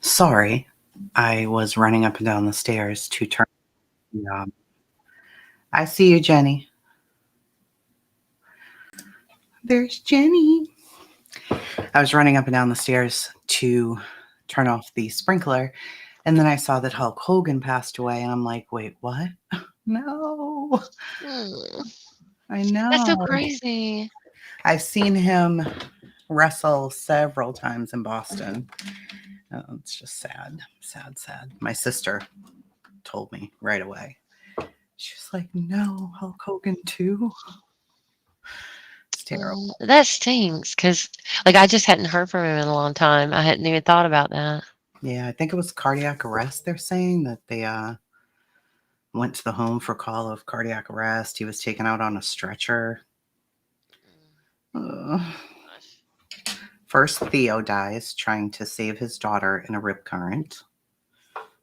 Sorry, I was running up and down the stairs to turn the, I see you, Jenny. There's Jenny. I was running up and down the stairs to turn off the sprinkler, and then I saw that Hulk Hogan passed away, and I'm like, wait, what? No, Mm, I that's so know. crazy. I've seen him wrestle several times in Boston. It's just sad, sad, sad. My sister told me right away. She's like, no, Hulk Hogan too. It's terrible. That stinks because, like, I just hadn't heard from him in a long time. I hadn't even thought about that. Yeah, I think it was cardiac arrest. They're saying that they went to the home for call of cardiac arrest. He was taken out on a stretcher. Uh, Gosh. First, Theo dies trying to save his daughter in a rip current.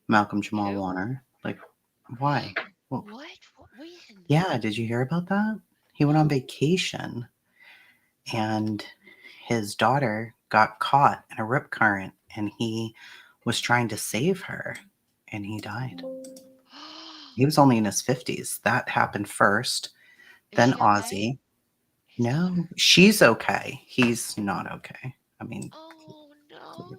Malcolm Jamal Who? Warner. Like, why? Well, What? When? yeah, did you hear about that? He went on No. vacation and his daughter got caught in a rip current and he was trying to save her and he died. He was only in his 50s. That happened first. Is Then she okay? Ozzy. His No, daughter? she's okay. He's not okay. I mean, Oh no.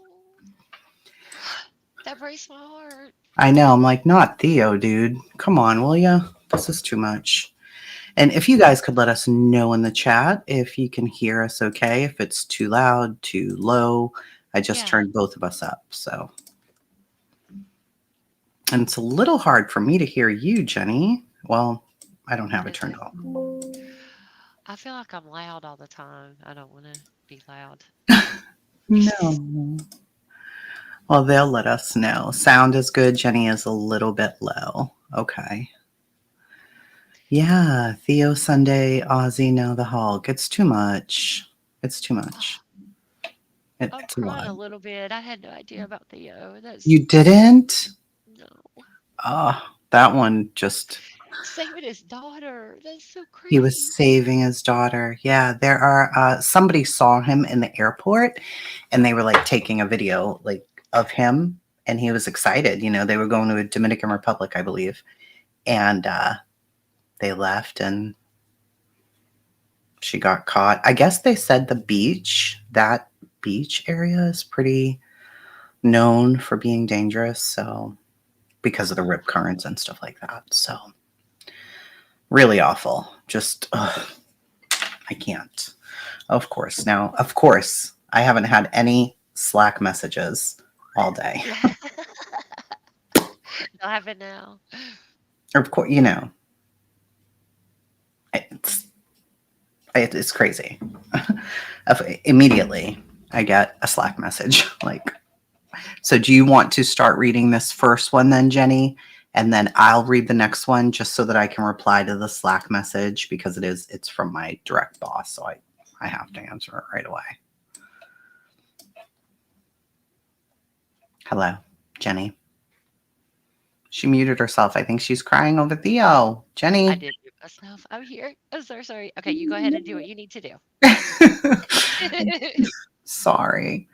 That breaks my heart. I know. I'm like, not Theo, dude. Come on, will ya? This is too much. And if you guys could let us know in the chat if you can hear us okay, if it's too loud, too low. I just Yeah. turned both of us up. So, and it's a little hard for me to hear you, Jenny. Well, I don't have it Is turned it? on. I feel like I'm loud all the time. I don't want to be loud. No. Well, they'll let us know. Sound is good. Jenny is a little bit low. Okay. Yeah. Theo Sunday, Ozzy, now the Hulk. It's too much. It's too much. Oh, I'm It's a crying lot. a little bit. I had no idea about Theo. That's You didn't? no. Oh, that one just, Saving his daughter. That's so he was crazy. saving his daughter. Yeah. There are, somebody saw him in the airport and they were like taking a video like of him and he was excited. They were going to a Dominican Republic, I believe. And, they left and she got caught. I guess they said that beach area is pretty known for being dangerous. So, because of the rip currents and stuff like that. So, really awful. Just, I can't. Of course. Now, of course, I haven't had any Slack messages all day. Yeah. They'll have it now. Of course, it's it's crazy. Immediately, I get a Slack message like, so do you want to start reading this first one then, Jenny? And then I'll read the next one just so that I can reply to the Slack message because it's from my direct boss. So I have to answer it right away. Hello, Jenny. She muted herself. I think she's crying over Theo. I Jenny. did it myself. I'm here. I'm so sorry. Okay, you go ahead and do what you need to do. Sorry.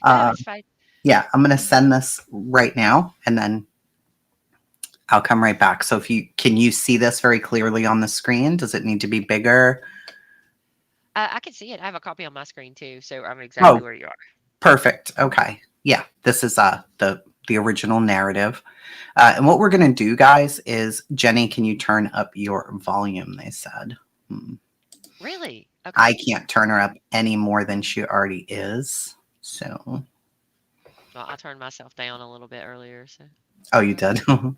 No, Uh, it's fine. yeah, I'm going to send this right now and then I'll come right back. So can you see this very clearly on the screen? Does it need to be bigger? I can see it. I have a copy on my screen too, so I'm exactly Oh, where you are. perfect. Okay. Yeah, this is the original narrative. And what we're going to do, guys, is Jenny, can you turn up your volume? They said. Really? I Okay. can't turn her up any more than she already is. So, Well, I turned myself down a little bit earlier, so. oh, you did? Oh,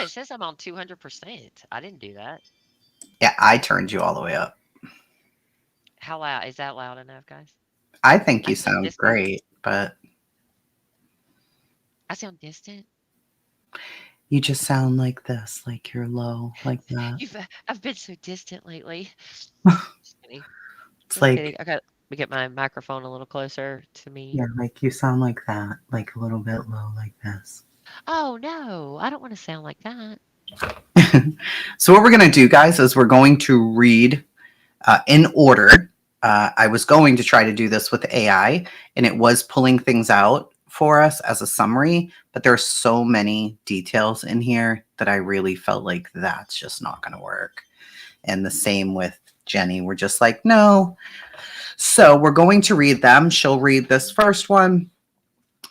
it says I'm on 200%. I didn't do that. Yeah, I turned you all the way up. How loud? Is that loud enough, guys? I think I you sound sound distant. great, but I sound distant. you just sound like this, like you're low, like that. I've been so distant lately. Just kidding. It's Just like, kidding. Okay, let me get my microphone a little closer to me. yeah, like you sound like that, like a little bit low, like this. Oh no, I don't want to sound like that. So, what we're going to do, guys, is we're going to read in order. I was going to try to do this with AI, and it was pulling things out for us as a summary, but there's so many details in here that I really felt like that's just not going to work. And the same with Jenny. We're just like, no. So we're going to read them. She'll read this first one.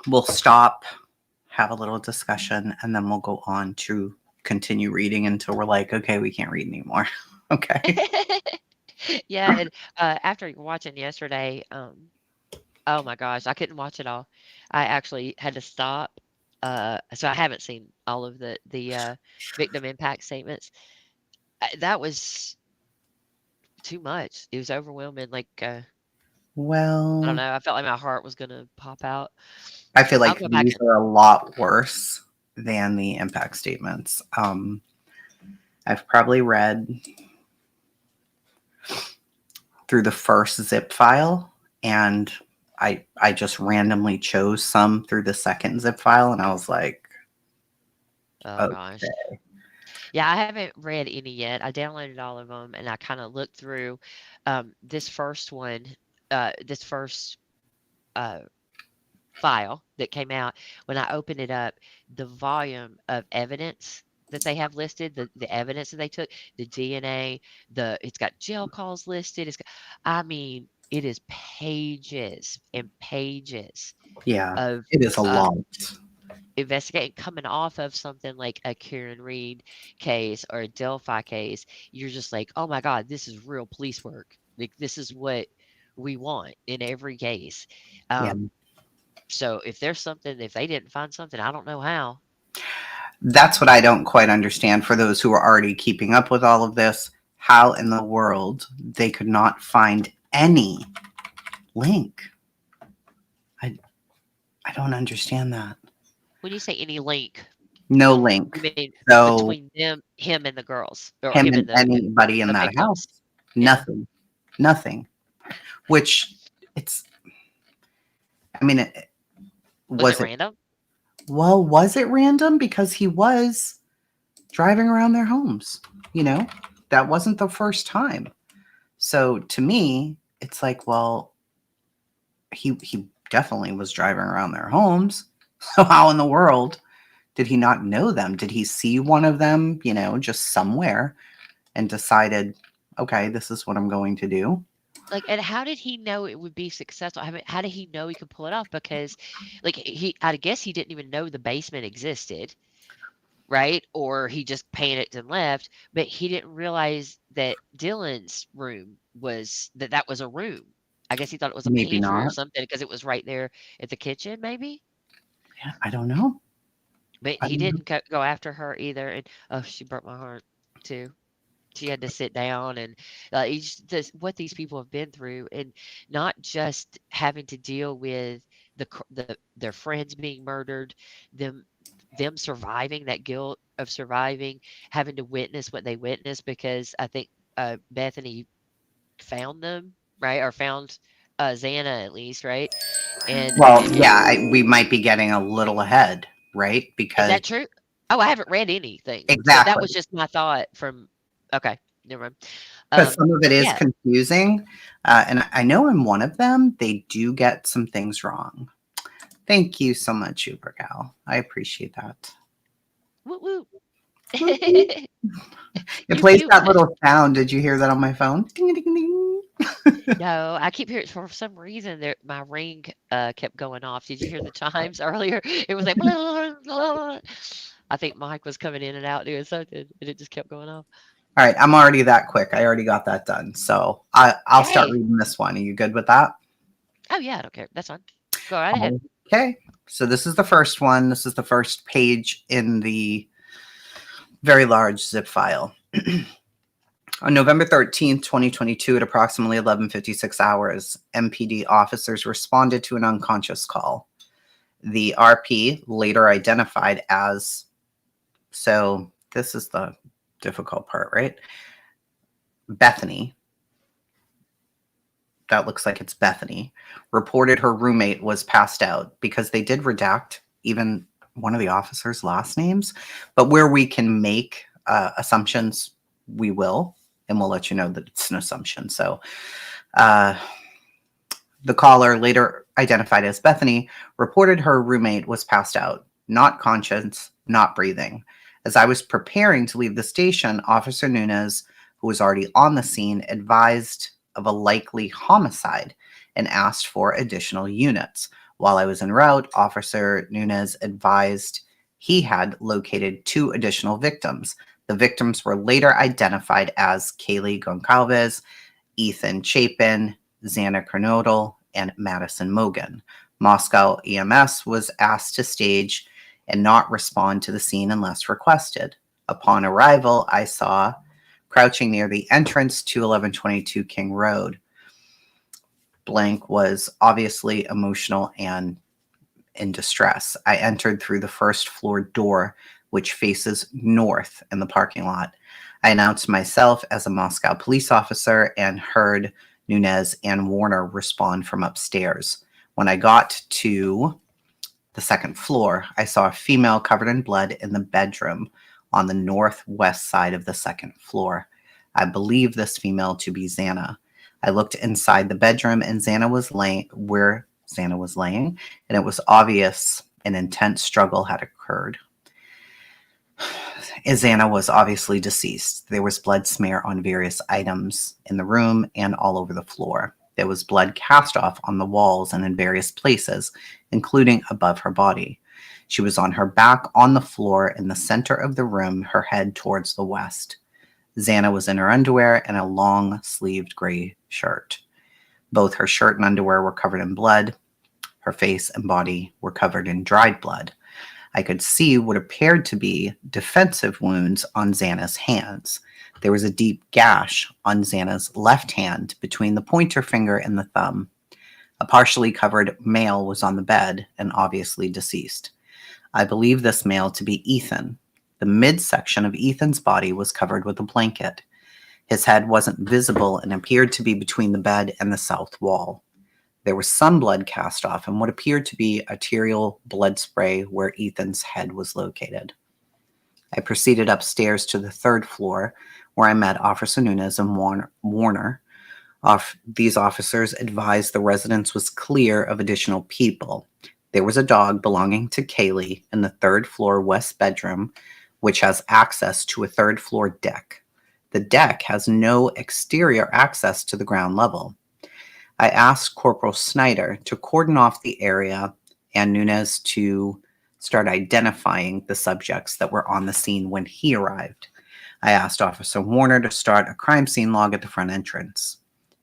We'll stop, have a little discussion, and then we'll go on to continue reading until we're like, okay, we can't read anymore. Okay. Yeah, and after watching yesterday, oh my gosh, I couldn't watch it all. I actually had to stop. So I haven't seen all of the victim impact statements. That was too much. It was overwhelming. Like I don't Well, know. I felt like my heart was gonna pop out. I feel I'll like go back these and are a lot worse than the impact statements. I've probably read through the first zip file, and I just randomly chose some through the second zip file, and I was like, oh oh, gosh. Yeah, I haven't read any yet. I downloaded all of them and I kind of looked through this first one, this first uh, file that came out. When I opened it up, the volume of evidence that they have listed, the evidence that they took, the DNA, it's got jail calls listed. I mean, it is pages and pages yeah, of it is a uh, lot. investigating coming off of something like a Karen Reed case or a Delphi case. You're just like, oh my God, this is real police work. Like this is what we want in every case. Yeah. So if they didn't find something, I don't know how. That's what I don't quite understand for those who are already keeping up with all of this. How in the world they could not find any link? I I don't understand that. When you say any link, No link. you mean So between him and the girls, or him him and and anybody in the that victims? house, Yeah. nothing, nothing. Which it's. I mean, Was it was it random? well? Was it random because he was driving around their homes? You know, that wasn't the first time. So to me, it's like, well, he definitely was driving around their homes. So how in the world did he not know them? Did he see one of them, just somewhere and decided, okay, this is what I'm going to do? Like, and how did he know it would be successful? I mean, how did he know he could pull it off? Because, like, I guess he didn't even know the basement existed, right? Or he just panicked and left, but he didn't realize that Dylan's room that was a room. I guess he thought it was a Maybe pantry or not. something because it was right there at the kitchen, maybe. Yeah, I don't know. But I he don't know. didn't go after her either. And oh, she broke my heart too. She had to sit down and what these people have been through, and not just having to deal with their friends being murdered, them them surviving, that guilt of surviving, having to witness what they witnessed, because I think Bethany found them, right, or found Xana at least, right, and Well, yeah, we might be getting a little ahead, right? is Because that true? Oh, I haven't read anything, but that exactly, was just my thought from. Okay, never mind. because some of it is Yeah. confusing, and I know in one of them they do get some things wrong. Thank you so much, Uber Gal. I appreciate that. Woo woo. It Pew plays pew. that little sound. Did you hear that on my phone? Ding, ding, ding. No, I keep hearing for some reason there my ring kept going off. Did you hear the chimes earlier? It was like blah, blah, blah. I think Mike was coming in and out doing something and it just kept going off. All right, I'm already that quick. I already got that done. So I'll start Yay. reading this one. Are you good with that? Oh yeah, I don't care. That's fine. Go right ahead. Okay. So this is the first one. This is the first page in the very large zip file. On November 13th, 2022, at approximately 11:56 hours, MPD officers responded to an unconscious call. The RP, later identified as, so this is the difficult part, right? Bethany, that looks like it's Bethany, reported her roommate was passed out, because they did redact even one of the officers' last names. But where we can make assumptions, we will, and we'll let you know that it's an assumption. So the caller later identified as Bethany, reported her roommate was passed out, not conscious, not breathing. As I was preparing to leave the station, Officer Nunez, who was already on the scene, advised of a likely homicide and asked for additional units. While I was en route, Officer Nunez advised he had located 2 additional victims. The victims were later identified as Kaylee Goncalves, Ethan Chapin, Xana Kernodle, and Madison Mogan. Moscow EMS was asked to stage and not respond to the scene unless requested. Upon arrival, I saw, crouching near the entrance to 1122 King Road, blank was obviously emotional and in distress. I entered through the first floor door, which faces north in the parking lot. I announced myself as a Moscow police officer and heard Nunez and Warner respond from upstairs. When I got to the second floor, I saw a female covered in blood in the bedroom on the northwest side of the second floor. I believe this female to be Xana. I looked inside the bedroom and Xana was laying where Xana was laying, and it was obvious an intense struggle had occurred. Xana was obviously deceased. There was blood smear on various items in the room and all over the floor. There was blood cast off on the walls and in various places, including above her body. She was on her back on the floor in the center of the room, her head towards the west. Xana was in her underwear and a long-sleeved gray shirt. Both her shirt and underwear were covered in blood. Her face and body were covered in dried blood. I could see what appeared to be defensive wounds on Xana's hands. There was a deep gash on Xana's left hand between the pointer finger and the thumb. A partially covered male was on the bed and obviously deceased. I believe this male to be Ethan. The midsection of Ethan's body was covered with a blanket. His head wasn't visible and appeared to be between the bed and the south wall. There was some blood cast off and what appeared to be arterial blood spray where Ethan's head was located. I proceeded upstairs to the third floor, where I met Officer Nunez and Warner. These officers advised the residence was clear of additional people. There was a dog belonging to Kaylee in the third floor west bedroom, which has access to a third floor deck. The deck has no exterior access to the ground level. I asked Corporal Snyder to cordon off the area and Nunez to start identifying the subjects that were on the scene when he arrived. I asked Officer Warner to start a crime scene log at the front entrance.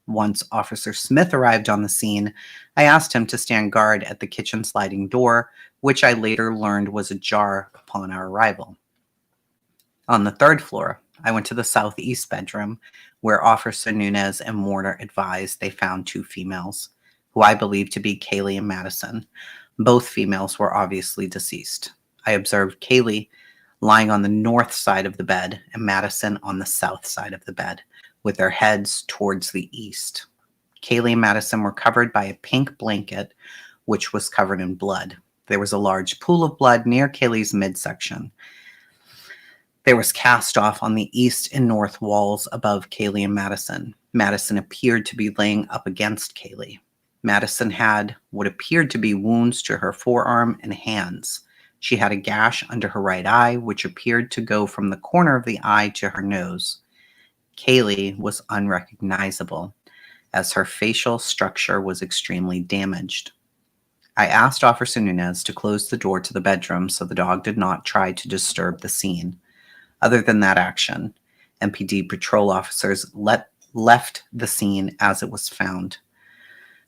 Once Officer Smith arrived on the scene, I asked him to stand guard at the kitchen sliding door, which I later learned was ajar upon our arrival. On the third floor, I went to the southeast bedroom, where Officer Nunez and Warner advised they found 2 females, who I believe to be Kaylee and Madison. Both females were obviously deceased. I observed Kaylee lying on the north side of the bed and Madison on the south side of the bed, with their heads towards the east. Kaylee and Madison were covered by a pink blanket, which was covered in blood. There was a large pool of blood near Kaylee's midsection. There was cast off on the east and north walls above Kaylee and Madison. Madison appeared to be laying up against Kaylee. Madison had what appeared to be wounds to her forearm and hands. She had a gash under her right eye, which appeared to go from the corner of the eye to her nose. Kaylee was unrecognizable, as her facial structure was extremely damaged. I asked Officer Nunez to close the door to the bedroom so the dog did not try to disturb the scene. Other than that action, MPD patrol officers left the scene as it was found.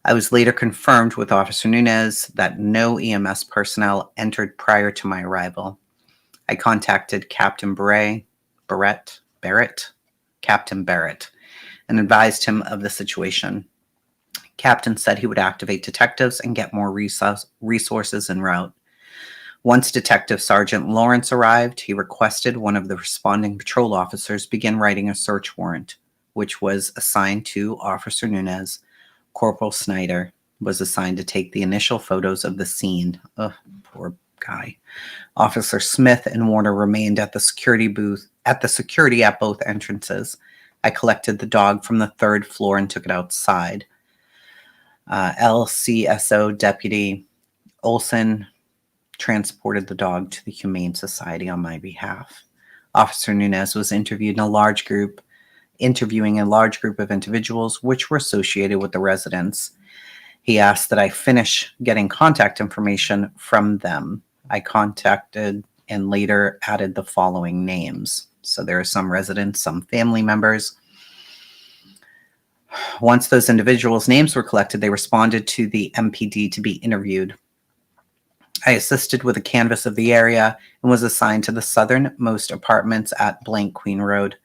I was later confirmed with Officer Nunez that no EMS personnel entered prior to my arrival. I contacted Captain Barrett, and advised him of the situation. Captain said he would activate detectives and get more resources en route. Once Detective Sergeant Lawrence arrived, he requested one of the responding patrol officers begin writing a search warrant, which was assigned to Officer Nunez. Corporal Snyder was assigned to take the initial photos of the scene. Ugh, poor guy. Officer Smith and Warner remained at the security at both entrances. I collected the dog from the third floor and took it outside. LCSO Deputy Olson transported the dog to the Humane Society on my behalf. Officer Nunez was interviewing a large group of individuals which were associated with the residents. He asked that I finish getting contact information from them. I contacted and later added the following names. So there are some residents, some family members. Once those individuals' names were collected, they responded to the MPD to be interviewed. I assisted with a canvass of the area and was assigned to the southernmost apartments at Blank Queen Road.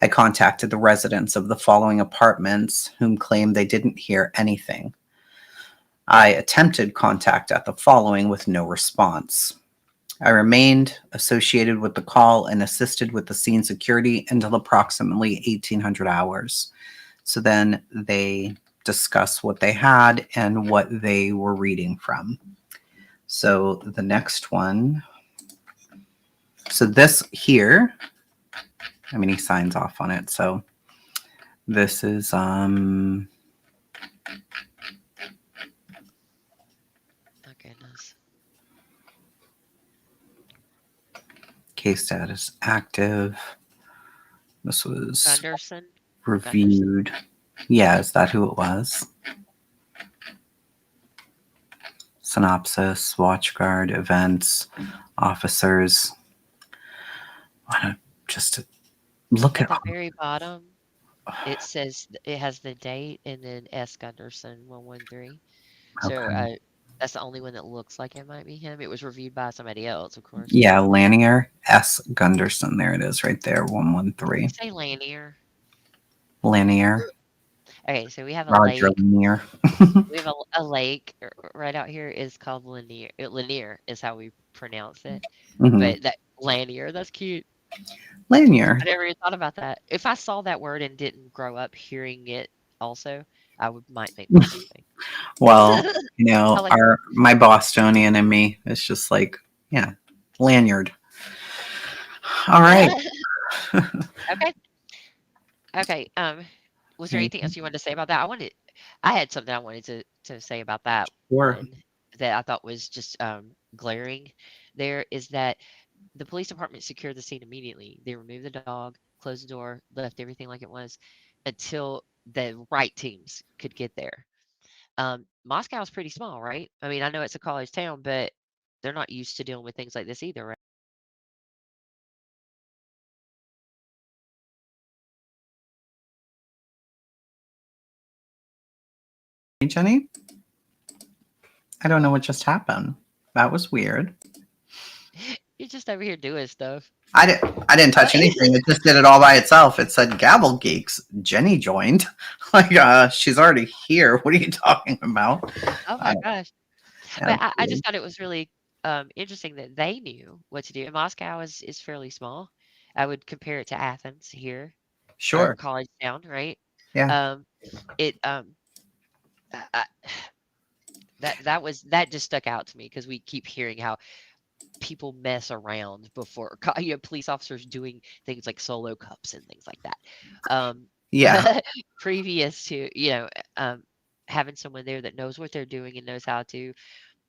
I contacted the residents of the following apartments, whom claimed they didn't hear anything. I attempted contact at the following with no response. I remained associated with the call and assisted with the scene security until approximately 1800 hours. So then they discuss what they had and what they were reading from. So the next one. So this here, I mean, he signs off on it. So this is Oh goodness. case status active. This was Gunderson. Gunderson. reviewed. Yeah, is that who it was? Synopsis, watchguard, events, officers. Just to look At at. the very bottom, it says it has the date and then S. Gunderson 113. So Okay. that's the only one that looks like it might be him. It was reviewed by somebody else, of course. Yeah, Lanier S. Gunderson. There it is right there. Did we 113. say Lanier? Lanier. Okay, so we have a Roger lake. Lanier. We have a lake right out here is called Lanier. Lanier is how we pronounce it. Hmm. But that Lanier, that's cute. Lanier. I never even thought about that. If I saw that word and didn't grow up hearing it also, I would might think the same thing. Well, I like our my Bostonian and me, it's just like, yeah, lanyard. All right. Okay. Okay. Was there anything else you wanted to say about that? I had something I wanted to say about that Sure. one that I thought was just glaring. There is that the police department secured the scene immediately. They removed the dog, closed the door, left everything like it was until the right teams could get there. Moscow's pretty small, right? I mean, I know it's a college town, but they're not used to dealing with things like this either, right? Hey, Jenny, I don't know what just happened. That was weird. You're just over here doing stuff. I didn't touch anything. It just did it all by itself. It said Gabble Geeks. Jenny joined. Like she's already here. What are you talking about? Oh Uh, my gosh. But that's I weird. just thought it was really interesting that they knew what to do. And Moscow is fairly small. I would compare it to Athens here, or Sure. college town, right? Yeah. Um, it I, I- that just stuck out to me because we keep hearing how people mess around before, police officers doing things like solo cups and things like that. Um, Yeah. previous to um, having someone there that knows what they're doing and knows how to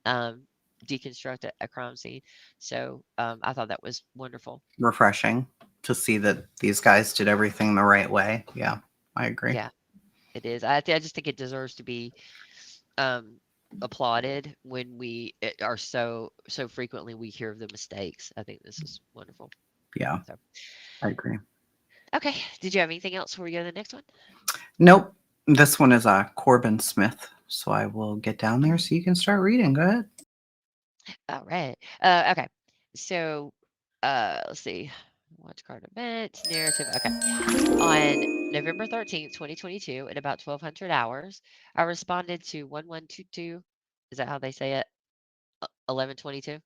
um, deconstruct a crime scene. So I thought that was wonderful. Refreshing to see that these guys did everything the right way. Yeah, I agree. Yeah, it is. I just think it deserves to be um, applauded when are so frequently we hear of the mistakes. I think this is wonderful. Yeah, So I agree. okay, did you have anything else before we go to the next one? Nope. This one is Corbin Smith. So I will get down there so you can start reading. Go ahead. All right. Okay. So let's see. Watch card event narrative. Okay. On November 13th, 2022, at about 1200 hours, I responded to 1122. Is that how they say it? 1122?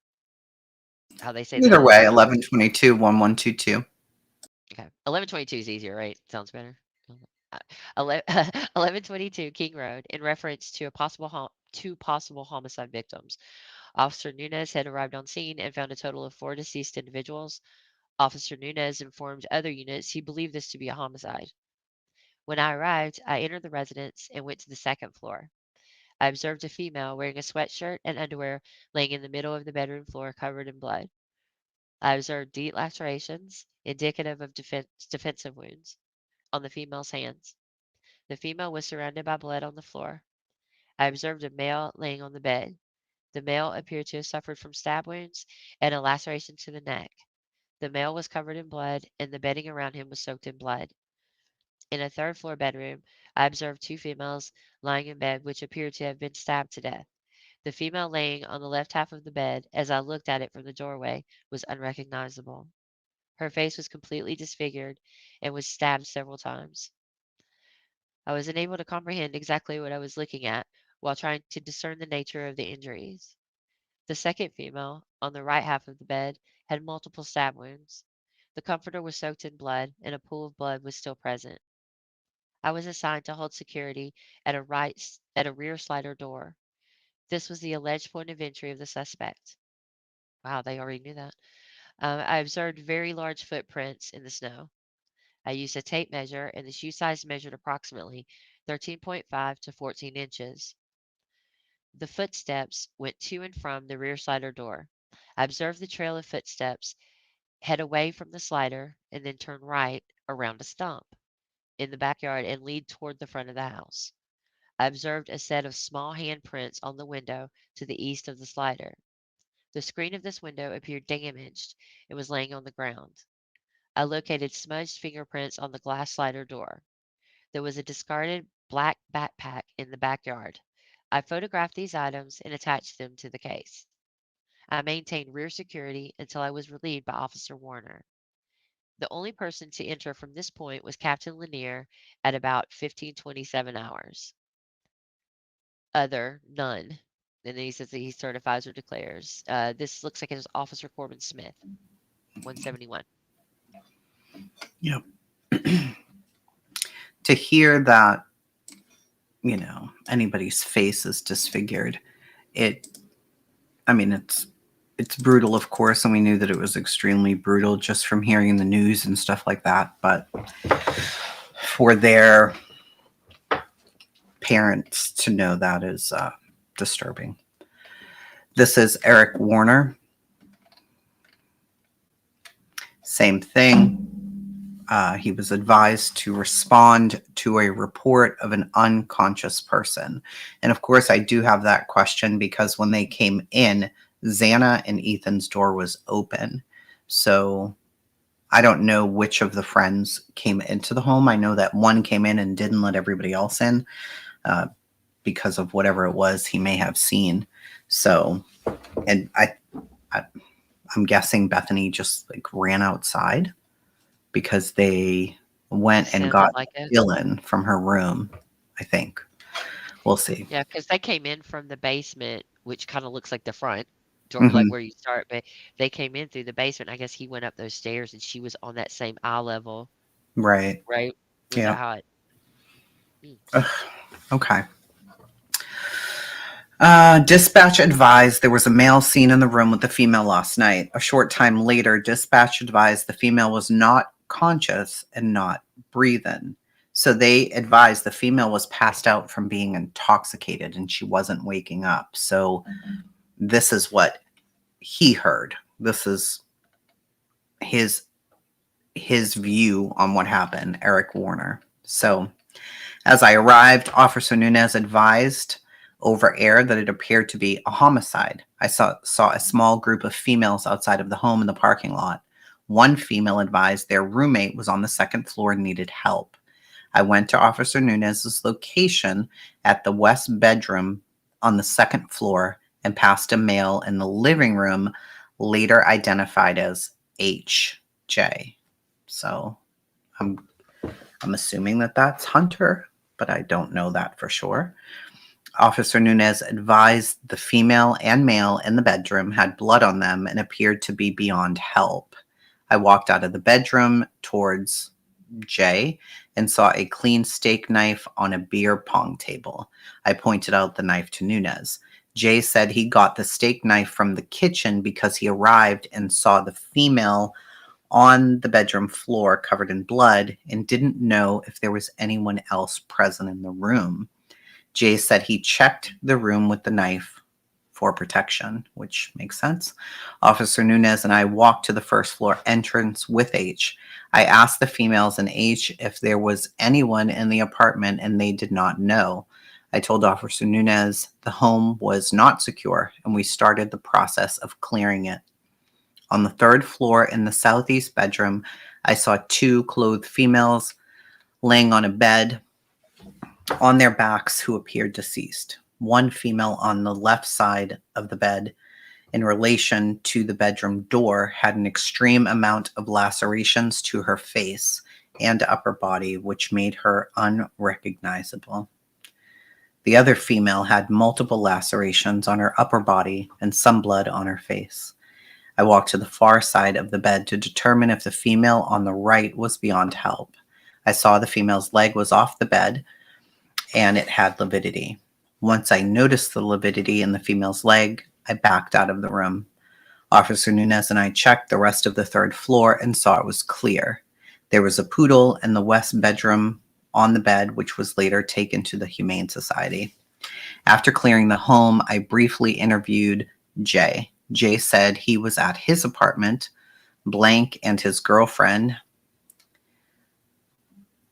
How they say Either the way, phone number? 1122 1122. Okay. 1122 is easier, right? Sounds better. 1122 King Road in reference to two possible homicide victims. Officer Nunez had arrived on scene and found a total of four deceased individuals. Officer Nunez informed other units he believed this to be a homicide. When I arrived, I entered the residence and went to the second floor. I observed a female wearing a sweatshirt and underwear laying in the middle of the bedroom floor covered in blood. I observed deep lacerations, indicative of defensive wounds, on the female's hands. The female was surrounded by blood on the floor. I observed a male laying on the bed. The male appeared to have suffered from stab wounds and a laceration to the neck. The male was covered in blood, and the bedding around him was soaked in blood. In a third floor bedroom, I observed two females lying in bed which appeared to have been stabbed to death. The female laying on the left half of the bed, as I looked at it from the doorway, was unrecognizable. Her face was completely disfigured and was stabbed several times. I was unable to comprehend exactly what I was looking at while trying to discern the nature of the injuries. The second female, on the right half of the bed, had multiple stab wounds. The comforter was soaked in blood, and a pool of blood was still present. I was assigned to hold security at a rear slider door. This was the alleged point of entry of the suspect. Wow, they already knew that. I observed very large footprints in the snow. I used a tape measure, and the shoe size measured approximately 13.5 to 14 inches. The footsteps went to and from the rear slider door. I observed the trail of footsteps head away from the slider and then turn right around a stump in the backyard and lead toward the front of the house. I observed a set of small handprints on the window to the east of the slider. The screen of this window appeared damaged and was laying on the ground. I located smudged fingerprints on the glass slider door. There was a discarded black backpack in the backyard. I photographed these items and attached them to the case. I maintained rear security until I was relieved by Officer Warner. The only person to enter from this point was Captain Lanier at about 15:27 hours. Other, none. And then he says that he certifies or declares. This looks like it was Officer Corbin Smith, 171. Yep. To hear that, anybody's face is disfigured, it, I mean, it's brutal, of course, and we knew that it was extremely brutal just from hearing the news and stuff like that. But for their parents to know that is disturbing. This is Eric Warner. Same thing. He was advised to respond to a report of an unconscious person. And of course, I do have that question because when they came in, Xana and Ethan's door was open. So I don't know which of the friends came into the home. I know that one came in and didn't let everybody else in because of whatever it was he may have seen. So, and I'm guessing Bethany just ran outside because they went and Sounded got like it. Dylan from her room, I think. We'll see. Yeah, because they came in from the basement, which kind of looks like the front door, like Hmm. where you start, but they came in through the basement. I guess he went up those stairs and she was on that same eye level, Right. right? Was Yeah. that how it? Mm. Ugh, okay. Dispatch advised there was a male seen in the room with the female last night. A short time later, dispatch advised the female was not conscious and not breathing. So they advised the female was passed out from being intoxicated and she wasn't waking up. So this is what he heard. This is his his view on what happened, Eric Warner. So as I arrived, Officer Nunez advised over air that it appeared to be a homicide. I saw a small group of females outside of the home in the parking lot. One female advised their roommate was on the second floor and needed help. I went to Officer Nunez's location at the west bedroom on the second floor and passed a male in the living room, later identified as HJ. So I'm assuming that that's Hunter, but I don't know that for sure. Officer Nunez advised the female and male in the bedroom had blood on them and appeared to be beyond help. I walked out of the bedroom towards Jay and saw a clean steak knife on a beer pong table. I pointed out the knife to Nunez. Jay said he got the steak knife from the kitchen because he arrived and saw the female on the bedroom floor covered in blood and didn't know if there was anyone else present in the room. Jay said he checked the room with the knife for protection, which makes sense. Officer Nunez and I walked to the first floor entrance with H. I asked the females and H if there was anyone in the apartment, and they did not know. I told Officer Nunez the home was not secure, and we started the process of clearing it. On the third floor in the southeast bedroom, I saw two clothed females laying on a bed on their backs who appeared deceased. One female on the left side of the bed, in relation to the bedroom door, had an extreme amount of lacerations to her face and upper body, which made her unrecognizable. The other female had multiple lacerations on her upper body and some blood on her face. I walked to the far side of the bed to determine if the female on the right was beyond help. I saw the female's leg was off the bed and it had lividity. Once I noticed the lividity in the female's leg, I backed out of the room. Officer Nunez and I checked the rest of the third floor and saw it was clear. There was a poodle in the west bedroom on the bed, which was later taken to the Humane Society. After clearing the home, I briefly interviewed Jay. Jay said he was at his apartment. Blank and his girlfriend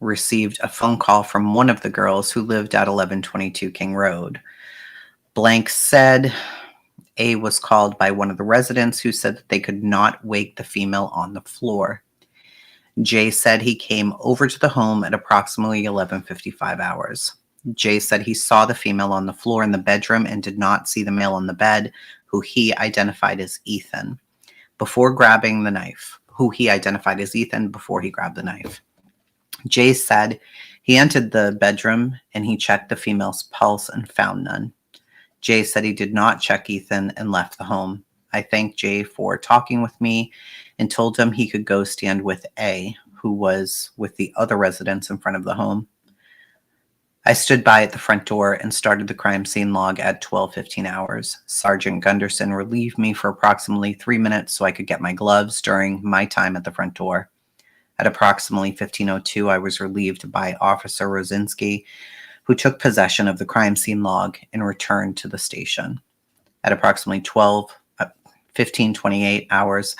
received a phone call from one of the girls who lived at 1122 King Road. Blank said A was called by one of the residents who said that they could not wake the female on the floor. Jay said he came over to the home at approximately 11:55 hours. Jay said he saw the female on the floor in the bedroom and did not see the male on the bed, who he identified as Ethan, before grabbing the knife. Who he identified as Ethan before he grabbed the knife. Jay said he entered the bedroom and he checked the female's pulse and found none. Jay said he did not check Ethan and left the home. I thanked Jay for talking with me and told him he could go stand with A, who was with the other residents in front of the home. I stood by at the front door and started the crime scene log at 12:15 hours. Sergeant Gunderson relieved me for approximately 3 minutes so I could get my gloves during my time at the front door. At approximately 15:02, I was relieved by Officer Rosinski, who took possession of the crime scene log and returned to the station. At approximately 15:28 hours,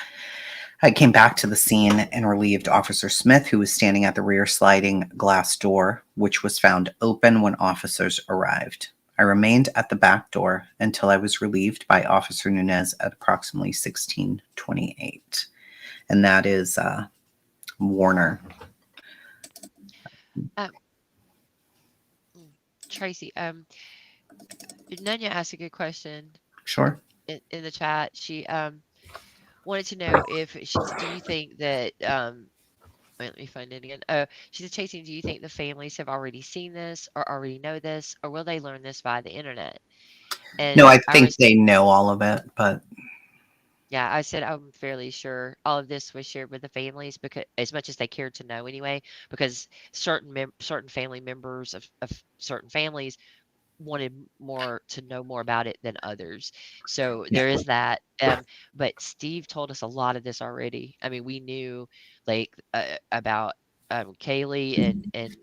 I came back to the scene and relieved Officer Smith, who was standing at the rear sliding glass door, which was found open when officers arrived. I remained at the back door until I was relieved by Officer Nunez at approximately 16:28. And that is Warner. Um, Tracy, Nunya asked a good question Sure. in the chat. She wanted to know if she, do you think that wait, let me find it again. Oh, she said, Chasing, do you think the families have already seen this or already know this, or will they learn this via the internet? No, And I I think was, they know all of it, but yeah, I said I'm fairly sure all of this was shared with the families because as much as they cared to know anyway, because certain family members of certain families wanted more to know more about it than others. So yeah. there is that. But Steve told us a lot of this already. I mean, we knew like about Kaylee and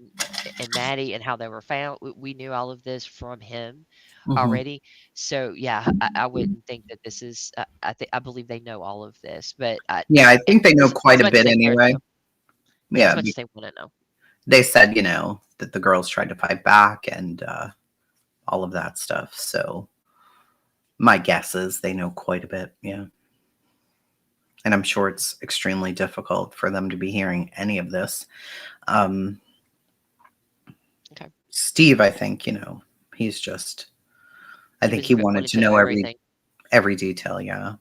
Maddie and how they were found. We knew all of this from him Hmm. already. So yeah, I wouldn't think that this is. I believe they know all of this, but Yeah, I think they know as quite a much as bit they care to anyway. know. Yeah, as Yeah, much as they want to know. they said, that the girls tried to fight back and all of that stuff. So my guess is they know quite a bit. Yeah. And I'm sure it's extremely difficult for them to be hearing any of this. Um, Okay, Steve, I think, I he think was he wanted wanted to to know know everything. every detail. Yeah. I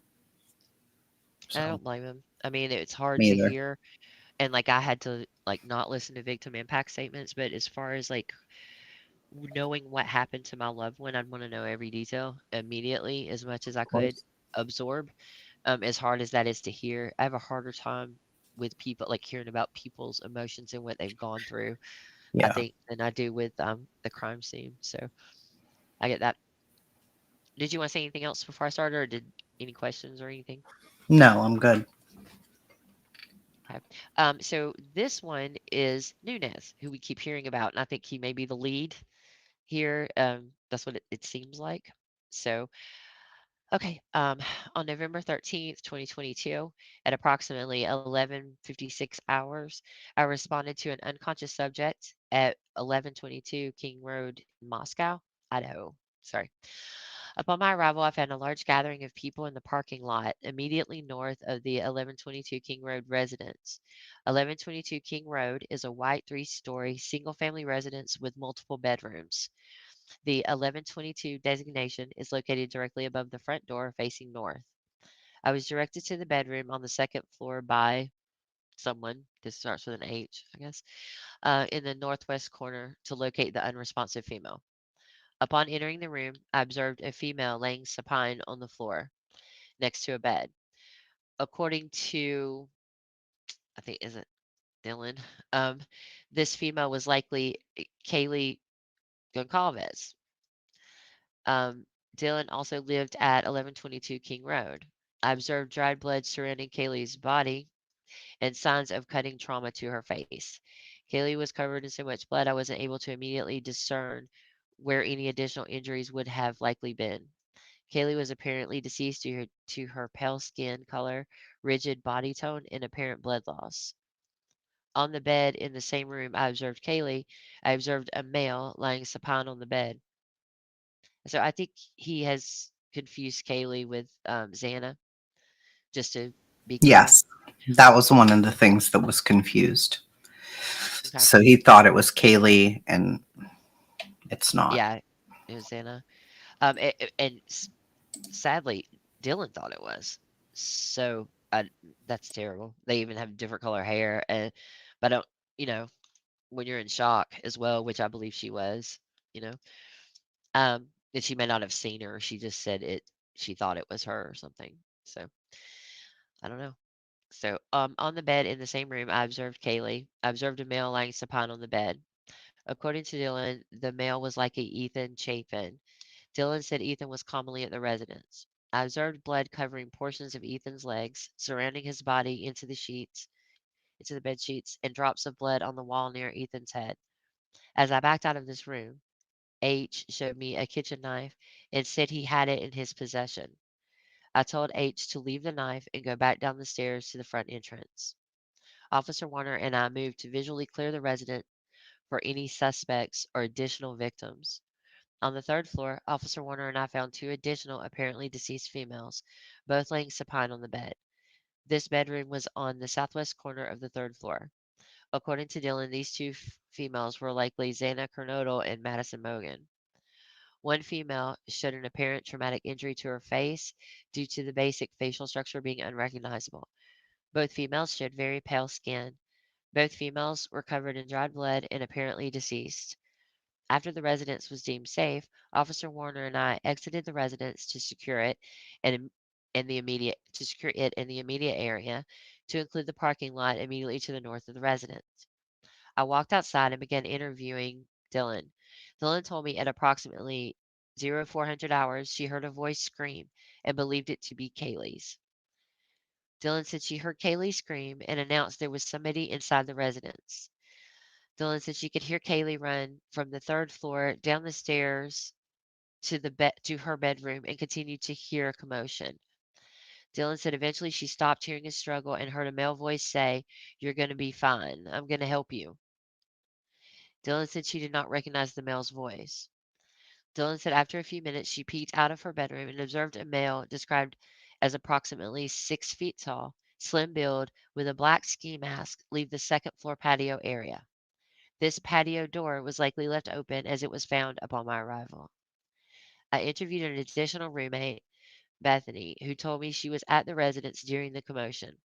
So don't blame him. I mean, it's hard me to either. hear, and like I had to like not listen to victim impact statements, but as far as like knowing what happened to my loved one, I'd want to know every detail immediately as much as I Of could course. absorb. As hard as that is to hear, I have a harder time with people like hearing about people's emotions and what they've gone through, I Yeah. think, than I do with the crime scene. So I get that. Did you want to say anything else before I started, or did any questions or anything? No, I'm good. Okay. So this one is Nunez, who we keep hearing about, and I think he may be the lead. here. That's what it seems like. So, okay, on November 13th, 2022, at approximately 11:56 hours, I responded to an unconscious subject at 1122 King Road in Moscow, Idaho. Sorry. Upon my arrival, I found a large gathering of people in the parking lot immediately north of the 1122 King Road residence. 1122 King Road is a white three-story single-family residence with multiple bedrooms. The 1122 designation is located directly above the front door facing north. I was directed to the bedroom on the second floor by someone, this starts with an H, I guess, in the northwest corner to locate the unresponsive female. Upon entering the room, I observed a female laying supine on the floor next to a bed. According to, I think, is it Dylan? Um, this female was likely Kaylee Goncalves. Um, Dylan also lived at 1122 King Road. I observed dried blood surrounding Kaylee's body and signs of cutting trauma to her face. Kaylee was covered in so much blood I wasn't able to immediately discern where any additional injuries would have likely been. Kaylee was apparently deceased due to her pale skin color, rigid body tone, and apparent blood loss. On the bed in the same room I observed Kaylee, I observed a male lying supine on the bed. So I think he has confused Kaylee with Xana, just to be clear. Yes, that was one of the things that was confused. Okay. So he thought it was Kaylee, and it's not. Yeah, it was Xana. And sadly, Dylan thought it was. So that's terrible. They even have different color hair, and but I don't, you know, when you're in shock as well, which I believe she was, you know, that she may not have seen her. She just said it. She thought it was her or something. So I don't know. So on the bed in the same room, I observed Kaylee. I observed a male lying supine on the bed. According to Dylan, the male was like a Ethan Chapin. Dylan said Ethan was commonly at the residence. I observed blood covering portions of Ethan's legs, surrounding his body into the bed sheets, and drops of blood on the wall near Ethan's head. As I backed out of this room, H showed me a kitchen knife and said he had it in his possession. I told H to leave the knife and go back down the stairs to the front entrance. Officer Warner and I moved to visually clear the residence for any suspects or additional victims. On the third floor, Officer Warner and I found two additional apparently deceased females, both laying supine on the bed. This bedroom was on the southwest corner of the third floor. According to Dylan, these two females were likely Xana Kernodle and Madison Mogan. One female showed an apparent traumatic injury to her face due to the basic facial structure being unrecognizable. Both females showed very pale skin. Both females were covered in dried blood and apparently deceased. After the residence was deemed safe, Officer Warner and I exited the residence to secure it and in the immediate to secure it in the immediate area, to include the parking lot immediately to the north of the residence. I walked outside and began interviewing Dylan. Dylan told me at approximately 0400 hours she heard a voice scream and believed it to be Kaylee's. Dylan said she heard Kaylee scream and announced there was somebody inside the residence. Dylan said she could hear Kaylee run from the third floor down the stairs to the bed to her bedroom and continued to hear a commotion. Dylan said eventually she stopped hearing a struggle and heard a male voice say, "You're going to be fine. I'm going to help you." Dylan said she did not recognize the male's voice. Dylan said after a few minutes she peeked out of her bedroom and observed a male described as approximately 6 feet tall, slim build, with a black ski mask leave the second floor patio area. This patio door was likely left open as it was found upon my arrival. I interviewed an additional roommate, Bethany, who told me she was at the residence during the commotion.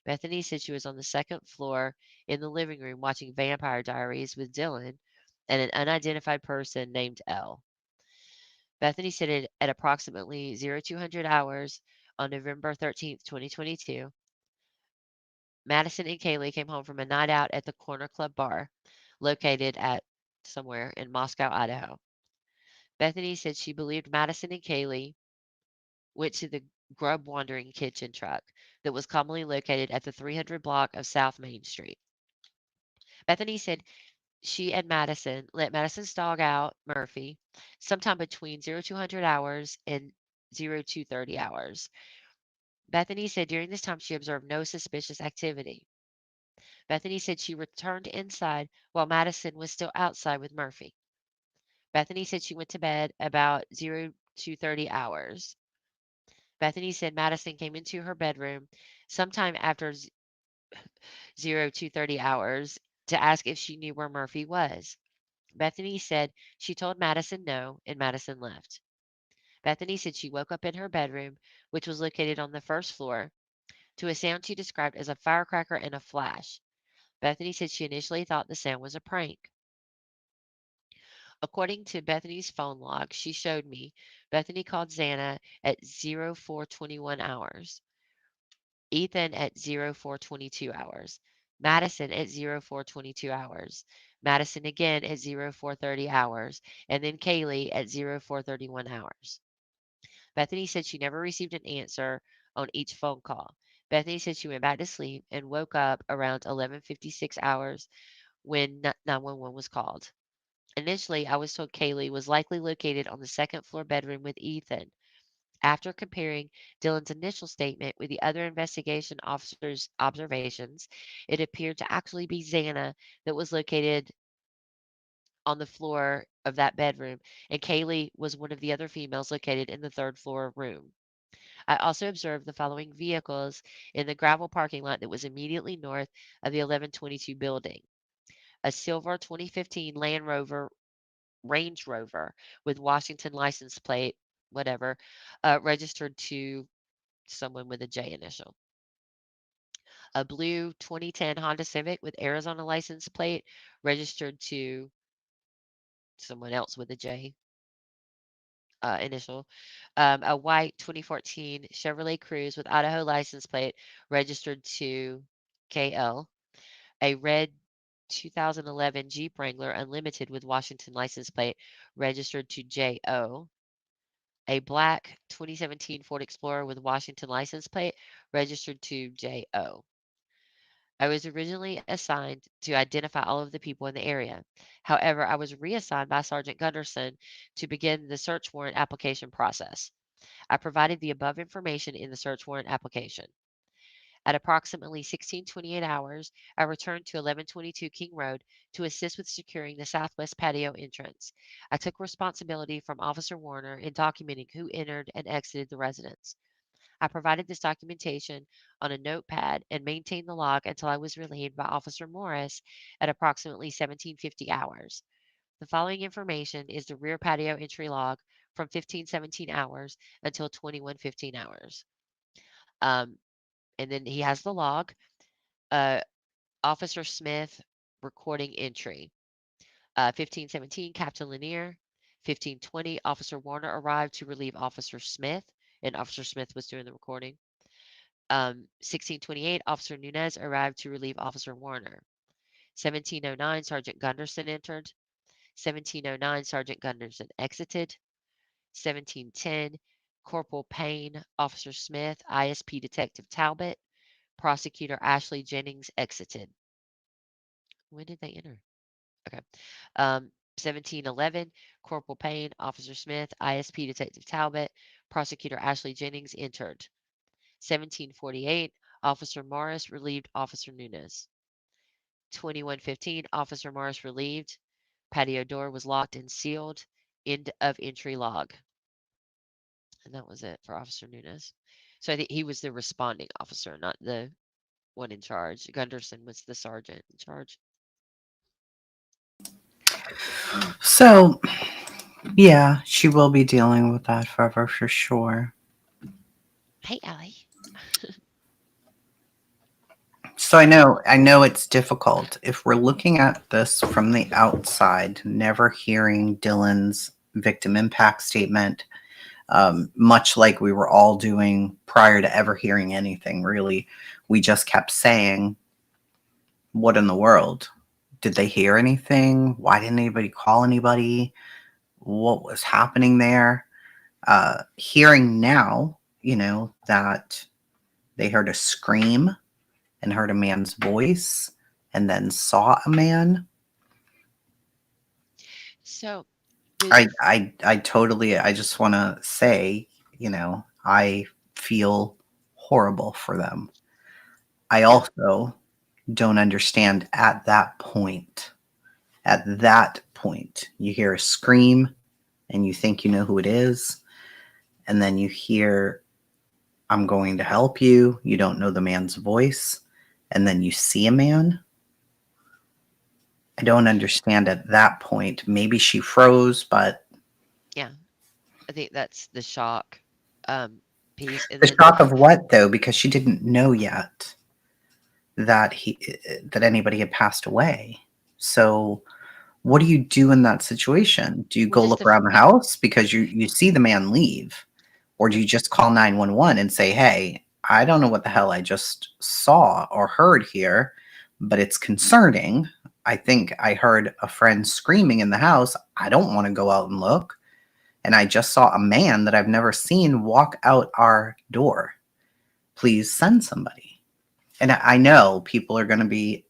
Bethany said she was on the second floor in the living room watching Vampire Diaries with Dylan and an unidentified person named L. Bethany said it at approximately 0200 hours on November 13th, 2022. Madison and Kaylee came home from a night out at the Corner Club bar located at somewhere in Moscow, Idaho. Bethany said she believed Madison and Kaylee went to the Grub Wandering Kitchen truck that was commonly located at the 300 block of South Main Street. Bethany said she and Madison let Madison's dog out, Murphy, sometime between 0200 hours and 0230 hours. Bethany said during this time she observed no suspicious activity. Bethany said she returned inside while Madison was still outside with Murphy. Bethany said she went to bed about 0230 hours. Bethany said Madison came into her bedroom sometime after 0230 hours to ask if she knew where Murphy was. Bethany said she told Madison no, and Madison left. Bethany said she woke up in her bedroom, which was located on the first floor, to a sound she described as a firecracker and a flash. Bethany said she initially thought the sound was a prank. According to Bethany's phone log she showed me, Bethany called Xana at 0421 hours, Ethan at 0422 hours, Madison at 0422 hours, Madison again at 0430 hours, and then Kaylee at 0431 hours. Bethany said she never received an answer on each phone call. Bethany said she went back to sleep and woke up around 11:56 hours when 911 was called. Initially, I was told Kaylee was likely located on the second floor bedroom with Ethan. After comparing Dylan's initial statement with the other investigation officer's observations, it appeared to actually be Xana that was located on the floor of that bedroom, and Kaylee was one of the other females located in the third floor room. I also observed the following vehicles in the gravel parking lot that was immediately north of the 1122 building: a silver 2015 Land Rover Range Rover with Washington license plate, whatever, registered to someone with a J initial. A blue 2010 Honda Civic with Arizona license plate registered to someone else with a J initial. A white 2014 Chevrolet Cruze with Idaho license plate registered to KL. A red 2011 Jeep Wrangler Unlimited with Washington license plate registered to JO. A black 2017 Ford Explorer with Washington license plate registered to JO. I was originally assigned to identify all of the people in the area. However, I was reassigned by Sergeant Gunderson to begin the search warrant application process. I provided the above information in the search warrant application. At approximately 1628 hours, I returned to 1122 King Road to assist with securing the southwest patio entrance. I took responsibility from Officer Warner in documenting who entered and exited the residence. I provided this documentation on a notepad and maintained the log until I was relieved by Officer Morris at approximately 1750 hours. The following information is the rear patio entry log from 1517 hours until 2115 hours. Um, and then he has the log. Uh, Officer Smith recording entry. 1517, Captain Lanier. 1520, Officer Warner arrived to relieve Officer Smith, and Officer Smith was doing the recording. 1628, Officer Nunez arrived to relieve Officer Warner. 1709, Sergeant Gunderson entered. 1709, Sergeant Gunderson exited. 1710, Corporal Payne, Officer Smith, ISP Detective Talbot, Prosecutor Ashley Jennings exited. When did they enter? Okay. 1711, Corporal Payne, Officer Smith, ISP Detective Talbot, Prosecutor Ashley Jennings entered. 1748, Officer Morris relieved Officer Nunez. 2115, Officer Morris relieved. Patio door was locked and sealed. End of entry log. And that was it for Officer Nunez. So I think he was the responding officer, not the one in charge. Gunderson was the sergeant in charge. So, yeah, she will be dealing with that forever for sure. Hey, Allie. So I know it's difficult if we're looking at this from the outside, never hearing Dylan's victim impact statement, much like we were all doing prior to ever hearing anything. Really, we just kept saying, "What in the world? Did they hear anything? Why didn't anybody call anybody? What was happening there?" Hearing now, that they heard a scream and heard a man's voice and then saw a man. So with I totally, I just want to say, I feel horrible for them. I yeah, also don't understand at that point. At that point, you hear a scream and you think you know who it is. And then you hear, I'm going to help you. You don't know the man's voice. And then you see a man. I don't understand at that point. Maybe she froze, but yeah, I think that's the shock um piece. And the then shock of what though? Because she didn't know yet that anybody had passed away. So what do you do in that situation? Do you well, go this look the around the house because you see the man leave? Or do you just call 911 and say, hey, I don't know what the hell I just saw or heard here, but it's concerning. I think I heard a friend screaming in the house. I don't want to go out and look. And I just saw a man that I've never seen walk out our door. Please send somebody. And I know people are going to be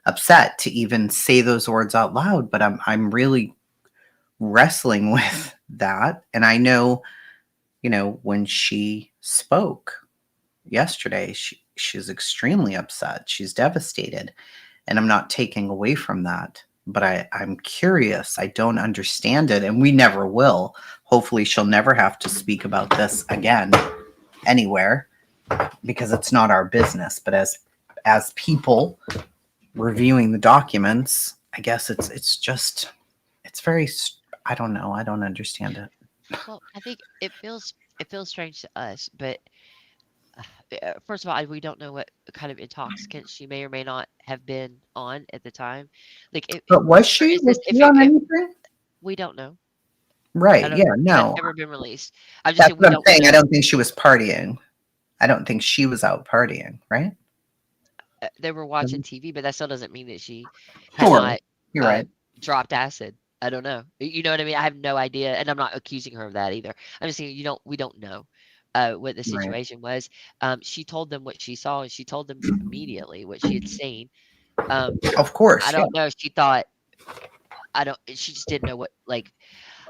upset to even say those words out loud, but I'm really wrestling with that. And I know, when she spoke yesterday, she's extremely upset. She's devastated. And I'm not taking away from that. But I'm curious. I don't understand it. And we never will. Hopefully she'll never have to speak about this again anywhere because it's not our business. But as people reviewing the documents, I guess it's very, I don't know. I don't understand it. well, I think it feels strange to us, but first of all, we don't know what kind of intoxicant she may or may not have been on at the time. Like, But was for she? instance, Was she on if anything? we don't know, I Right. don't. Yeah. It had No. never been released. I'm just That's saying we what I'm don't saying. I know. don't think she was partying. I don't think she was out partying, right? They were watching Mhm. TV, but that still doesn't mean that she had Sure. not You're uh, right. dropped acid. I don't know. You know what I mean? I have no idea, and I'm not accusing her of that either. I'm just saying we don't know what the Right. situation was. She told them what she saw, and she told them immediately what she had seen. Um, Of I course. Yeah. don't know. She thought I don't. She just didn't know what like.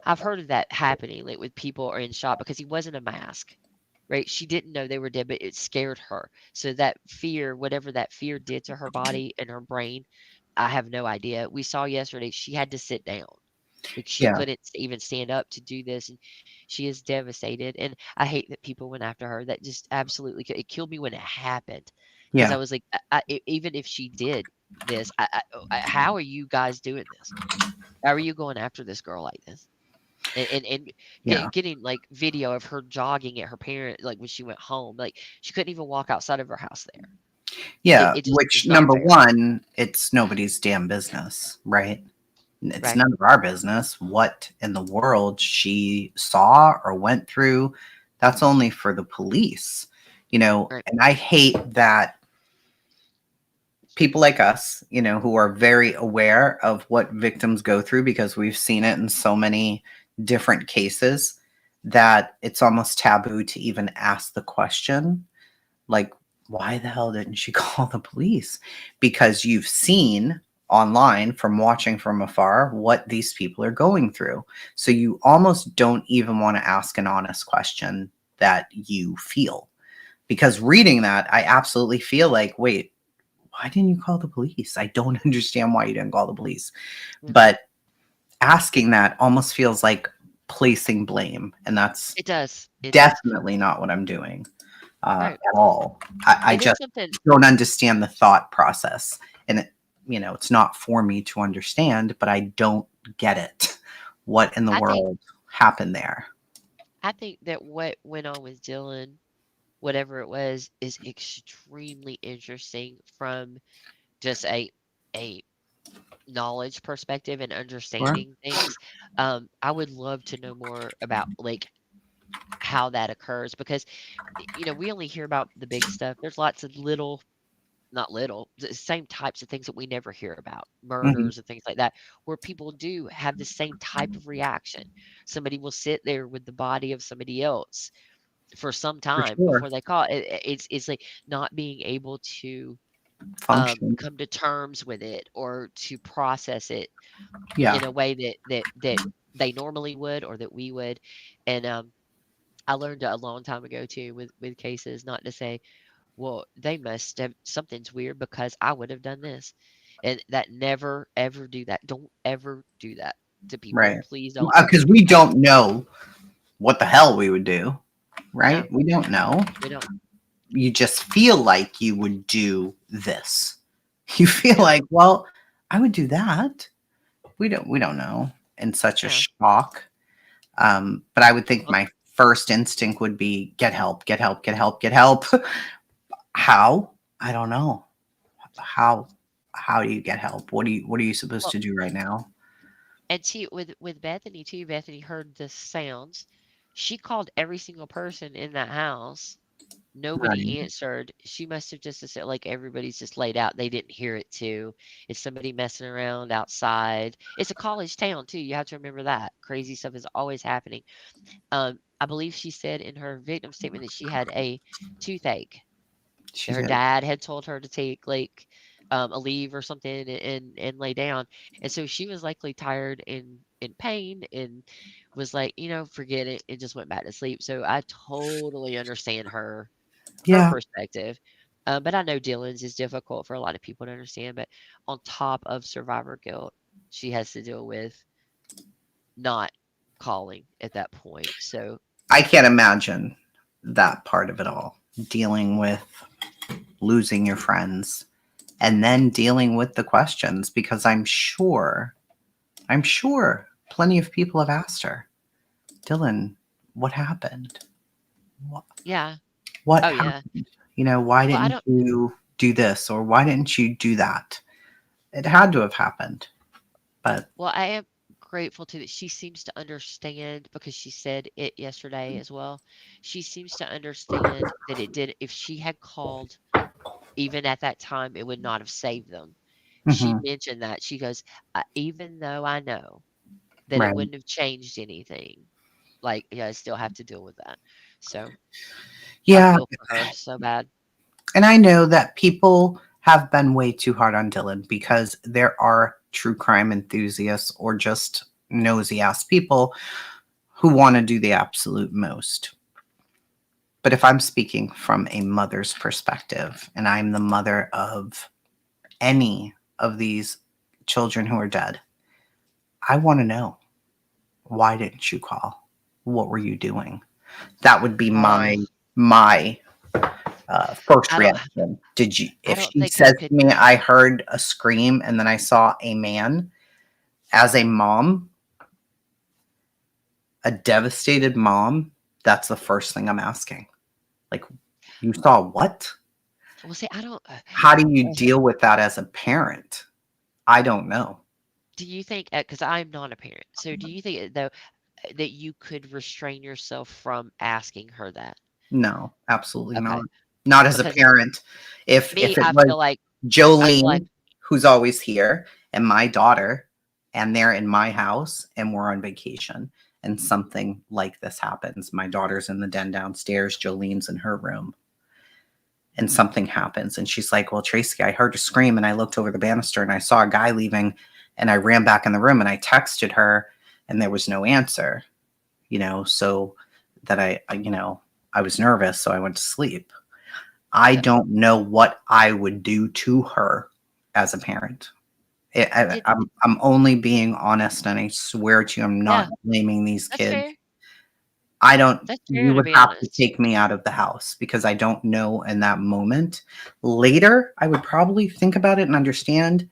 I've heard of that happening, like with people are in shock because he wasn't a mask. Right? She didn't know they were dead, but it scared her. So that fear, whatever that fear did to her body and her brain, I have no idea. We saw yesterday she had to sit down. Like she Yeah. couldn't even stand up to do this, and she is devastated. And I hate that people went after her. That just absolutely it killed me when it happened, because I Yeah. was like, even if she did this, how are you guys doing this? How are you going after this girl like this? And Yeah. getting like video of her jogging at her parent like when she went home, like she couldn't even walk outside of her house there. It Yeah. it just Which, is not number fair, one, it's nobody's damn business, right? It's right? none of our business what in the world she saw or went through. That's only for the police, Right. and I hate that people like us, who are very aware of what victims go through because we've seen it in so many different cases, that it's almost taboo to even ask the question, like, why the hell didn't she call the police? Because you've seen online from watching from afar what these people are going through. So you almost don't even want to ask an honest question that you feel. Because reading that, I absolutely feel like, wait, why didn't you call the police? I don't understand why you didn't call the police. Yeah. But asking that almost feels like placing blame. And that's It does. It does. definitely not what I'm doing Right. at all. I And it's just something don't understand the thought process. And, it's not for me to understand, but I don't get it. What in the I think world happened there? I think that what went on with Dylan, whatever it was, is extremely interesting from just a knowledge perspective and Sure. understanding things. I would love to know more about like how that occurs because we only hear about the big stuff. There's lots of little, not little, the same types of things that we never hear about, Mhm. murders and things like that, where people do have the same type of reaction. Somebody will sit there with the body of somebody else for some For time sure. before they call it. It's like not being able to. Function. come to terms with it or to process it Yeah. in a way that they normally would or that we would. And I learned a long time ago too with cases not to say, well, they must have something's weird because I would have done this. And that never ever do that. Don't ever do that to people. Right. Please don't ever Because do we that. don't know what the hell we would do, right? No, We don't know. we don't. You just feel like you would do this. You feel Yeah, like, well, I would do that. We don't know. In such a yeah. shock. But I would think Well, my first instinct would be get help, get help, get help, get help. How? I don't know. How how do you get help? What are you supposed well, to do right now? and see with Bethany too. Bethany heard the sounds. She called every single person in that house. Right. Nobody answered. She must have just said, like, everybody's just laid out. They didn't hear it too. It's somebody messing around outside. It's a college town too. You have to remember that. Crazy stuff is always happening. I believe she said in her victim statement that she had a toothache. She Her did. dad had told her to take like a leave or something and lay down. And so she was likely tired and in pain and was like, forget it, and just went back to sleep. So I totally understand her Yeah. perspective. But I know Dylan's is difficult for a lot of people to understand. But on top of survivor guilt, she has to deal with not calling at that point. So I can't imagine that part of it all. Dealing with losing your friends and then dealing with the questions because I'm sure plenty of people have asked her, Dylan, what happened? What, yeah. what Oh yeah. happened? Why Well, I didn't don't. you do this or why didn't you do that? It had to have happened. But Well, I am grateful to that she seems to understand because she said it yesterday as well. She seems to understand that it did. If she had called even at that time, it would not have saved them. She mhm, mentioned that. She goes, even though I know that it right. wouldn't have changed anything. Like, yeah, I still have to deal with that. So I Yeah. feel for her so bad. And I know that people have been way too hard on Dylan because there are true crime enthusiasts or just nosy ass people who want to do the absolute most. But if I'm speaking from a mother's perspective and I'm the mother of any of these children who are dead, I want to know, why didn't you call? What were you doing? That would be Oh, my first I don't, reaction. Did you? I If don't she think I says could. to me, I heard a scream and then I saw a man, as a mom, a devastated mom, that's the first thing I'm asking. Like, you saw what? Well, see, I don't. How do you deal with that as a parent? I don't know. Do you think, because I'm not a parent, so do you think though that you could restrain yourself from asking her that? No, absolutely not. Okay, Not as a because parent. If me, it was I feel like Jolene, who's always here, and my daughter, and they're in my house and we're on vacation, and something like this happens. My daughter's in the den downstairs, Jolene's in her room, and something happens. And she's like, well, Tracy, I heard a scream and I looked over the banister and I saw a guy leaving and I ran back in the room and I texted her and there was no answer, so that I was nervous. So I went to sleep. I yeah. don't know what I would do to her as a parent. Did I'm only being honest, and I swear to you, I'm not Yeah, blaming these that's kids. fair. I don't. That's fair You to would be have to honest. take me out of the house because I don't know in that moment. Later, I would probably think about it and understand.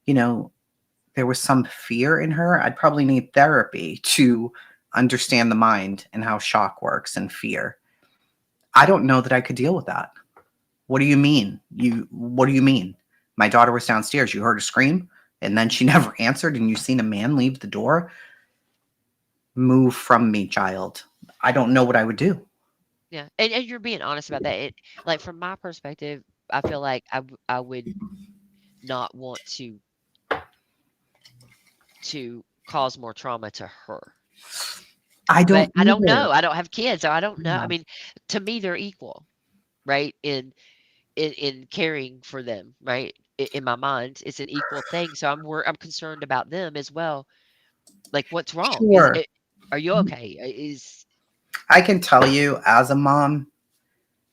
You know, there was some fear in her. I'd probably need therapy to understand the mind and how shock works and fear. I don't know that I could deal with that. What do you mean? What do you mean? My daughter was downstairs. You heard a scream and then she never answered and you seen a man leave the door? Move from me, child. I don't know what I would do. Yeah, and you're being honest about that. Like from my perspective, I feel like I would not want to cause more trauma to her. I But don't I don't either. know. I don't have kids, so I don't know. I Yeah. mean, to me, they're equal, right? in caring for them, right? In my mind, it's an equal thing. So I'm concerned about them as well. Like, what's wrong? Is Sure. it? Are you okay? Is I can tell you as a mom,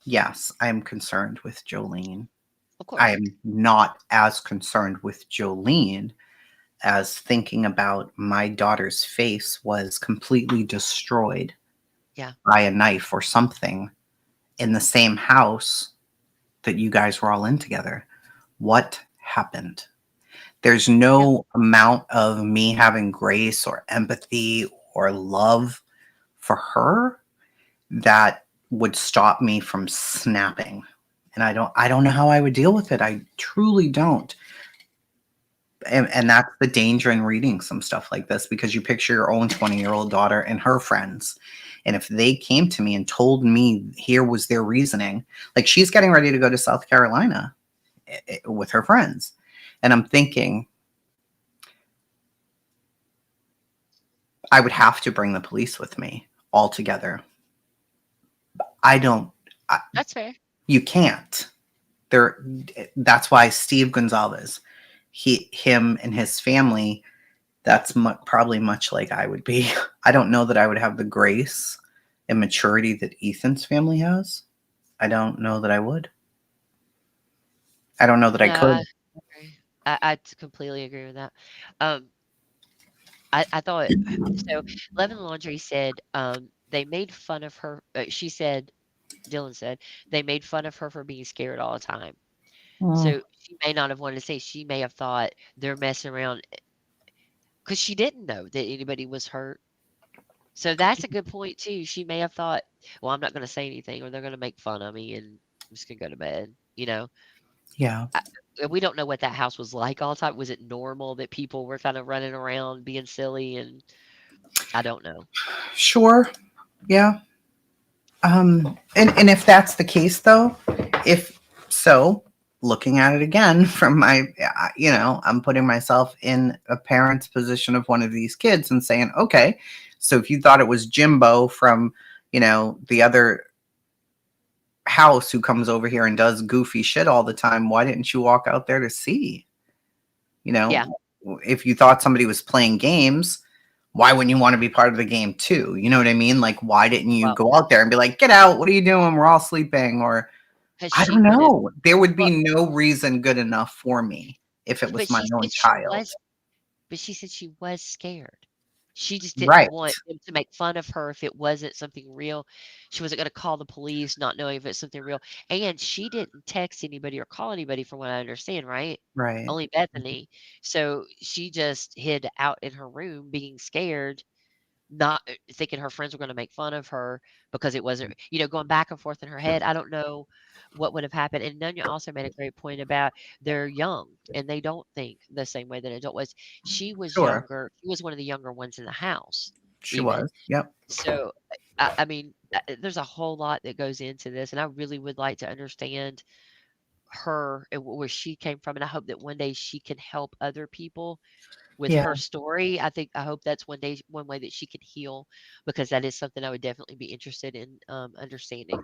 yes, I'm concerned with Jolene. of I course, am not as concerned with Jolene as thinking about my daughter's face was completely destroyed yeah, by a knife or something in the same house that you guys were all in together. What happened? There's yeah, no amount of me having grace or empathy or love for her that would stop me from snapping. And I don't know how I would deal with it. I truly don't. And that's the danger in reading some stuff like this, because you picture your own 20-year-old daughter and her friends. And if they came to me and told me here was their reasoning, like she's getting ready to go to South Carolina with her friends. And I'm thinking, I would have to bring the police with me altogether. I don't, I, that's fair. you can't. There, that's why Steve Gonzalez, him and his family, that's probably much like I would be. I don't know that I would have the grace and maturity that Ethan's family has. I don't know that I would. I don't know that I No, I could. agree. Completely agree with that. Um, I thought so. Levin Laundry said they made fun of her. She said, Dylan said they made fun of her for being scared all the time. Mm, So she may not have wanted to say. She may have thought they're messing around because she didn't know that anybody was hurt. So that's a good point too. She may have thought, well, I'm not going to say anything, or they're going to make fun of me, and I'm just going to go to bed. yeah, I, we don't know what that house was like all the time. Was it normal that people were kind of running around being silly? And I don't know. sure, yeah. And if that's the case, though, if so, looking at it again from my, I'm putting myself in a parent's position of one of these kids and saying, okay, so if you thought it was Jimbo from, the other house who comes over here and does goofy shit all the time, why didn't you walk out there to see? You Yeah. know, if you thought somebody was playing games, why wouldn't you want to be part of the game too? You know what I mean? Like, why didn't you Well, go out there and be like, get out? What are you doing? We're all sleeping. Or because I she don't wouldn't. know. There would Well, be no reason good enough for me if it but was my she own said she child. was. But she said she was scared. She just didn't Right. want them to make fun of her if it wasn't something real. She wasn't going to call the police, not knowing if it's something real. And she didn't text anybody or call anybody, from what I understand, right? Right. Only Bethany. So she just hid out in her room being scared, not thinking her friends were going to make fun of her because it wasn't, going back and forth in her head. I don't know what would have happened. And Nunya also made a great point about they're young and they don't think the same way that an adult was. She was Sure. younger. She was one of the younger ones in the house, She even. was. Yep. So, I mean, there's a whole lot that goes into this, and I really would like to understand her and where she came from. And I hope that one day she can help other people with Yeah. her story. I hope that's one way that she can heal, because that is something I would definitely be interested in understanding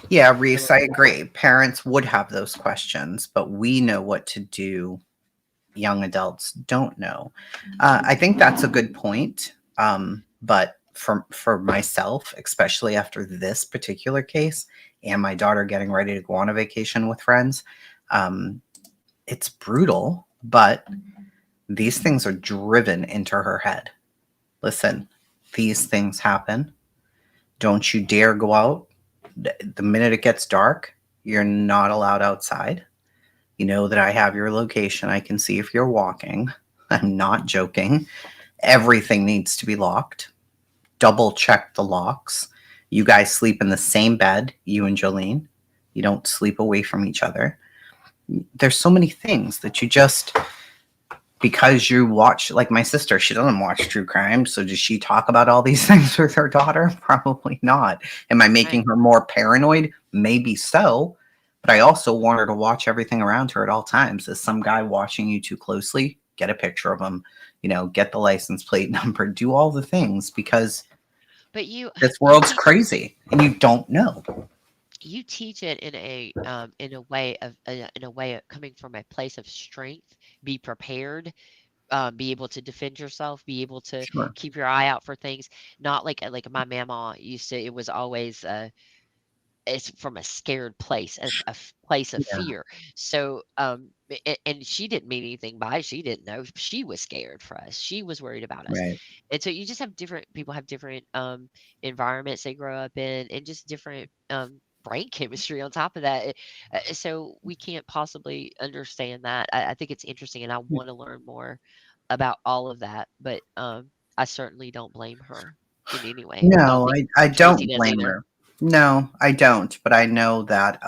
Yeah, a Reese, little I bit more. agree. Parents would have those questions, but we know what to do. Young adults don't know. I think that's a good point. But for myself, especially after this particular case and my daughter getting ready to go on a vacation with friends, um, it's brutal, but these things are driven into her head. Listen, these things happen. Don't you dare go out. The minute it gets dark, you're not allowed outside. You know that I have your location. I can see if you're walking. I'm not joking. Everything needs to be locked. Double check the locks. You guys sleep in the same bed, you and Jolene. You don't sleep away from each other. There's so many things that you just, because you watch, like my sister, she doesn't watch true crime. So does she talk about all these things with her daughter? Probably not. Am I Right. making her more paranoid? Maybe so. But I also want her to watch everything around her at all times. Is some guy watching you too closely? Get a picture of him, get the license plate number, do all the things, because But you this you world's can't crazy and you don't know. you teach it in a way of coming from a place of strength. Be prepared, be able to defend yourself, be able to Sure. keep your eye out for things. Not like my mama used to. It was always it's from a scared place, a place of Yeah. fear. So, and she didn't mean anything by it. She didn't know. She was scared for us. She was worried about us. Right. And so you just have different people have different environments they grow up in, and just different brain chemistry on top of that. So we can't possibly understand that. I think it's interesting, and I want to learn more about all of that. But I certainly don't blame her in any way. I don't No, think I Tracy don't does blame either. her. No, I don't. But I know that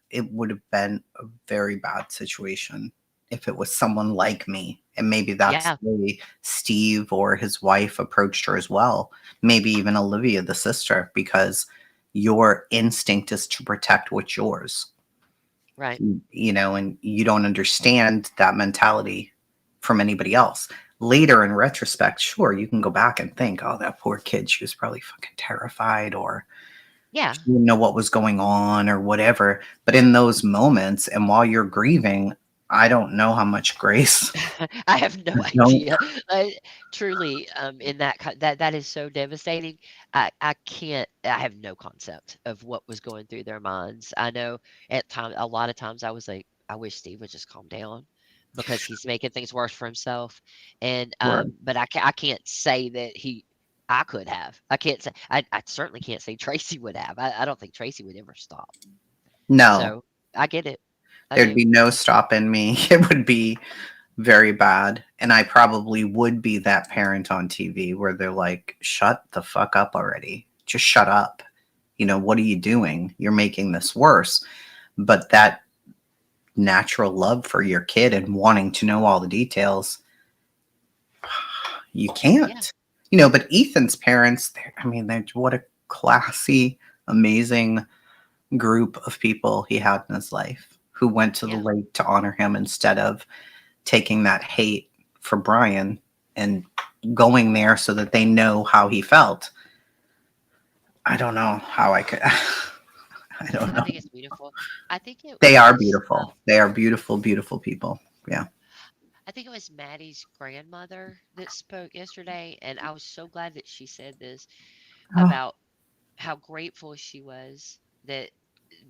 it would have been a very bad situation if it was someone like me. And maybe that's Yeah. the way Steve or his wife approached her as well. Maybe even Olivia, the sister, because your instinct is to protect what's yours. Right. And you don't understand that mentality from anybody else. Later in retrospect, sure, you can go back and think, oh, that poor kid, she was probably fucking terrified or Yeah. she didn't know what was going on or whatever. But in those moments and while you're grieving, I don't know how much grace. I have no I don't. idea. Truly, in that is so devastating. I can't. I have no concept of what was going through their minds. I know a lot of times I was like, I wish Steve would just calm down because he's making things worse for himself. And Sure. but I can't say that I could have. I can't say. I certainly can't say Tracy would have. I don't think Tracy would ever stop. No, So I get it. I there'd do. be no stopping me. It would be very bad. And I probably would be that parent on TV where they're like, shut the fuck up already. Just shut up. What are you doing? You're making this worse. But that natural love for your kid and wanting to know all the details, you Yeah. can't. But Ethan's parents, I mean, what a classy, amazing group of people he had in his life who went to the Yeah. lake to honor him instead of taking that hate for Brian and going there so that they know how he felt. I don't know how I could. I don't I know. think it's beautiful. I think it They are was, beautiful. They are beautiful, beautiful people. Yeah. I think it was Maddie's grandmother that spoke yesterday, and I was so glad that she said this Oh, about how grateful she was that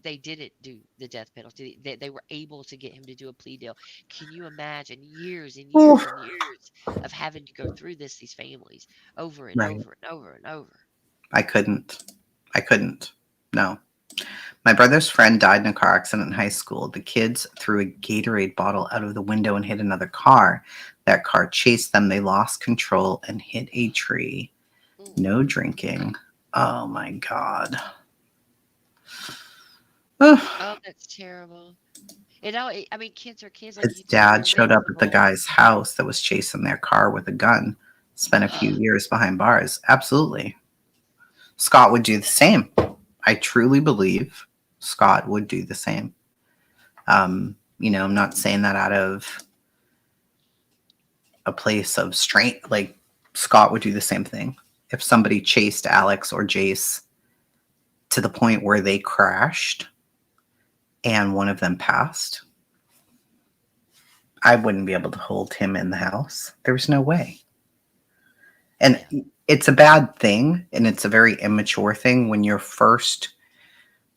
they didn't do the death penalty, that they were able to get him to do a plea deal. Can you imagine years and years oof. and years of having to go through these families over and Right. over and over and over? I couldn't. I couldn't. No. My brother's friend died in a car accident in high school. The kids threw a Gatorade bottle out of the window and hit another car. That car chased them. They lost control and hit a tree. Mm. No drinking. Oh my God. Ugh. Oh, that's terrible. I mean, kids are kids, like His you said, they're dad showed up at the invincible. guy's house that was chasing their car with a gun. Spent a few years behind bars. Absolutely. Scott would do the same. I truly believe Scott would do the same. I'm not saying that out of a place of strength. Like Scott would do the same thing. If somebody chased Alex or Jace to the point where they crashed and one of them passed, I wouldn't be able to hold him in the house. There's no way. And Yeah. it's a bad thing and it's a very immature thing when your first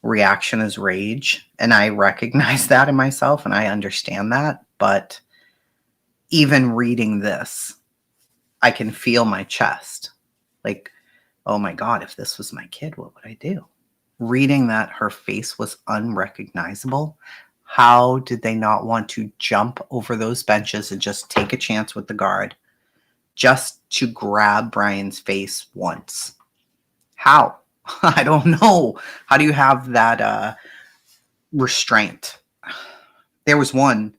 reaction is rage. And I recognize that in myself and I understand that. But even reading this, I can feel my chest. Like, oh my God, if this was my kid, what would I do? Reading that her face was unrecognizable. How did they not want to jump over those benches and just take a chance with the guard just to grab Brian's face once? How? I don't know. How do you have that restraint? There was one,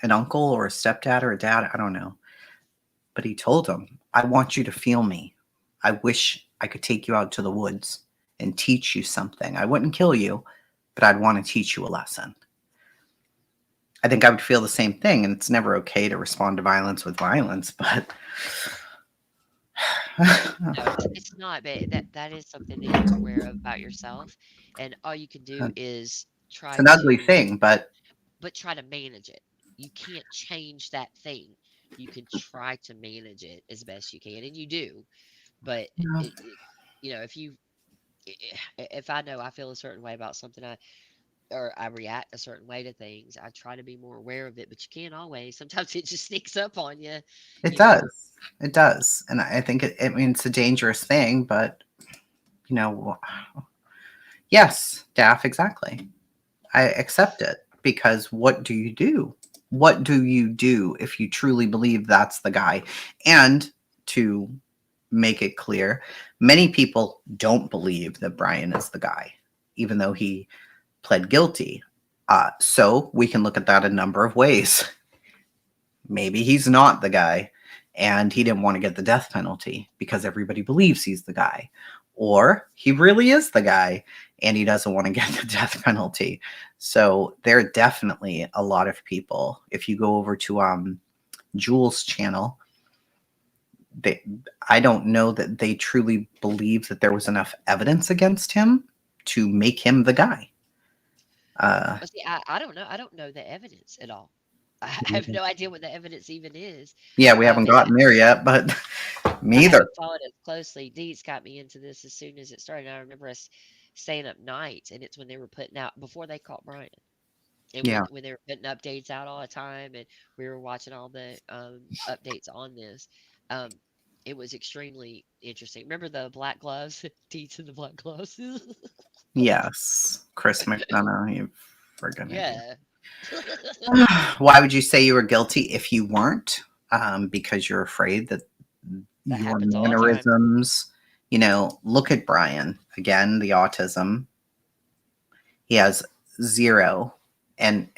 an uncle or a stepdad or a dad, I don't know. But he told him, I want you to feel me. I wish I could take you out to the woods and teach you something. I wouldn't kill you, but I'd want to teach you a lesson. I think I would feel the same thing. And it's never okay to respond to violence with violence, but No, it's not, but that is something that you're aware of about yourself, and all you can do is It's try an ugly to thing, but try to manage it. You can't change that thing. You can try to manage it as best you can, and you do. But yeah, if if I know I feel a certain way about something, or I react a certain way to things, I try to be more aware of it. But you can't always. Sometimes it just sneaks up on you. it You know. does. It does. And I think it means it's a dangerous thing, but you know, yes, Daff, exactly. I accept it because what do you do? What do you do if you truly believe that's the guy? And to make it clear, many people don't believe that Brian is the guy, even though he pled guilty. So we can look at that a number of ways. Maybe he's not the guy and he didn't want to get the death penalty because everybody believes he's the guy. Or he really is the guy and he doesn't want to get the death penalty. So there are definitely a lot of people. If you go over to Jules' channel, they, I don't know that they truly believe that there was enough evidence against him to make him the guy. Uh, Well, see, I don't know. I don't know the evidence at all. I have no idea what the evidence even is. yeah, we haven't And gotten there yet, but I me either. haven't followed it closely. Deets got me into this as soon as it started. I remember us staying up nights, and it's when they were putting out before they caught Brian, and Yeah. when they were putting updates out all the time, and we were watching all the updates on this. Um, it was extremely interesting. Remember the black gloves? Deets and the black gloves. Yes, Chris McDonough, you friggin' idiot. Yeah. Why would you say you were guilty if you weren't? Because you're afraid that That your happens all the time. mannerisms, look at Brian. Again, the autism. He has zero. And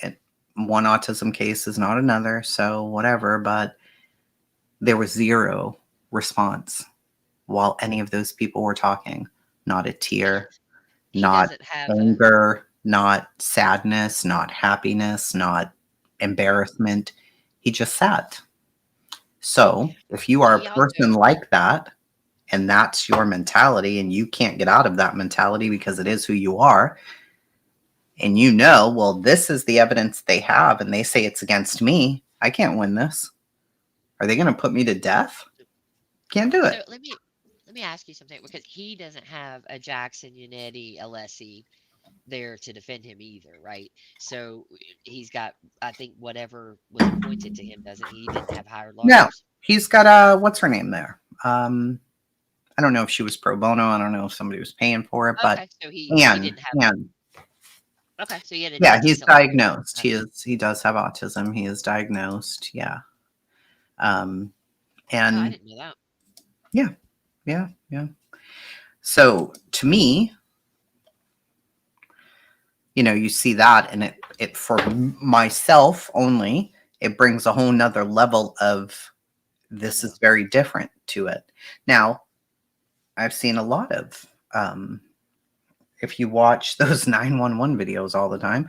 one autism case is not another, so whatever, but there was zero response while any of those people were talking. Not a He tear, he not doesn't have a anger, not sadness, not happiness, not embarrassment. He just sat. So if you are a he also person like that, and that's your mentality, and you can't get out of that mentality because it is who you are, and well, this is the evidence they have, and they say it's against me, I can't win this. Are they going to put me to death? Can't do so it. let me ask you something because he doesn't have a Jackson, Unetti, Alessi there to defend him either, right? So he's got, I think, whatever was appointed to him, doesn't he? He didn't have hired No, lawyers. he's got what's her name there? I don't know if she was pro bono. I don't know if somebody was paying for it, but Okay, so he Anne, didn't have. Anne. Okay, so he had a Yeah, he's decent lawyer. diagnosed. Okay. He does have autism. He is diagnosed. Yeah. Um, Oh, I and didn't know that. yeah, yeah, yeah. So to me, you see that, and it for myself only, it brings a whole nother level of I this is know. very different to it. Now, I've seen a lot of if you watch those 911 videos all the time,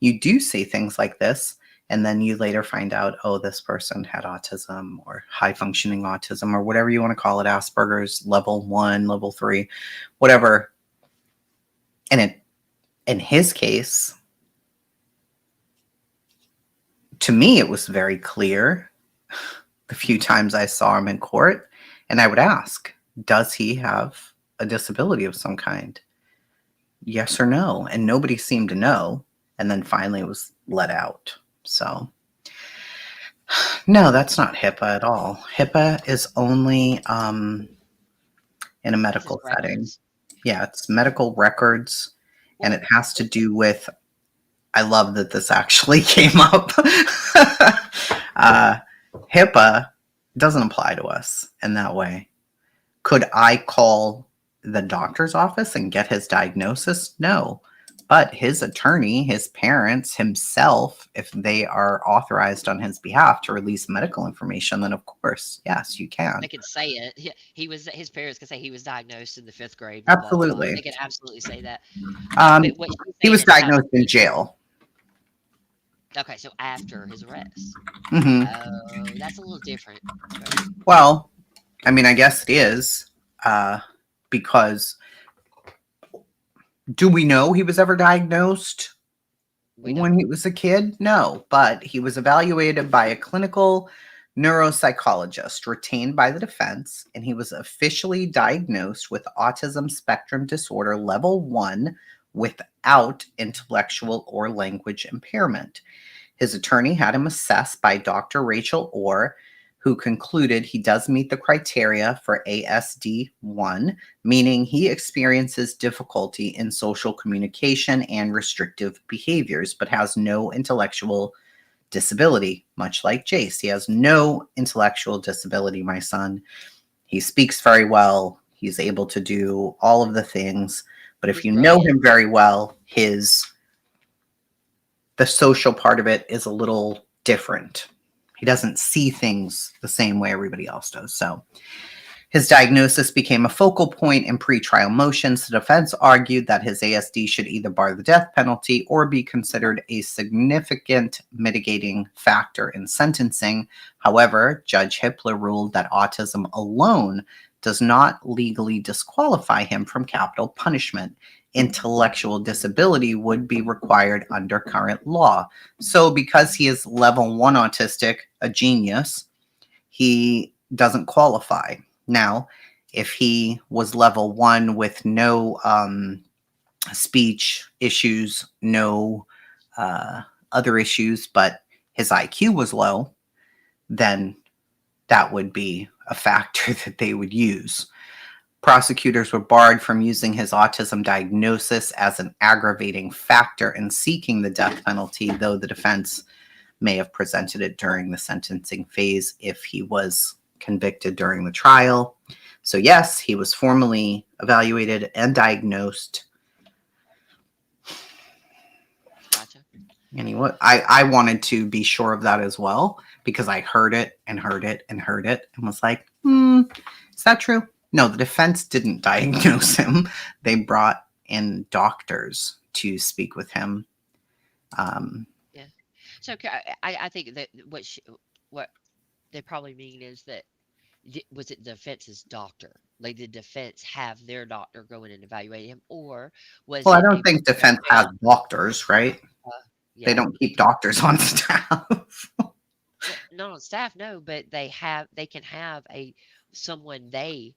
you do see things like this. And then you later find out, oh, this person had autism or high functioning autism or whatever you want to call it, Asperger's level 1, level 3, whatever. And in his case, to me, it was very clear the few times I saw him in court. And I would ask, does he have a disability of some kind? Yes or no? And nobody seemed to know. And then finally it was let out. So, no, that's not HIPAA at all. HIPAA is only in a It's his medical setting. records. Yeah, it's medical records, and Well, it has to do with. I love that this actually came up. uh, HIPAA doesn't apply to us in that way. Could I call the doctor's office and get his diagnosis? No. But his attorney, his parents, himself, if they are authorized on his behalf to release medical information, then of course, yes, you they can. can say it. He was. His parents can say he was diagnosed in the fifth grade with blah blah blah. Absolutely. They can absolutely say that. Um, But what she's he saying was is how diagnosed in jail. okay, so after his arrest. Hmm. Oh, that's a little different. Okay. Well, I mean, I guess it is, uh, because do we know he was ever diagnosed We don't. when he was a kid? No, but he was evaluated by a clinical neuropsychologist retained by the defense, and he was officially diagnosed with autism spectrum disorder level 1 without intellectual or language impairment. His attorney had him assessed by Dr. Rachel Orr, who concluded he does meet the criteria for ASD1, meaning he experiences difficulty in social communication and restrictive behaviors, but has no intellectual disability, much like Jace. He has no intellectual disability, my son. He speaks very well. He's able to do all of the things. But if He's you know brilliant. him very well, the social part of it is a little different. He doesn't see things the same way everybody else does. So his diagnosis became a focal point in pretrial motions. The defense argued that his ASD should either bar the death penalty or be considered a significant mitigating factor in sentencing. However, Judge Hippler ruled that autism alone does not legally disqualify him from capital punishment. Intellectual disability would be required under current law. So, because he is level 1 autistic, a genius, he doesn't qualify. Now, if he was level 1 with no speech issues, no other issues, but his IQ was low, then that would be a factor that they would use. Prosecutors were barred from using his autism diagnosis as an aggravating factor in seeking the death penalty, though the defense may have presented it during the sentencing phase if he was convicted during the trial. So, yes, he was formally evaluated and diagnosed. Gotcha. And I wanted to be sure of that as well because I heard it and heard it and heard it and was like, is that true? No, the defense didn't diagnose him. They brought in doctors to speak with him. Yeah. So I think that what they probably mean is that was it the defense's doctor? Like the defense have their doctor go in and evaluate him, or was Well, I it don't a think person defense has around? doctors, right? Uh, They yeah. don't keep doctors on staff. Well, not on staff, no, but they can have a someone they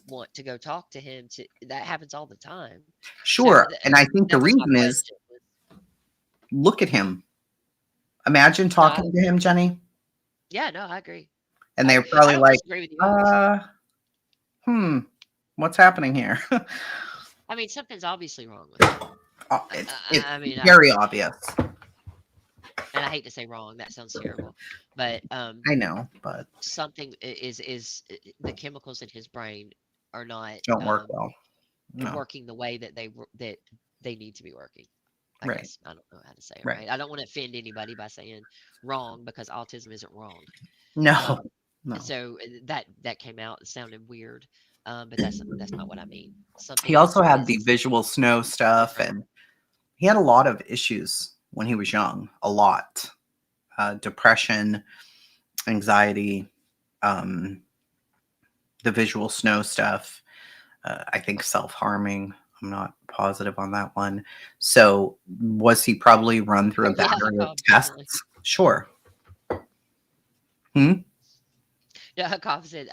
want to go talk to him to that happens all the time. So Sure. And I think the that was my reason is question was look at him. Imagine no, I, talking to him, Jenny. yeah, no, I agree. And I they're I probably don't like, disagree with you, obviously. uh, hmm, what's happening here? I mean, something's obviously wrong with him. It's I mean, very obvious. and I hate to say wrong, that sounds terrible, but I know, but something the chemicals in his brain are not don't work well. No. working the way that they need to be working. I Right. guess I don't know how to say it Right. right. I don't want to offend anybody by saying wrong because autism isn't wrong. No. Um, No. so that came out. It sounded weird, but that's not what I mean. He Something also is had the visual snow stuff, different. and he had a lot of issues when he was young. A lot. Depression, anxiety, um, the visual snow stuff. I think self-harming. I'm not positive on that one. So, was he probably run through a Oh yeah, battery of Hakov definitely. tests? Sure. Hmm? Yeah, Hakov said.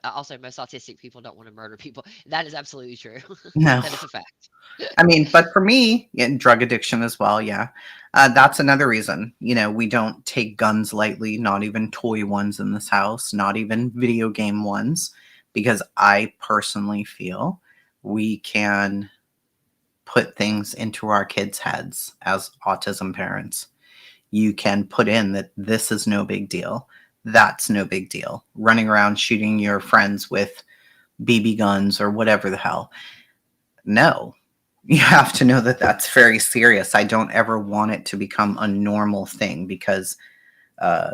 Also, most autistic people don't want to murder people. That is absolutely true. No. That is a fact. I mean, but for me, and drug addiction as well, yeah. That's another reason. We don't take guns lightly, not even toy ones in this house, not even video game ones, because I personally feel we can put things into our kids' heads as autism parents. You can put in that this is no big deal. That's no big deal. Running around shooting your friends with BB guns or whatever the hell. No, you have to know that that's very serious. I don't ever want it to become a normal thing because uh,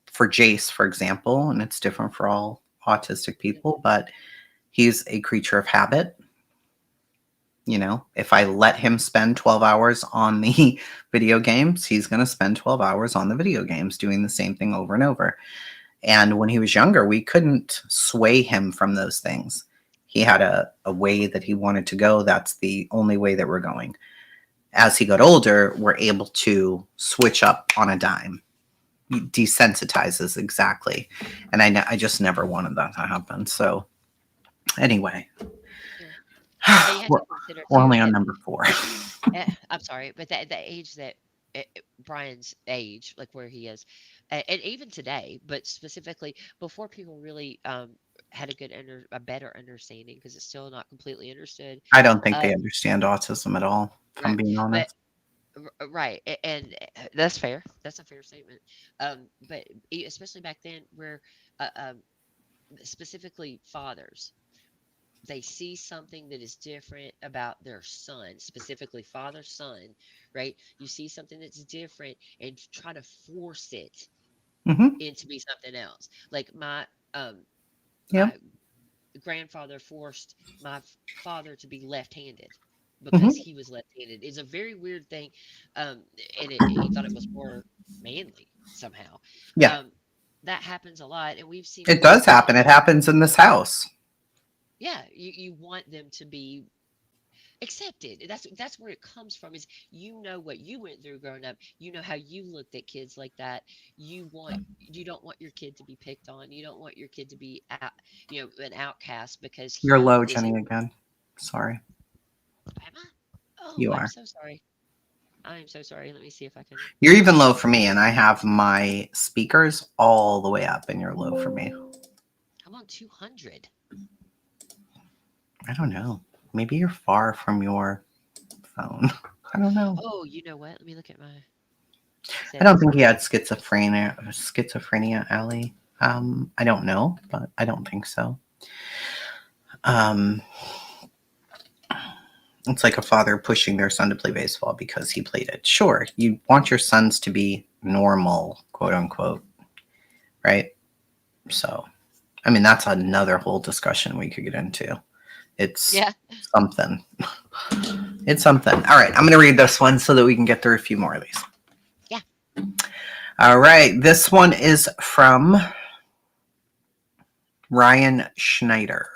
for Jace, for example, and it's different for all autistic people, but he's a creature of habit. If I let him spend 12 hours on the video games, he's going to spend 12 hours on the video games doing the same thing over and over. And when he was younger, we couldn't sway him from those things. He had a way that he wanted to go. That's the only way that we're going. As he got older, we're able to switch up on a dime. He desensitizes exactly. And I just never wanted that to happen. So anyway, Yeah. And you have we're, to consider we're too only on that number 4. I'm sorry, but the age that Brian's age, like where he is, and even today, but specifically before people really had a better understanding, because it's still not completely understood. I don't think they Um, understand autism at all, if I'm right, being but honest. right, and that's fair. That's a fair statement. But especially back then, where specifically fathers, they see something that is different about their son, specifically father son, right? You see something that's different and try to force it Hmm. into be something else. Like um Yep. my grandfather forced my father to be left-handed because Hmm. he was left-handed. It's a very weird thing, um, and he thought it was more manly somehow. Yeah. Um, that happens a lot, and we've seen It it with does happen. kids. It happens in this house. Yeah, you want them to be accepted. That's where it comes from. Is you know what you went through growing up. You know how you looked at kids like that. You don't want your kid to be picked on. You don't want your kid to be out, an outcast because You're he low, isn't. Jenny, again. Sorry. Am I? Oh, You I'm are. so sorry. I'm so sorry. Let me see if I can. You're even low for me, and I have my speakers all the way up, and you're low for me. I'm on 200. I don't know. Maybe you're far from your phone. I don't know. Oh, you know what? Let me look at my I don't settings think real he had quick. schizophrenia, Allie. I don't know, but I don't think so. Um, it's like a father pushing their son to play baseball because he played it. Sure, you want your sons to be normal, quote unquote, right? So, I mean, that's another whole discussion we could get into. It's Yeah. something. It's something. All right, I'm going to read this one so that we can get through a few more of these. Yeah. All right, this one is from Ryan Schneider.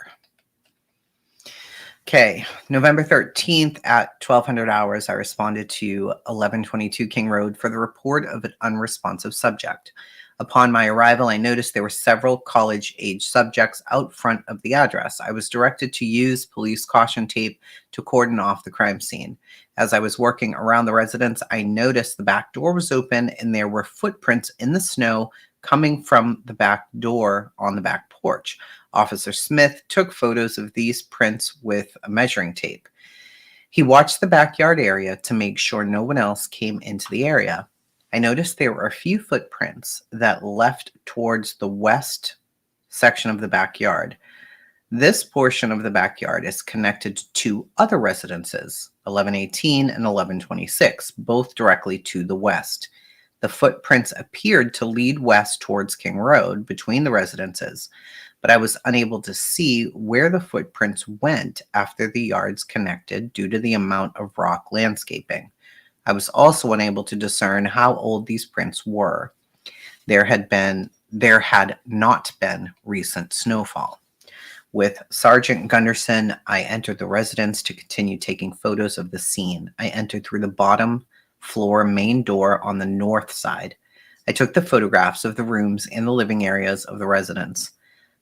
Okay, November 13th at 1200 hours, I responded to 1122 King Road for the report of an unresponsive subject. Upon my arrival, I noticed there were several college-age subjects out front of the address. I was directed to use police caution tape to cordon off the crime scene. As I was working around the residence, I noticed the back door was open and there were footprints in the snow coming from the back door on the back porch. Officer Smith took photos of these prints with a measuring tape. He watched the backyard area to make sure no one else came into the area. I noticed there were a few footprints that left towards the west section of the backyard. This portion of the backyard is connected to two other residences, 1118 and 1126, both directly to the west. The footprints appeared to lead west towards King Road between the residences, but I was unable to see where the footprints went after the yards connected due to the amount of rock landscaping. I was also unable to discern how old these prints were. There had not been recent snowfall. With Sergeant Gunderson, I entered the residence to continue taking photos of the scene. I entered through the bottom floor main door on the north side. I took the photographs of the rooms and the living areas of the residence.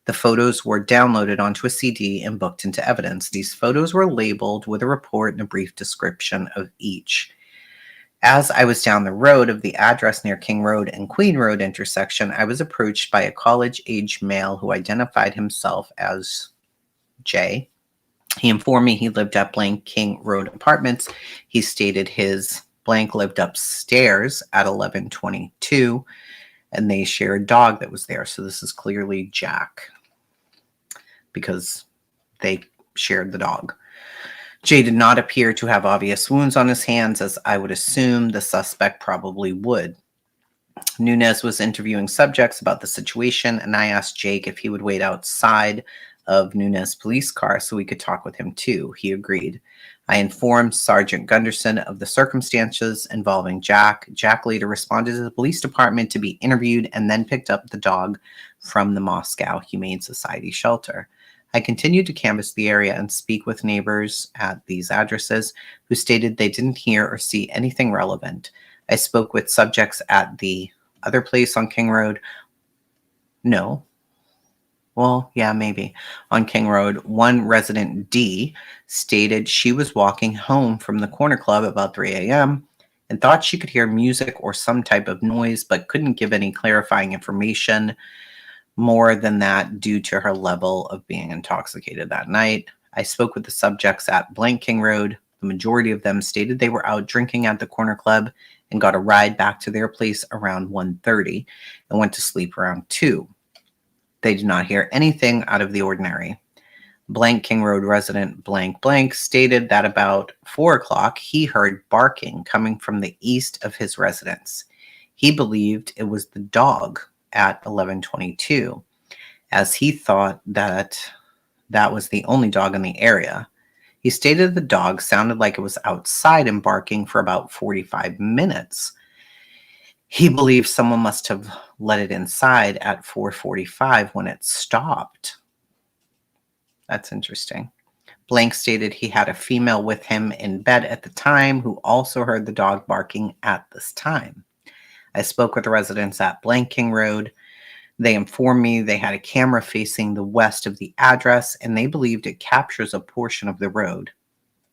The photos were downloaded onto a CD and booked into evidence. These photos were labeled with a report and a brief description of each. As I was down the road of the address near King Road and Queen Road intersection, I was approached by a college-age male who identified himself as Jay. He informed me he lived at blank King Road Apartments. He stated his blank lived upstairs at 1122, and they shared a dog that was there. So this is clearly Jack because they shared the dog. Jay did not appear to have obvious wounds on his hands, as I would assume the suspect probably would. Nunez was interviewing subjects about the situation, and I asked Jake if he would wait outside of Nunez's police car so we could talk with him too. He agreed. I informed Sergeant Gunderson of the circumstances involving Jack. Jack later responded to the police department to be interviewed and then picked up the dog from the Moscow Humane Society shelter. I continued to canvass the area and speak with neighbors at these addresses who stated they didn't hear or see anything relevant. I spoke with subjects at the other place on King Road. No. Well, yeah, maybe. On King Road, one resident D stated she was walking home from the corner club about 3 a.m. and thought she could hear music or some type of noise, but couldn't give any clarifying information more than that due to her level of being intoxicated that night. I spoke with the subjects at Blank King Road. The majority of them stated they were out drinking at the corner club and got a ride back to their place around 1:30 and went to sleep around 2. They did not hear anything out of the ordinary. Blank King Road resident blank blank stated that about 4 o'clock he heard barking coming from the east of his residence. He believed it was the dog at 11:22, as he thought that that was the only dog in the area. He stated the dog sounded like it was outside and barking for about 45 minutes. He believes someone must have let it inside at 4:45 when it stopped. That's interesting. Blank stated he had a female with him in bed at the time who also heard the dog barking at this time. I spoke with the residents at Blank King Road. They informed me they had a camera facing the west of the address and they believed it captures a portion of the road.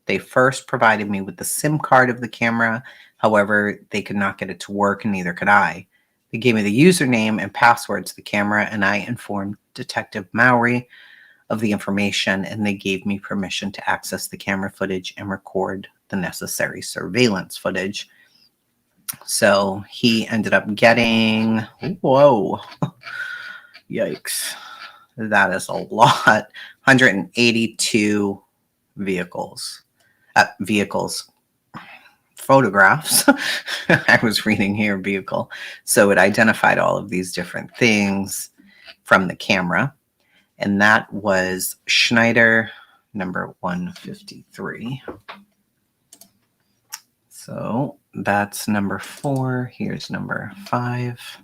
They first provided me with the SIM card of the camera. However, they could not get it to work and neither could I. They gave me the username and password to the camera and I informed Detective Mowry of the information and they gave me permission to access the camera footage and record the necessary surveillance footage. So he ended up getting, whoa, yikes, that is a lot, 182 vehicles, photographs. I was reading here, vehicle. So it identified all of these different things from the camera. And that was Schneider number 153. So that's number 4. Here's number 5.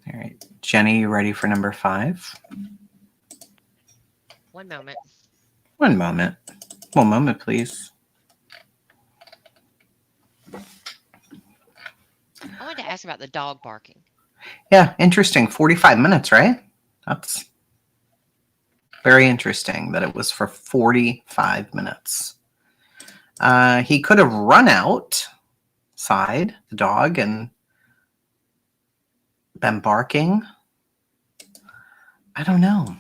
All right. Jenny, you ready for number 5? One moment. One moment. One moment, please. I wanted to ask about the dog barking. Yeah, interesting. 45 minutes, right? That's very interesting that it was for 45 minutes. He could have run outside, the dog, and been barking. I don't know.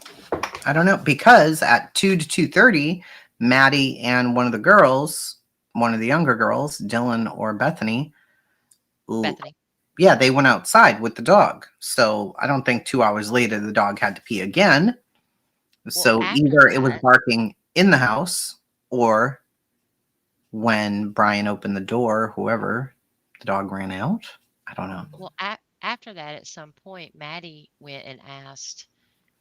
Because at 2 to 2:30, Maddie and one of the younger girls, Dylan or Bethany, Bethany. yeah, they went outside with the dog. So I don't think 2 hours later the dog had to pee again. Well, So after either it was that, barking in the house or when Brian opened the door, whoever, the dog ran out. I don't know. well, after that, at some point, Maddie went and asked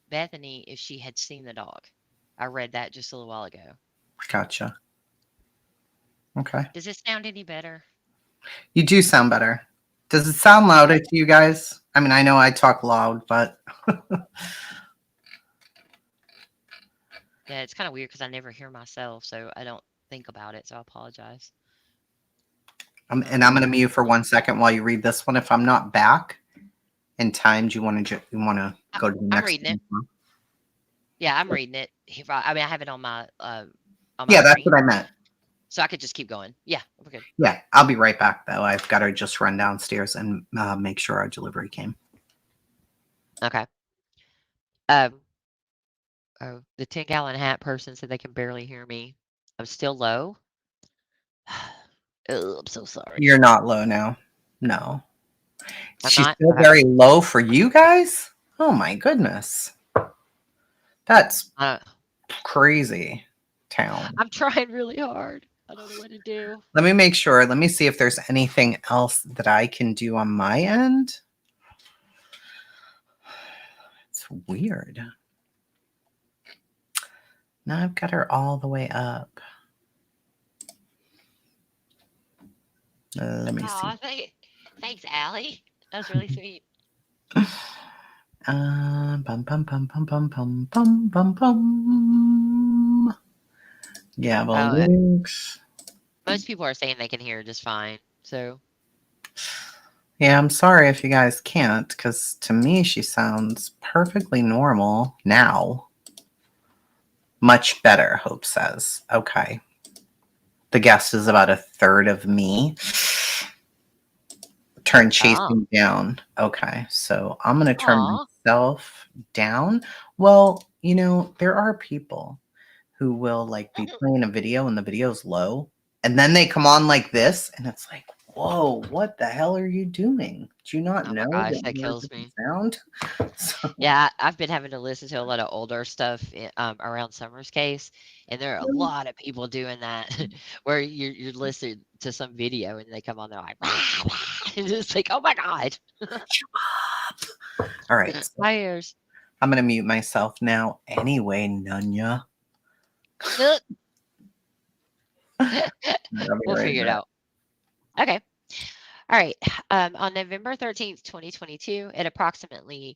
Bethany if she had seen the dog. I read that just a little while ago. Gotcha. Okay. Does this sound any better? You do sound better. Does it sound louder to you guys? I mean, I know I talk loud, but Yeah, it's kind of weird because I never hear myself, so I don't think about it. So I apologize. and I'm going to mute for 1 second while you read this one. If I'm not back in time, do you want to go to the I'm next reading it. one? Yeah, I'm reading it. I mean, I have it on my Yeah, that's screen, what I meant. so I could just keep going. Yeah, we're good. Yeah, I'll be right back though. I've got to just run downstairs and make sure our delivery came. Okay. Um, oh, the 10-gallon hat person said they can barely hear me. I'm still low. Oh, I'm so sorry. You're not low now. No. I'm She's not. still Okay. very low for you guys? Oh my goodness. That's Uh, crazy town. I'm trying really hard. I don't know what to do. Let me make sure. Let me see if there's anything else that I can do on my end. It's weird. Now I've got her all the way up. Let me see. Oh, thanks, Allie. That's really sweet. Bum, bum, bum, bum, bum, bum, bum, bum, bum. Gavel Oh, links. most people are saying they can hear just fine. So, Yeah, I'm sorry if you guys can't, because to me she sounds perfectly normal now. Much better, Hope says. Okay. The guest is about a third of me. Turn oh, chasing down. Okay, so I'm going to turn aw. myself down. Well, there are people who will like be playing a video and the video's low, and then they come on like this, and it's like, whoa, what the hell are you doing? Do you not Oh my know gosh, that that you are a kills different me. sound? So, Yeah, I've been having to listen to a lot of older stuff around Summer's case, and there are a lot of people doing that where you're listening to some video and they come on, they're like, rah, rah, and it's like, oh my god, all right, so my ears. I'm going to mute myself now anyway, Nunya. Ugh. I'll be We'll right figure it back. out. Okay. All right. On November 13th, 2022, at approximately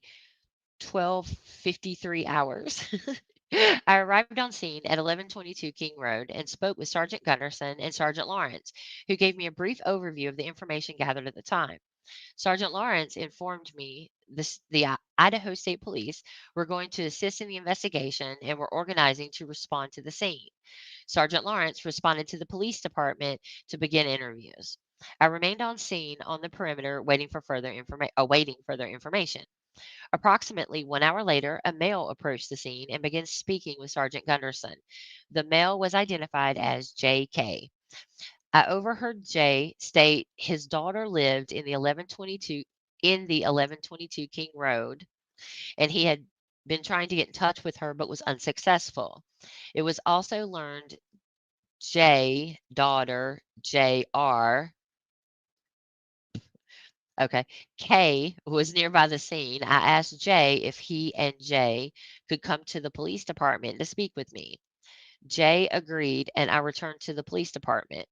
12:53 hours, I arrived on scene at 1122 King Road and spoke with Sergeant Gunderson and Sergeant Lawrence, who gave me a brief overview of the information gathered at the time. Sergeant Lawrence informed me the Idaho State Police were going to assist in the investigation and were organizing to respond to the scene. Sergeant Lawrence responded to the police department to begin interviews. I remained on scene on the perimeter awaiting further information. Approximately 1 hour later, a male approached the scene and began speaking with Sergeant Gunderson. The male was identified as J.K. I overheard Jay state his daughter lived in the 1122 King Road, and he had been trying to get in touch with her but was unsuccessful. It was also learned J daughter J.R. Okay. K was nearby the scene. I asked Jay if he and Jay could come to the police department to speak with me. Jay agreed, and I returned to the police department.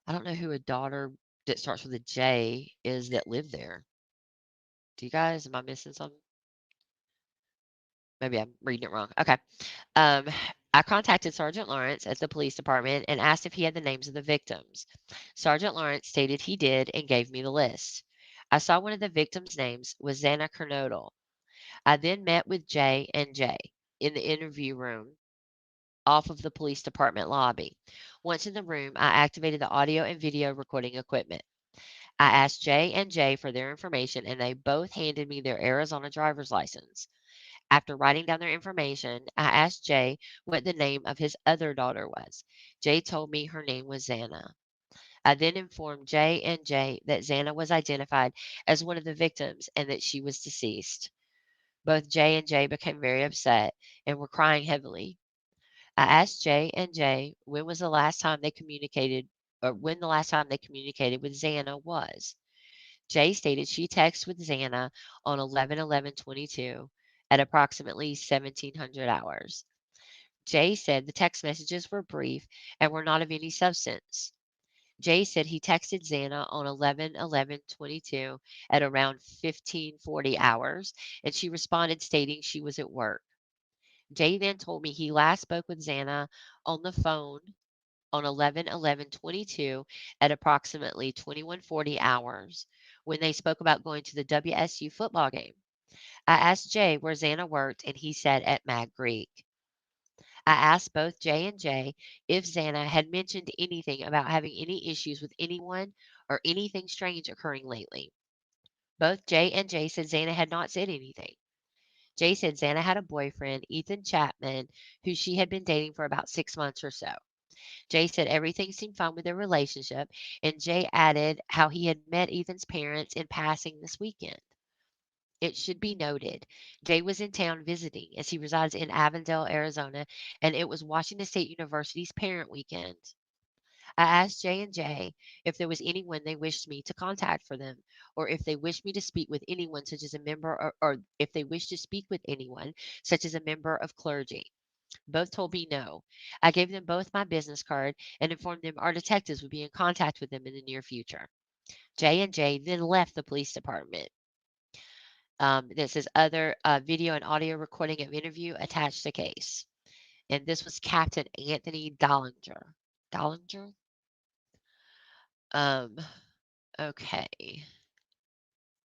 I don't know who a daughter that starts with a J is that lived there. Do you guys? Am I missing something? Maybe I'm reading it wrong. Okay. Um, I contacted Sergeant Lawrence at the police department and asked if he had the names of the victims. Sergeant Lawrence stated he did and gave me the list. I saw one of the victims' names was Xana Kernodle. I then met with Jay and Jay in the interview room off of the police department lobby. Once in the room, I activated the audio and video recording equipment. I asked Jay and Jay for their information, and they both handed me their Arizona driver's license. After writing down their information, I asked Jay what the name of his other daughter was. Jay told me her name was Xana. I then informed Jay and Jay that Xana was identified as one of the victims and that she was deceased. Both Jay and Jay became very upset and were crying heavily. I asked Jay and Jay when the last time they communicated with Xana was. Jay stated she texted with Xana on 11/11/22 at approximately 1700 hours. Jay said the text messages were brief and were not of any substance. Jay said he texted Xana on 11/11/22 at around 1540 hours, and she responded stating she was at work. Jay then told me he last spoke with Xana on the phone on 11/11/22 at approximately 2140 hours when they spoke about going to the WSU football game. I asked Jay where Xana worked, and he said at Mag Creek. I asked both Jay and Jay if Xana had mentioned anything about having any issues with anyone or anything strange occurring lately. Both Jay and Jay said Xana had not said anything. Jay said Xana had a boyfriend, Ethan Chapman, who she had been dating for about 6 months or so. Jay said everything seemed fine with their relationship, and Jay added how he had met Ethan's parents in passing this weekend. It should be noted, Jay was in town visiting as he resides in Avondale, Arizona, and it was Washington State University's parent weekend. I asked Jay and Jay if there was anyone they wished me to contact for them, or if they wished me to speak with anyone such as a member or if they wished to speak with anyone such as a member of clergy. Both told me no. I gave them both my business card and informed them our detectives would be in contact with them in the near future. J&J then left the police department. This says other video and audio recording of interview attached to case. And this was Captain Anthony Dollinger. Dollinger? Um, okay.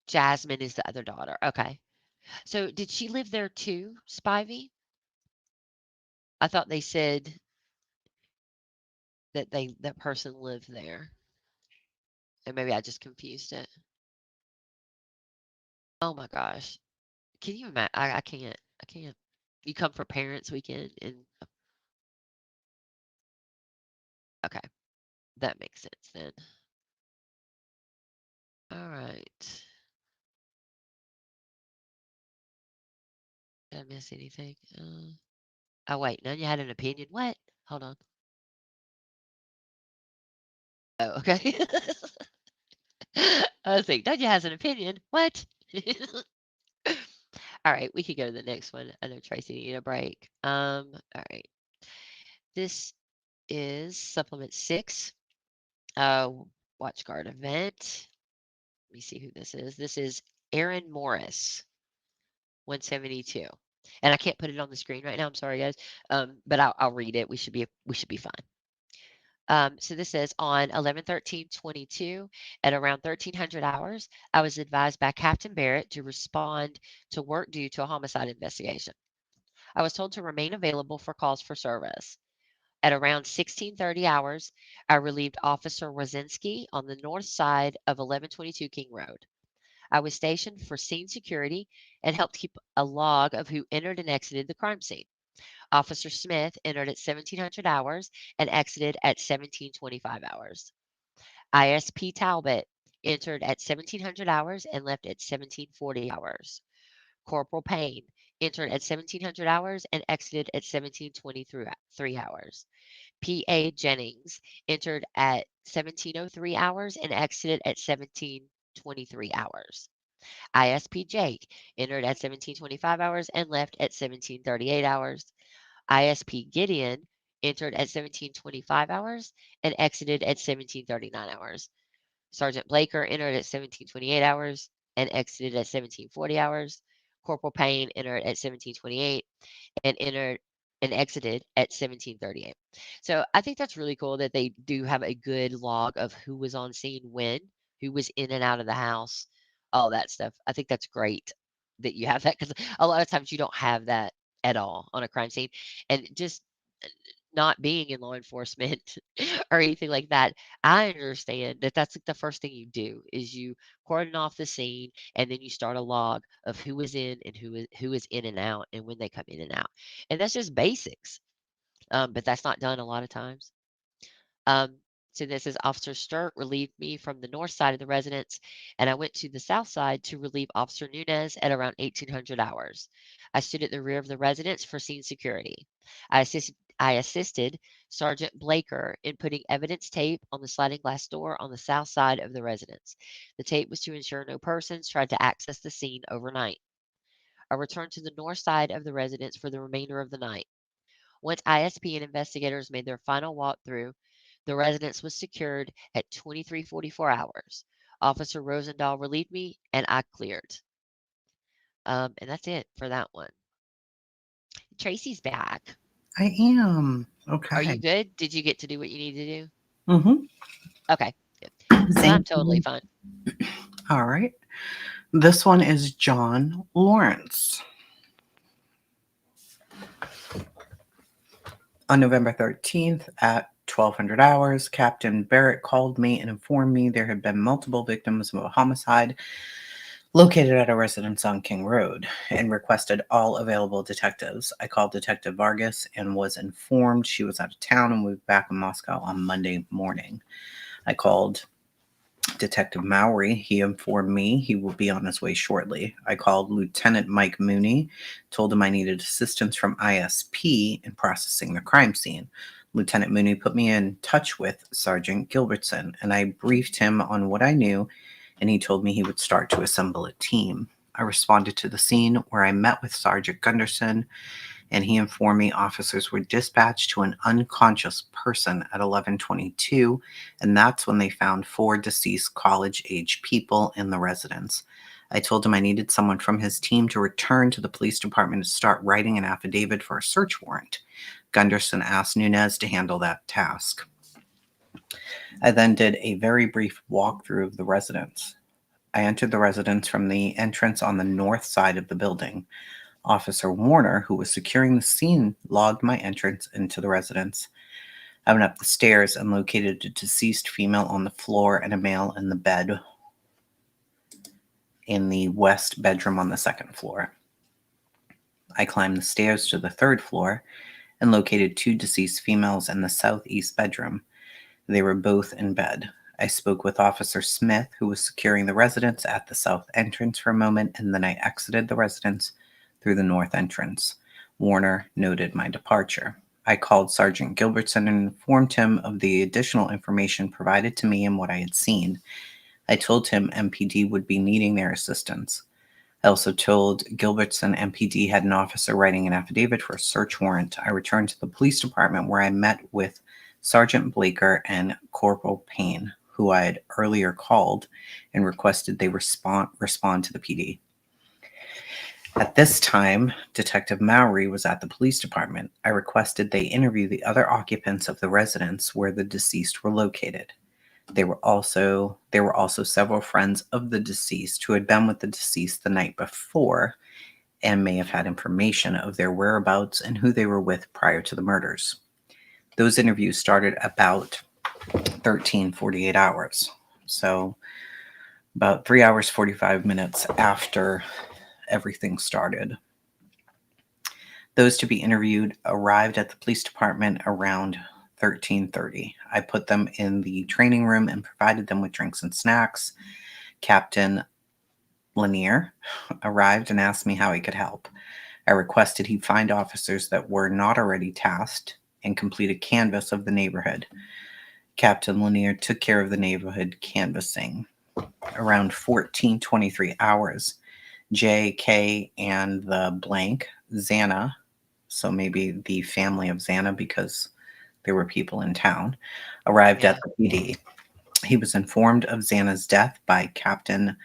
Jasmine is the other daughter. Okay. So did she live there too, Spivey? I thought they said that that person lived there. And maybe I just confused it. Oh my gosh. Can you imagine? I can't. I can't. You come for Parents Weekend and okay, that makes sense then. All right. Did I miss anything? Oh wait, none you had an opinion. What? Hold on. Oh, okay. I was like, none you has an opinion. What? All right, we could go to the next one. I know Tracy needed a break. All right. This is supplement 6. Uh, watch guard event. Let me see who this is. This is Aaron Morris, 172. And I can't put it on the screen right now. I'm sorry, guys. But I'll read it. We should be fine. So this says on 11/13/22 at around 1300 hours, I was advised by Captain Barrett to respond to work due to a homicide investigation. I was told to remain available for calls for service. At around 1630 hours, I relieved Officer Rosinski on the north side of 1122 King Road. I was stationed for scene security and helped keep a log of who entered and exited the crime scene. Officer Smith entered at 1700 hours and exited at 1725 hours. ISP Talbot entered at 1700 hours and left at 1740 hours. Corporal Payne entered at 1700 hours and exited at 1723 hours. P.A. Jennings entered at 1703 hours and exited at 1723 hours. ISP Jake entered at 1725 hours and left at 1738 hours. ISP Gideon entered at 1725 hours and exited at 1739 hours. Sergeant Blaker entered at 1728 hours and exited at 1740 hours. Corporal Payne entered at 1728 and entered and exited at 1738. So I think that's really cool that they do have a good log of who was on scene when, who was in and out of the house, all that stuff. I think that's great that you have that because a lot of times you don't have that at all on a crime scene. And just not being in law enforcement or anything like that, I understand that that's like the first thing you do is you cordon off the scene and then you start a log of who is in and who is in and out and when they come in and out. And that's just basics. But that's not done a lot of times. Um, so this is Officer Sturt relieved me from the north side of the residence, and I went to the south side to relieve Officer Nunez at around 1800 hours. I stood at the rear of the residence for scene security. I assisted Sergeant Blaker in putting evidence tape on the sliding glass door on the south side of the residence. The tape was to ensure no persons tried to access the scene overnight. I returned to the north side of the residence for the remainder of the night. Once ISP and investigators made their final walkthrough, the residence was secured at 23:44 hours. Officer Rosendahl relieved me, and I cleared. And that's it for that one. Tracy's back. I am. Are you Okay. good? Did you get to do what you need to do? Mm-hmm. Okay, good. Because I'm Thank totally you. fine. All right. This one is John Lawrence. On November 13th at 1200 hours, Captain Barrett called me and informed me there had been multiple victims of a homicide located at a residence on King Road and requested all available detectives. I called Detective Vargas and was informed she was out of town and would be back in Moscow on Monday morning. I called Detective Mowry. He informed me he will be on his way shortly. I called Lieutenant Mike Mooney, told him I needed assistance from ISP in processing the crime scene. Lieutenant Mooney put me in touch with Sergeant Gilbertson, and I briefed him on what I knew, and he told me he would start to assemble a team. I responded to the scene where I met with Sergeant Gunderson and he informed me officers were dispatched to an unconscious person at 11:22, and that's when they found 4 deceased college-age people in the residence. I told him I needed someone from his team to return to the police department to start writing an affidavit for a search warrant. Gunderson asked Nunez to handle that task. I then did a very brief walkthrough of the residence. I entered the residence from the entrance on the north side of the building. Officer Warner, who was securing the scene, logged my entrance into the residence. I went up the stairs and located a deceased female on the floor and a male in the bed in the west bedroom on the second floor. I climbed the stairs to the third floor and located 2 deceased females in the southeast bedroom. They were both in bed. I spoke with Officer Smith, who was securing the residence at the south entrance for a moment, and then I exited the residence through the north entrance. Warner noted my departure. I called Sergeant Gilbertson and informed him of the additional information provided to me and what I had seen. I told him MPD would be needing their assistance. I also told Gilbertson MPD had an officer writing an affidavit for a search warrant. I returned to the police department where I met with Sergeant Blaker and Corporal Payne, who I had earlier called and requested they respond to the PD. At this time, Detective Mowry was at the police department. I requested they interview the other occupants of the residence where the deceased were located. There were also several friends of the deceased who had been with the deceased the night before and may have had information of their whereabouts and who they were with prior to the murders. Those interviews started about 48 hours. So about 3 hours, 45 minutes after everything started. Those to be interviewed arrived at the police department around 13:30. I put them in the training room and provided them with drinks and snacks. Captain Lanier arrived and asked me how he could help. I requested he find officers that were not already tasked and complete a canvass of the neighborhood. Captain Lanier took care of the neighborhood canvassing. Around 14:23 hours, J, K, and the blank, Xana, so maybe the family of Xana because there were people in town, arrived Yeah. at the PD. He was informed of Xana's death by Captain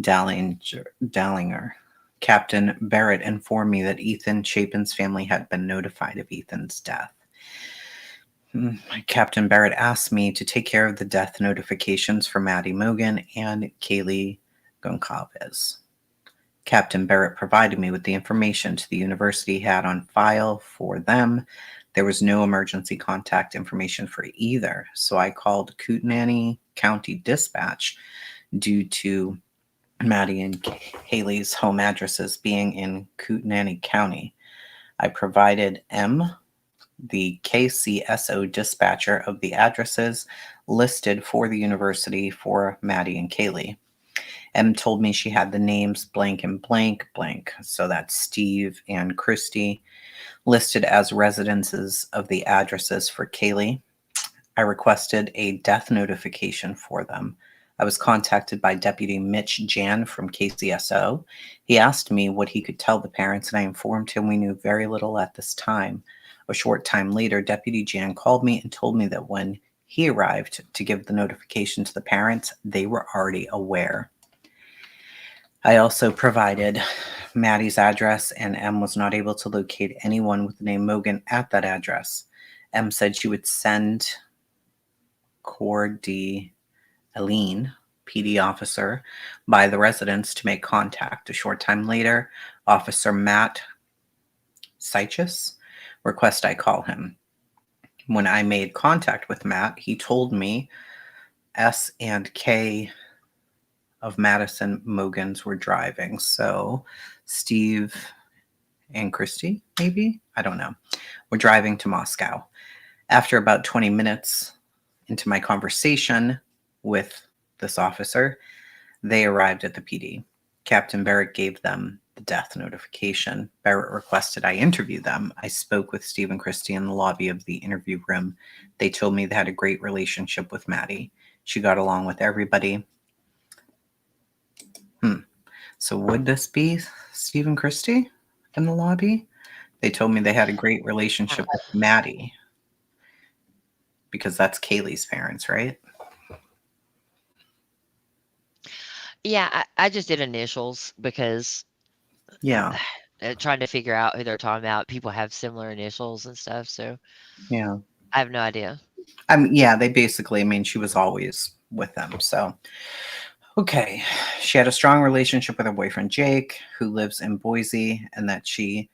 Dallinger. Captain Barrett informed me that Ethan Chapin's family had been notified of Ethan's death. Captain Barrett asked me to take care of the death notifications for Maddie Mogan and Kaylee Goncalves. Captain Barrett provided me with the information to the university had on file for them. There was no emergency contact information for either, so I called Kootenai County Dispatch due to Maddie and Haley's home addresses being in Kootenai County. I provided M, the KCSO dispatcher, of the addresses listed for the university for Maddie and Kaylee. M told me she had the names blank and blank blank, so that's Steve and Christy, listed as residences of the addresses for Kaylee. I requested a death notification for them. I was contacted by Deputy Mitch Jan from KCSO. He asked me what he could tell the parents, and I informed him we knew very little at this time. A short time later, Deputy Jan called me and told me that when he arrived to give the notification to the parents, they were already aware. I also provided Maddie's address, and M was not able to locate anyone with the name Mogan at that address. M said she would send Cordy Aline, PD officer, by the residence to make contact. A short time later, Officer Matt Seichus requested I call him. When I made contact with Matt, he told me S and K of Madison Mogans were driving. So Steve and Christy, maybe? I don't know. We're driving to Moscow. After about 20 minutes into my conversation with this officer, they arrived at the PD. Captain Barrett gave them the death notification. Barrett requested I interview them. I spoke with Steve and Christy in the lobby of the interview room. They told me they had a great relationship with Maddie. She got along with everybody. So would this be Steve and Christy in the lobby? They told me they had a great Uh, relationship with Maddie because that's Kaylee's parents, right? yeah, I just did initials because Yeah, trying to figure out who they're talking about. People have similar initials and stuff, so yeah. I have no idea. Yeah, they basically, I mean, she was always with them. So, okay. She had a strong relationship with her boyfriend, Jake, who lives in Boise, and that she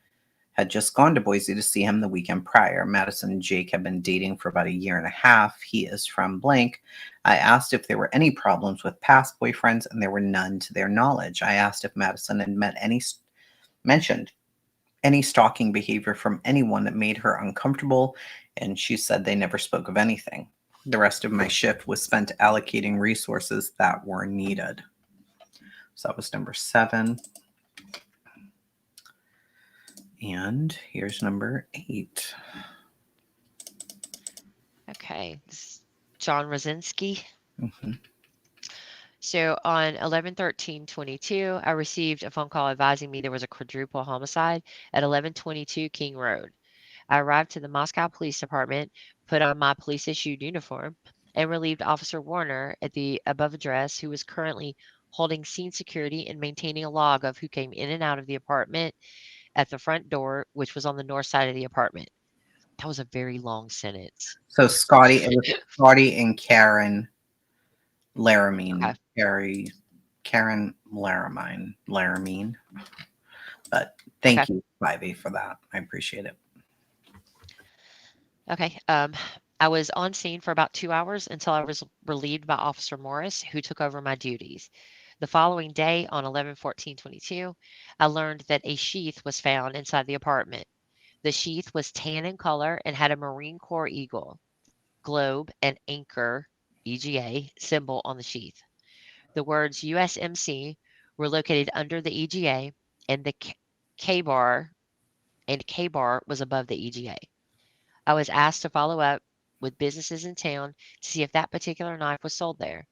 had just gone to Boise to see him the weekend prior. Madison and Jake have been dating for about a year and a half. He is from blank. I asked if there were any problems with past boyfriends, and there were none to their knowledge. I asked if Madison had mentioned any stalking behavior from anyone that made her uncomfortable, and she said they never spoke of anything. The rest of my shift was spent allocating resources that were needed. So that was number 7. And here's number 8. Okay, this is John Rosinski. Mhm. So on 11/13/22, I received a phone call advising me there was a quadruple homicide at 1122 King Road. I arrived to the Moscow Police Department, put on my police issued uniform, and relieved Officer Warner at the above address, who was currently holding scene security and maintaining a log of who came in and out of the apartment at the front door, which was on the north side of the apartment. That was a very long sentence. So Scotty, it was Scotty and Karen Okay. Laramine. Karen Laramine. But Okay. thank you, Ivy, for that. I appreciate it. Okay. I was on scene for about 2 hours until I was relieved by Officer Morris, who took over my duties. The following day, on 11/14/22, I learned that a sheath was found inside the apartment. The sheath was tan in color and had a Marine Corps eagle, globe, and anchor (EGA) symbol on the sheath. The words USMC were located under the EGA, and the K bar K bar was above the EGA. I was asked to follow up with businesses in town to see if that particular knife was sold there.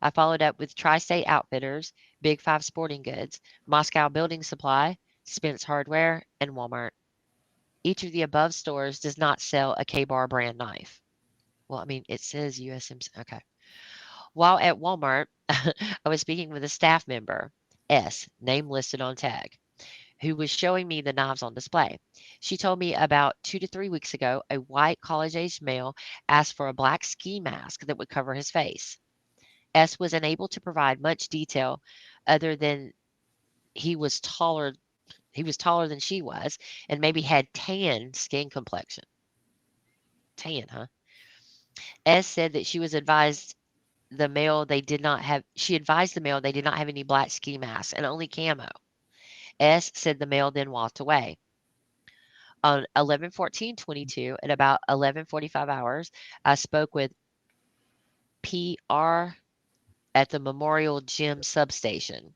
I followed up with Tri State Outfitters, Big Five Sporting Goods, Moscow Building Supply, Spence Hardware, and Walmart. Each of the above stores does not sell a K Bar brand knife. Well, I mean, it says USMC. Okay. While at Walmart, I was speaking with a staff member, S, name listed on tag, who was showing me the knives on display. She told me about 2 to 3 weeks ago, a white college aged male asked for a black ski mask that would cover his face. S was unable to provide much detail other than he was taller he was taller than she was and maybe had tan skin complexion. Tan, huh? S said that she advised the male they did not have any black ski masks and only camo. S said the male then walked away. On 11/14/22 at about 11:45 hours, I spoke with PR at the Memorial Gym substation.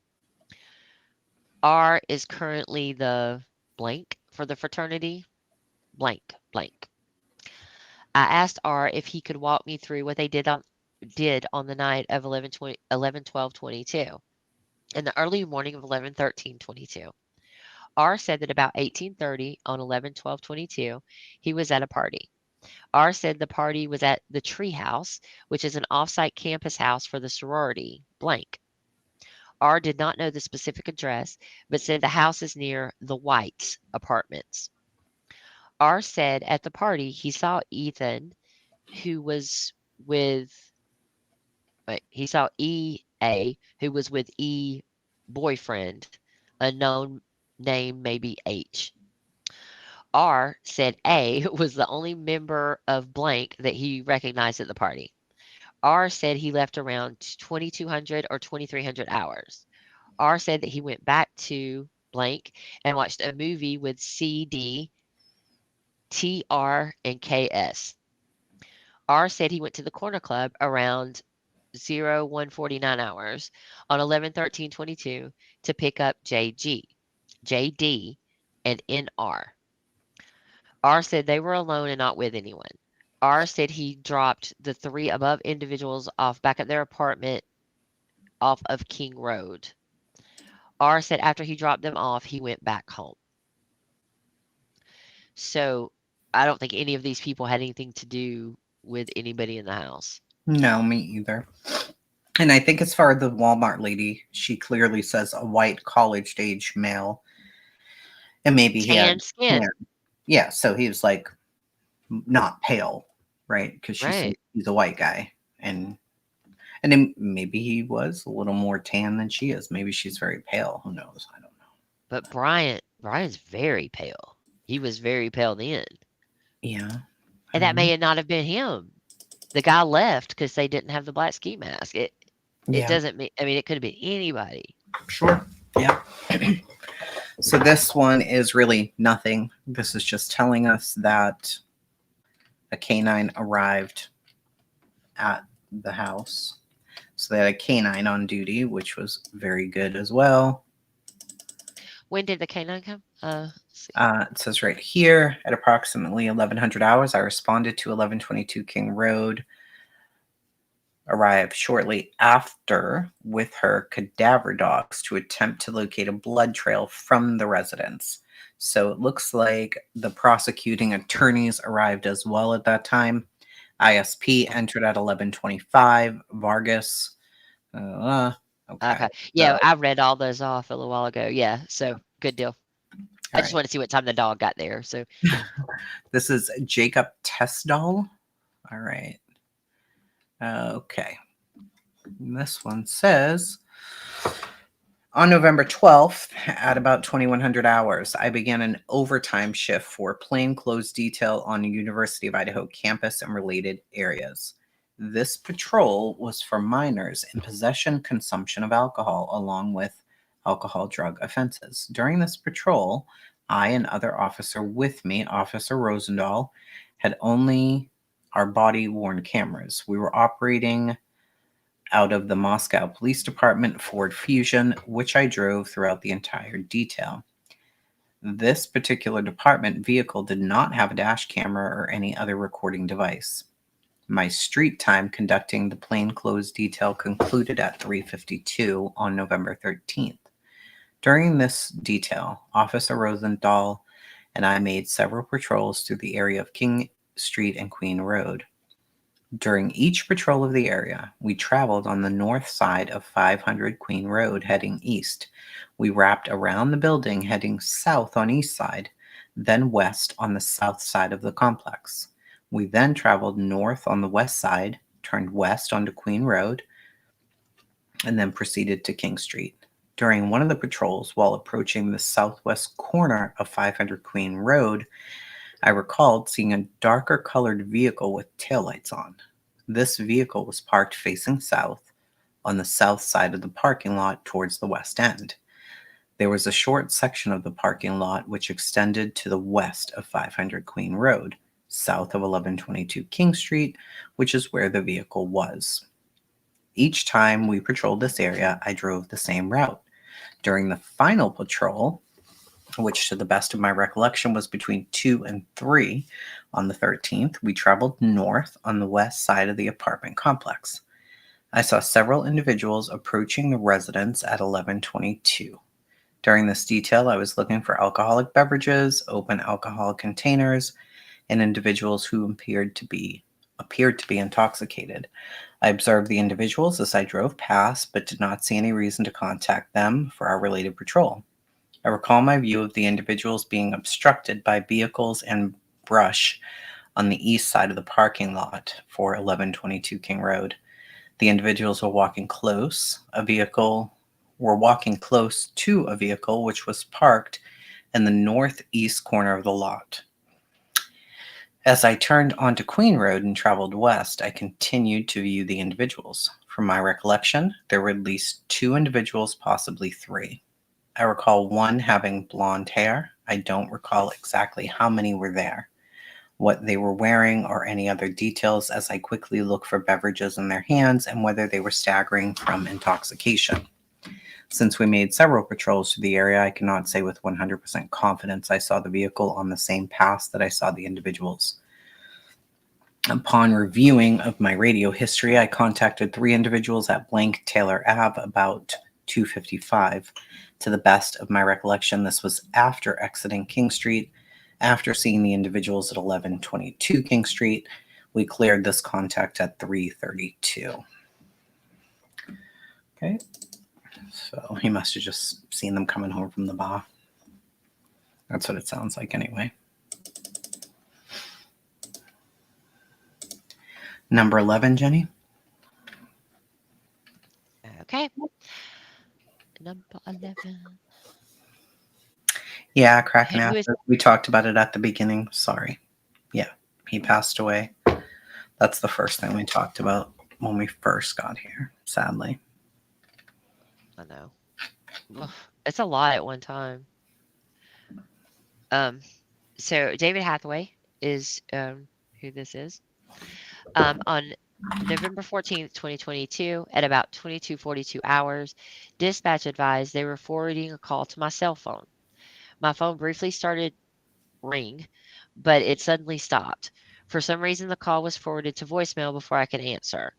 R is currently the blank for the fraternity. Blank, blank. I asked R if he could walk me through what they did on the night of 11/12/22 in the early morning of 11/13/22. R said that about 18:30 on 11/12/22, he was at a party. R said the party was at the Tree House, which is an offsite campus house for the sorority blank. R did not know the specific address, but said the house is near the Whites apartments. R said at the party he saw Ethan, who was with, he saw EA, who was with E boyfriend, unknown name, maybe H. R said A was the only member of blank that he recognized at the party. R said he left around 2200 or 2300 hours. R said that he went back to blank and watched a movie with CD, TR, and KS. R said he went to the corner club around 0149 hours on 11/13/22 to pick up JG, JD, and NR. R said they were alone and not with anyone. R said he dropped the three above individuals off back at their apartment off of King Road. R said after he dropped them off, he went back home. So I don't think any of these people had anything to do with anybody in the house. No, me either. And I think as far as the Walmart lady, she clearly says a white college age male. And maybe he had Tan skin, tan. Yeah, so he was like not pale, right? Because she said right? he's a white guy. And then maybe he was a little more tan than she is. Maybe she's very pale. Who knows? I don't know. But Brian's very pale. He was very pale then, Yeah, I and don't that know. may not have been him. The guy left because they didn't have the black ski mask. It Yeah, doesn't mean. I mean, it could have been anybody. sure. Yeah. So this one is really nothing. This is just telling us that a canine arrived at the house. So they had a canine on duty, which was very good as well. When did the canine come? Let's see. It says right here at approximately 1100 hours, I responded to 1122 King Road. Arrived shortly after with her cadaver dogs to attempt to locate a blood trail from the residence. So it looks like the prosecuting attorneys arrived as well at that time. ISP entered at 11:25. Vargas. Okay. Okay, So, yeah, I read all those off a little while ago. Yeah, so good deal. I all just right. want to see what time the dog got there. So This is Jacob Testdahl. All right. Okay. This one says on November 12th, at about 2100 hours, I began an overtime shift for plainclothes detail on the University of Idaho campus and related areas. This patrol was for minors in possession consumption of alcohol, along with alcohol drug offenses. During this patrol, I and other officer with me, Officer Rosendahl, had only our body worn cameras. We were operating out of the Moscow Police Department Ford Fusion, which I drove throughout the entire detail. This particular department vehicle did not have a dash camera or any other recording device. My street time conducting the plainclothes detail concluded at 3:52 on November 13th. During this detail, Officer Rosenthal and I made several patrols through the area of King Street and Queen Road. During each patrol of the area, we traveled on the north side of 500 Queen Road heading east. We wrapped around the building heading south on east side, then west on the south side of the complex. We then traveled north on the west side, turned west onto Queen Road, and then proceeded to King Street. During one of the patrols, while approaching the southwest corner of 500 Queen Road, I recalled seeing a darker colored vehicle with taillights on. This vehicle was parked facing south on the south side of the parking lot towards the west end. There was a short section of the parking lot which extended to the west of 500 Queen Road, south of 1122 King Street, which is where the vehicle was. Each time we patrolled this area, I drove the same route. During the final patrol, which to the best of my recollection was between 2 and 3 on the 13th, we traveled north on the west side of the apartment complex. I saw several individuals approaching the residence at 11:22. During this detail, I was looking for alcoholic beverages, open alcohol containers, and individuals who appeared to be intoxicated. I observed the individuals as I drove past, but did not see any reason to contact them for our related patrol. I recall my view of the individuals being obstructed by vehicles and brush on the east side of the parking lot for 1122 King Road. The individuals were walking close to a vehicle which was parked in the northeast corner of the lot. As I turned onto Queen Road and traveled west, I continued to view the individuals. From my recollection, there were at least two individuals, possibly three. I recall one having blonde hair. I don't recall exactly how many were there, what they were wearing, or any other details as I quickly looked for beverages in their hands and whether they were staggering from intoxication. Since we made several patrols through the area, I cannot say with 100% confidence I saw the vehicle on the same path that I saw the individuals. Upon reviewing of my radio history, I contacted three individuals at blank Taylor Ave about 2:55. To the best of my recollection, this was after exiting King Street After seeing the individuals at 1122 King Street, we cleared this contact at 332. Okay, so he must have just seen them coming home from the bar. That's what it sounds like anyway. Number 11, Jenny? Okay. Number 11. Yeah, cracking Who is acid. We talked about it at the beginning. Sorry. Yeah, he passed away. That's the first thing we talked about when we first got here, sadly. I know. Ugh, it's a lot at one time. Um, so David Hathaway is who this is. On November 14th, 2022, at about 22:42 hours, dispatch advised they were forwarding a call to my cell phone. My phone briefly started ring, but it suddenly stopped. For some reason, the call was forwarded to voicemail before I could answer.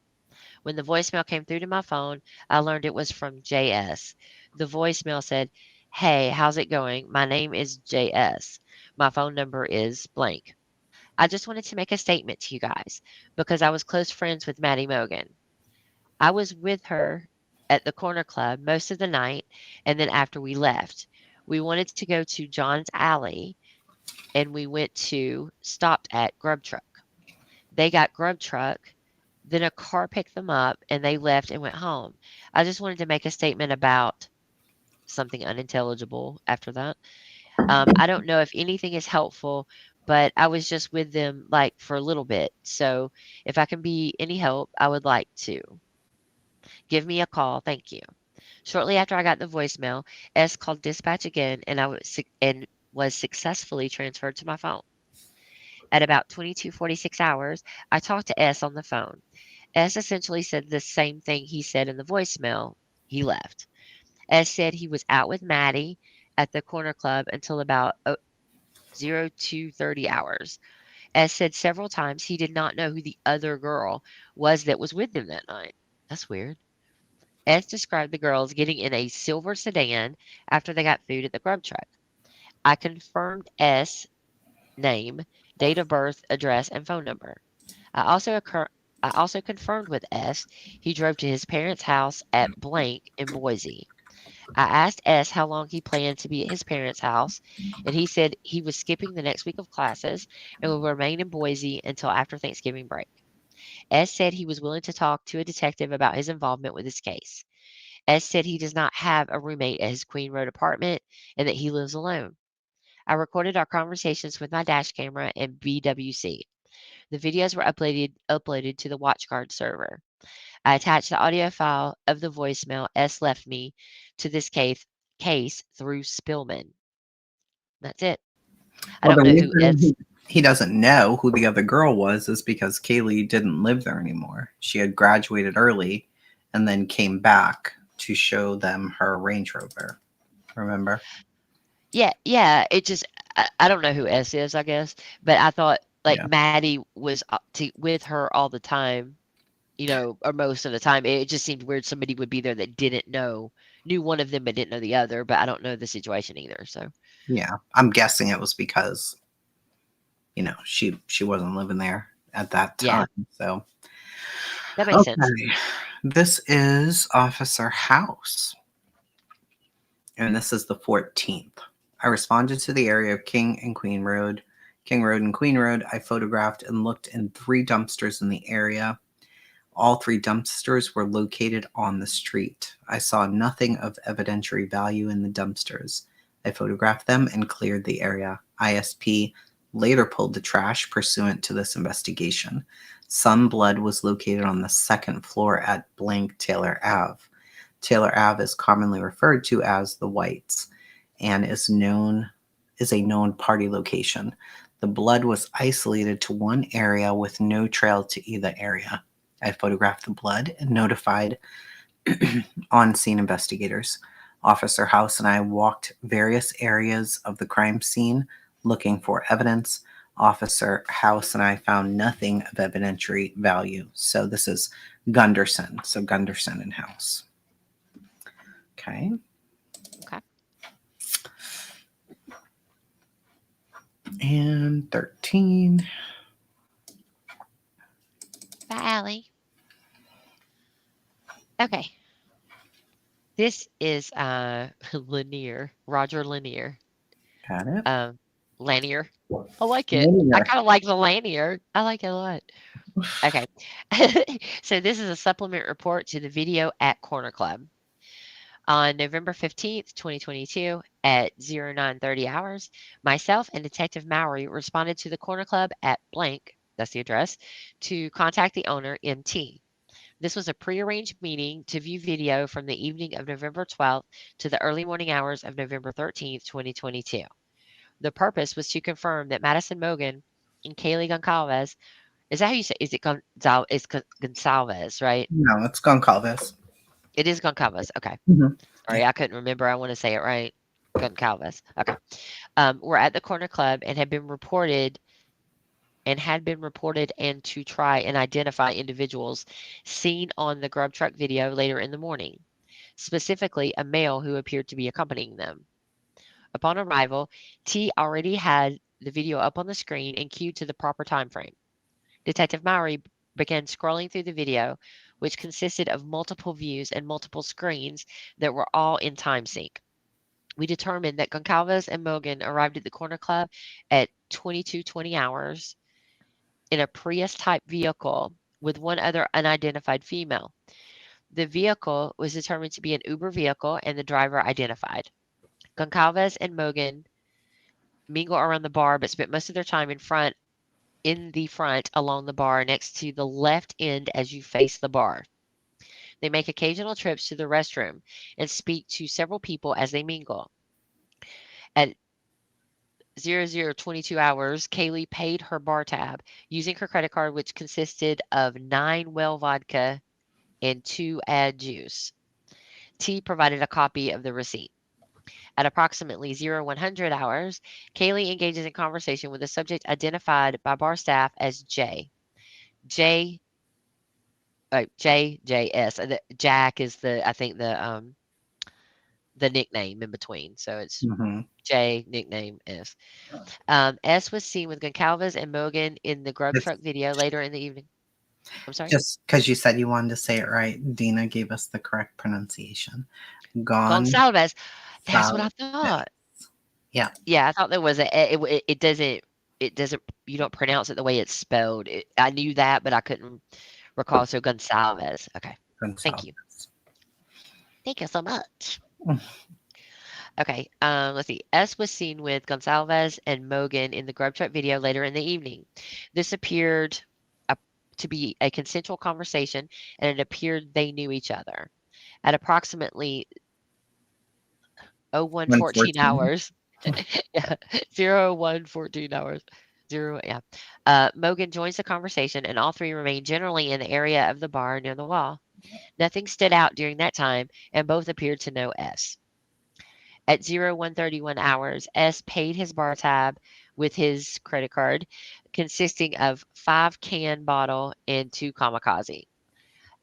When the voicemail came through to my phone, I learned it was from JS. The voicemail said, "Hey, how's it going? My name is JS. My phone number is blank. I just wanted to make a statement to you guys because I was close friends with Maddie Mogan. I was with her at the corner club most of the night, and then after we left, we wanted to go to John's Alley and we went to stopped at Grub Truck. They got Grub Truck, then a car picked them up and they left and went home. I just wanted to make a statement about something unintelligible after that. I don't know if anything is helpful, but I was just with them like for a little bit. So if I can be any help, I would like to. Give me a call. Thank you." Shortly after I got the voicemail, S called dispatch again and was successfully transferred to my phone. At about 22:46 hours, I talked to S on the phone. S essentially said the same thing he said in the voicemail. He left. S said he was out with Maddie at the corner club until about 02:30 hours. S said several times he did not know who the other girl was that was with him that night. That's weird. S described the girls getting in a silver sedan after they got food at the grub truck. I confirmed S name, date of birth, address, and phone number. I also occur I also confirmed with S he drove to his parents' house at blank in Boise. I asked S how long he planned to be at his parents' house, and he said he was skipping the next week of classes and will remain in Boise until after Thanksgiving break. S said he was willing to talk to a detective about his involvement with this case. S said he does not have a roommate at his Queen Road apartment and that he lives alone. I recorded our conversations with my dash camera and BWC. The videos were uploaded to the WatchGuard server. I attached the audio file of the voicemail S left me to this case through Spillman. That's it. I Well, don't the know who reason S. he doesn't know who the other girl was is because Kaylee didn't live there anymore. She had graduated early and then came back to show them her Range Rover. Remember? Yeah, yeah. It just I don't know who S is, I guess, but I thought like Yeah. Maddie was with her all the time, or most of the time. It just seemed weird somebody would be there that knew one of them but didn't know the other. But I don't know the situation either. So Yeah. I'm guessing it was because, she wasn't living there at that yeah, time. So, that makes sense. okay. This is Officer House, and this is the 14th. I responded to the area of King Road and Queen Road. I photographed and looked in 3 dumpsters in the area. All 3 dumpsters were located on the street. I saw nothing of evidentiary value in the dumpsters. I photographed them and cleared the area. ISP later pulled the trash pursuant to this investigation. Some blood was located on the 2nd floor at blank Taylor Ave. Taylor Ave is commonly referred to as the Whites and is a known party location. The blood was isolated to one area with no trail to either area. I photographed the blood and notified on-scene investigators. Officer House and I walked various areas of the crime scene looking for evidence. Officer House and I found nothing of evidentiary value. So this is Gunderson. So Gunderson and House. Okay. Okay. And 13. Bye, Allie. Okay. This is Lanier, Roger Lanier. Got it. Um, Lanier. I like it. I Linear. kind of like the Lanier. I like it a lot. Okay. So this is a supplement report to the video at Corner Club. On November 15th, 2022, at 0930 hours, myself and Detective Mowry responded to the Corner Club at blank, that's the address, to contact the owner, MT. This was a prearranged meeting to view video from the evening of November 12th to the early morning hours of November 13th, 2022. The purpose was to confirm that Madison Mogan and Kaylee Goncalves, is that how you say? Is it Gonsalves, right? No, it's Goncalves. It is Goncalves. Okay. Hmm. Sorry, Yeah. I couldn't remember. I want to say it right. Goncalves. Okay. Were at the corner club and had been reported and to try and identify individuals seen on the grub truck video later in the morning, specifically a male who appeared to be accompanying them. Upon arrival, T already had the video up on the screen and queued to the proper time frame. Detective Mowry began scrolling through the video, which consisted of multiple views and multiple screens that were all in time sync. We determined that Goncalves and Mogan arrived at the corner club at 22:20 hours in a Prius type vehicle with one other unidentified female. The vehicle was determined to be an Uber vehicle and the driver identified. Goncalves and Mogan mingle around the bar but spent most of their time in the front along the bar next to the left end as you face the bar. They make occasional trips to the restroom and speak to several people as they mingle. At 0022 hours, Kaylee paid her bar tab using her credit card, which consisted of 9 well vodka and 2 add juice. T provided a copy of the receipt. At approximately 0100 hours, Kaylee engages in conversation with a subject identified by bar staff as J. J JJS. Jack is I think the nickname in between. So it's Hmm. J nickname S. S was seen with Goncalves and Mogan in the grub It's truck video later in the evening. I'm sorry? just because you said you wanted to say it right. Dina gave us the correct pronunciation. Gonzalez. Gonsalves. That's what I thought. Yeah. Yeah, I thought there was it doesn't you don't pronounce it the way it's spelled. I knew that, but I couldn't recall. So Gonsalves. Okay. Thank you. Gonzalez. Thank you so much. Okay, let's see. S was seen with Gonsalves and Mogan in the grub truck video later in the evening. This appeared a, to be a consensual conversation, and it appeared they knew each other. At approximately 0114 114. hours, yeah, 0114 hours, zero, yeah. Mogan joins the conversation, and all three remain generally in the area of the bar near the wall. Nothing stood out during that time, and both appeared to know S. At 0131 hours, S paid his bar tab with his credit card, consisting of 5 can bottle and 2 kamikaze.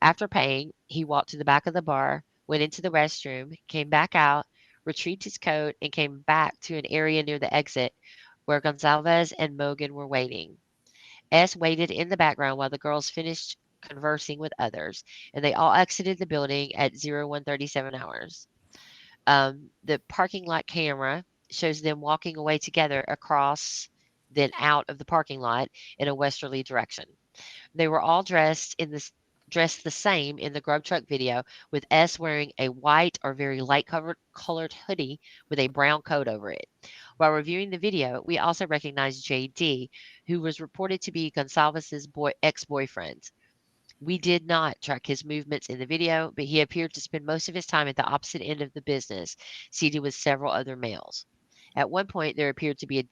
After paying, he walked to the back of the bar, went into the restroom, came back out, retrieved his coat, and came back to an area near the exit where Gonsalves and Mogan were waiting. S waited in the background while the girls finished conversing with others, and they all exited the building at 0137 hours. The parking lot camera shows them walking away together across, then out of the parking lot in a westerly direction. They were all dressed the same in the grub truck video, with S wearing a white or very light colored hoodie with a brown coat over it. While reviewing the video, we also recognized JD, who was reported to be Gonsalves's ex-boyfriend. We did not track his movements in the video, but he appeared to spend most of his time at the opposite end of the business, seated with several other males. At one point, there appeared to be a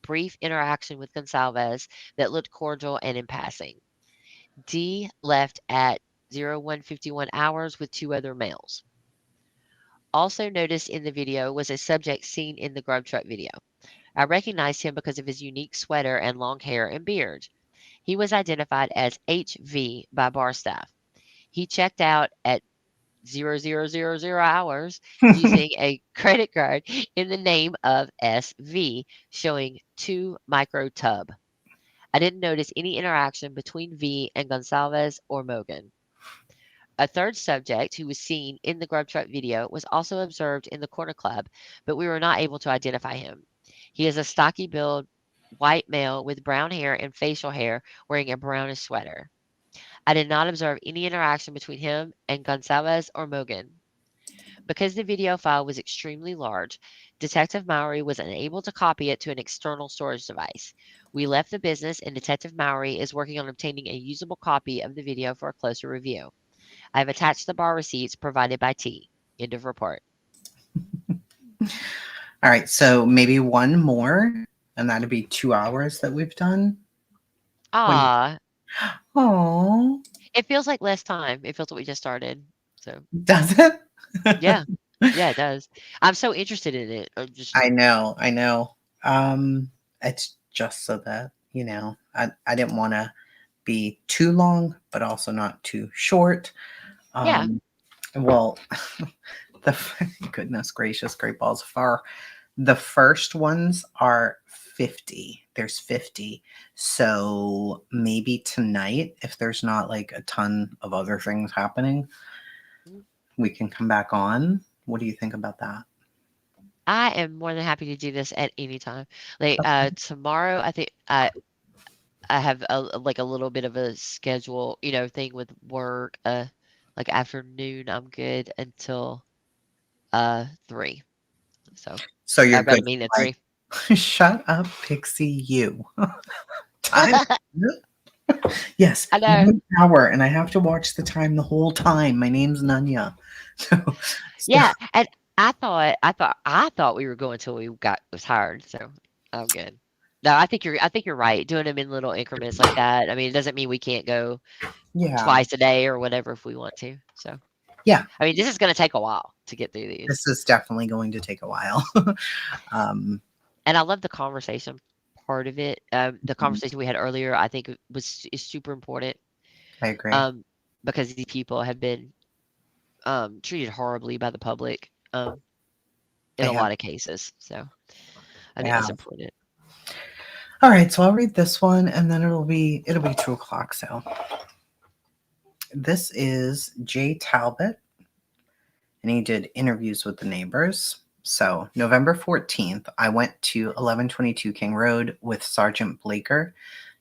brief interaction with Gonsalves that looked cordial and in passing. D left at 0151 hours with 2 other males. Also noticed in the video was a subject seen in the grub truck video. I recognized him because of his unique sweater and long hair and beard. He was identified as HV by bar staff. He checked out at 0.0000 hours using a credit card in the name of SV, showing 2 micro tub. I didn't notice any interaction between V and Gonsalves or Mogan. A third subject who was seen in the Grub Truck video was also observed in the Corner Club, but we were not able to identify him. He is a stocky build white male with brown hair and facial hair wearing a brownish sweater. I did not observe any interaction between him and Gonsalves or Mogan. Because the video file was extremely large, Detective Mowry was unable to copy it to an external storage device. We left the business, and Detective Mowry is working on obtaining a usable copy of the video for a closer review. I have attached the bar receipts provided by T. End of report. All right, so maybe one more, and that'd be 2 hours that we've done. What do you? Ah, Oh, it feels like less time. It feels like we just started. So, does it? yeah. Yeah, it does. I'm so interested in it. Just I know, I know. It's just so that, I didn't want to be too long, but also not too short. yeah. Um, well, goodness gracious, great balls of fire. The first ones are 50. There's 50. So maybe tonight, if there's not like a ton of other things happening, Mm. we can come back on. What do you think about that? I am more than happy to do this at any time. Like Okay. tomorrow, I think I have like a little bit of a schedule, thing with work. Like afternoon, I'm good until 3. So So you're I good mean at for 3. like, shut up, Pixie, you. Time. Yes, I know. 1 hour, and I have to watch the time the whole time. My name's Nanya. So, Yeah, and I thought we were going till we got was hired, so I'm good. No, I think you're right. Doing them in little increments like that. I mean, it doesn't mean we can't go yeah, twice a day or whatever if we want to. So, yeah, I mean, this is going to take a while to get through these. this is definitely going to take a while. um, And I love the conversation part of it. The mhm, conversation we had earlier, I think is super important. I agree. Um, because these people have been treated horribly by the public in They a have, lot of cases. So I they think that's have. important. All right, so I'll read this one, and then it'll be 2 o'clock. So this is Jay Talbot, and he did interviews with the neighbors. So November 14th, I went to 1122 King Road with Sergeant Blaker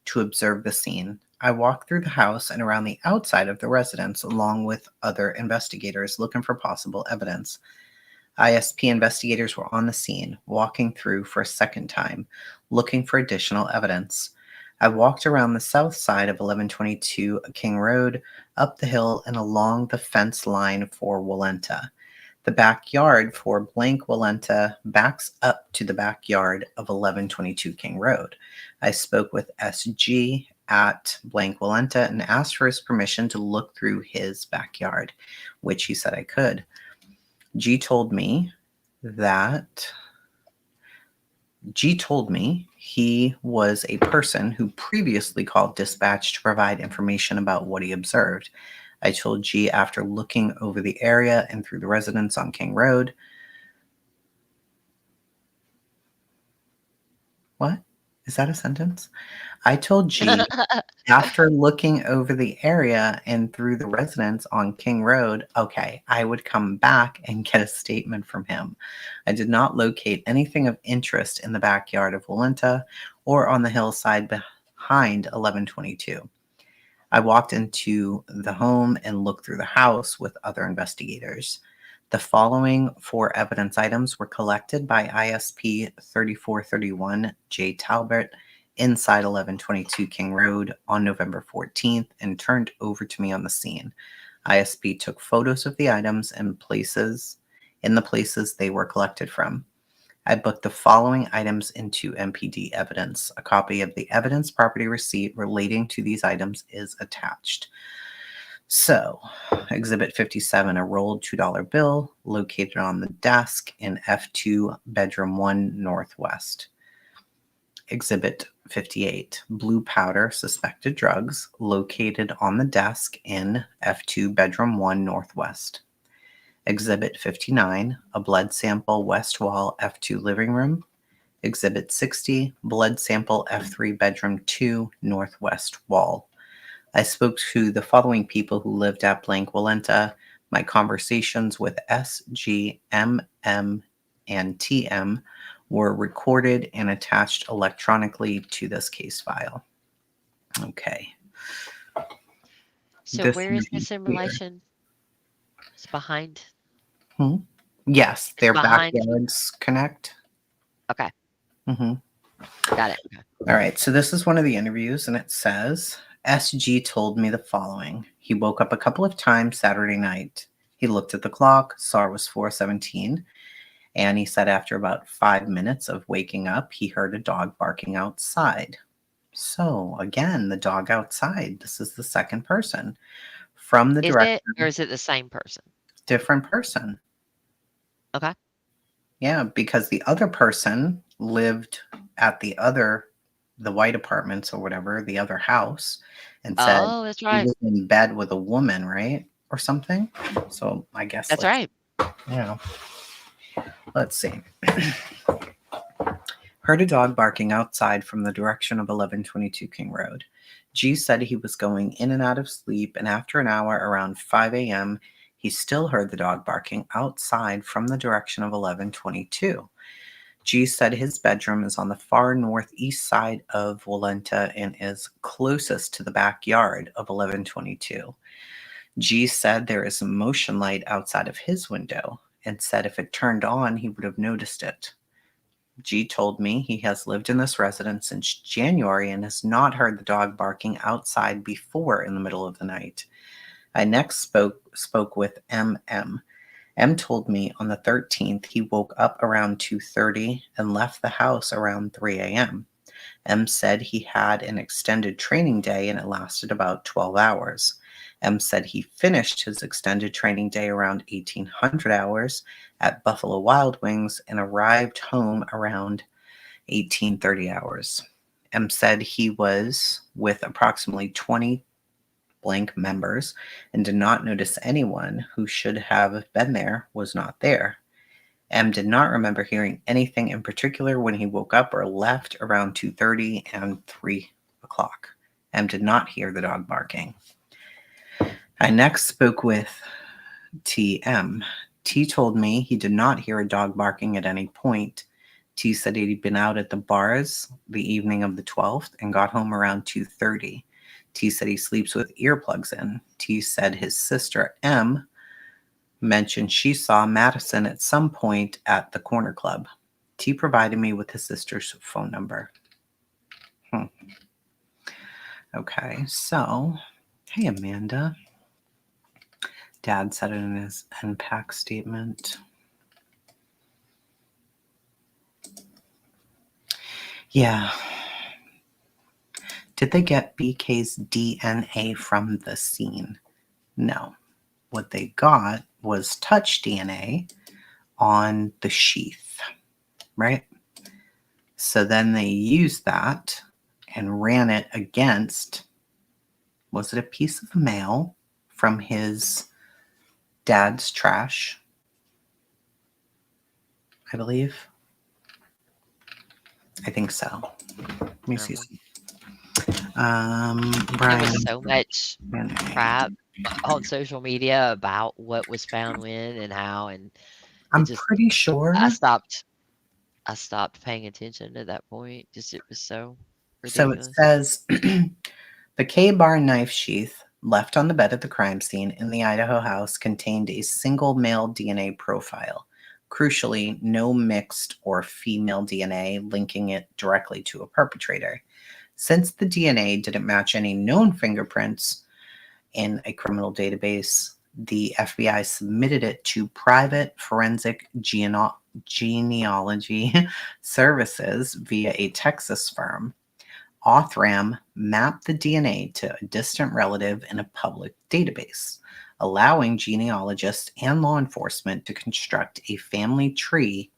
to observe the scene. I walked through the house and around the outside of the residence along with other investigators looking for possible evidence. ISP investigators were on the scene, walking through for a second time, looking for additional evidence. I walked around the south side of 1122 King Road, up the hill, and along the fence line for Walenta. The backyard for blank Walenta backs up to the backyard of 1122 King Road. I spoke with SG at blank Walenta and asked for his permission to look through his backyard, which he said I could. G told me that G told me he was a person who previously called dispatch to provide information about what he observed. I told G after looking over the area and through the residence on King Road. What? Is that a sentence? I told G after looking over the area and through the residence on King Road, okay, I would come back and get a statement from him. I did not locate anything of interest in the backyard of Walenta or on the hillside behind 1122. I walked into the home and looked through the house with other investigators. The following 4 evidence items were collected by ISP 3431 J. Talbot inside 1122 King Road on November 14th and turned over to me on the scene. ISP took photos of the items and places in the places they were collected from. I booked the following items into MPD evidence. A copy of the evidence property receipt relating to these items is attached. So, Exhibit 57, a rolled $2 bill located on the desk in F2, bedroom 1, northwest. Exhibit 58, blue powder, suspected drugs, located on the desk in F2, bedroom 1, northwest. Exhibit 59, a blood sample west wall F2 living room. Exhibit 60, blood sample F3 bedroom 2 northwest wall. I spoke to the following people who lived at blank Walenta. My conversations with S, G, M, and TM were recorded and attached electronically to this case file. Okay. So This where is interview this in here. relation? It's behind. Hmm? Yes, It's their behind. backyards connect. Okay, Hmm. got it. Okay. All right, so this is one of the interviews, and it says SG told me the following. He woke up a couple of times Saturday night. He looked at the clock, saw it was 4:17, and he said after about 5 minutes of waking up, he heard a dog barking outside. So again, the dog outside. This is the second person from the Is it, or direction, is it the same person? different person. Okay. Yeah, because the other person lived at the white apartments or whatever, the other house, and said Oh, that's he right. was in bed with a woman, right? Or something. So I guess That's right. yeah, let's see. Heard a dog barking outside from the direction of 1122 King Road. G said he was going in and out of sleep, and after an hour around 5 a.m., he still heard the dog barking outside from the direction of 1122. G said his bedroom is on the far northeast side of Walenta and is closest to the backyard of 1122. G said there is a motion light outside of his window and said if it turned on, he would have noticed it. G told me he has lived in this residence since January and has not heard the dog barking outside before in the middle of the night. I next spoke with MM. M told me on the 13th he woke up around 2:30 and left the house around 3 a.m. M said he had an extended training day and it lasted about 12 hours. M said he finished his extended training day around 1800 hours at Buffalo Wild Wings and arrived home around 1830 hours. M said he was with approximately 20 blank members and did not notice anyone who should have been there was not there. M did not remember hearing anything in particular when he woke up or left around 2:30 and 3 o'clock. M did not hear the dog barking. I next spoke with TM. T told me he did not hear a dog barking at any point. T said he'd been out at the bars the evening of the 12th and got home around 2:30. T said he sleeps with earplugs in. T said his sister M mentioned she saw Madison at some point at the corner club. T provided me with his sister's phone number. Okay, so, hey Amanda. Dad said it in his NPAC statement. Yeah. Did they get BK's DNA from the scene? No. What they got was touch DNA on the sheath, right? So then they used that and ran it against, was it a piece of mail from his dad's trash? I believe. I think so. Let me see. Never. There was Brian. so much crap on social media about what was found when and how, and it I'm just pretty I sure. stopped I stopped paying attention at that point. Just it was so So it ridiculous. says the K bar knife sheath left on the bed at the crime scene in the Idaho house contained a single male DNA profile. Crucially, no mixed or female DNA linking it directly to a perpetrator. Since the DNA didn't match any known fingerprints in a criminal database, the FBI submitted it to private forensic genealogy services via a Texas firm. Othram mapped the DNA to a distant relative in a public database, allowing genealogists and law enforcement to construct a family tree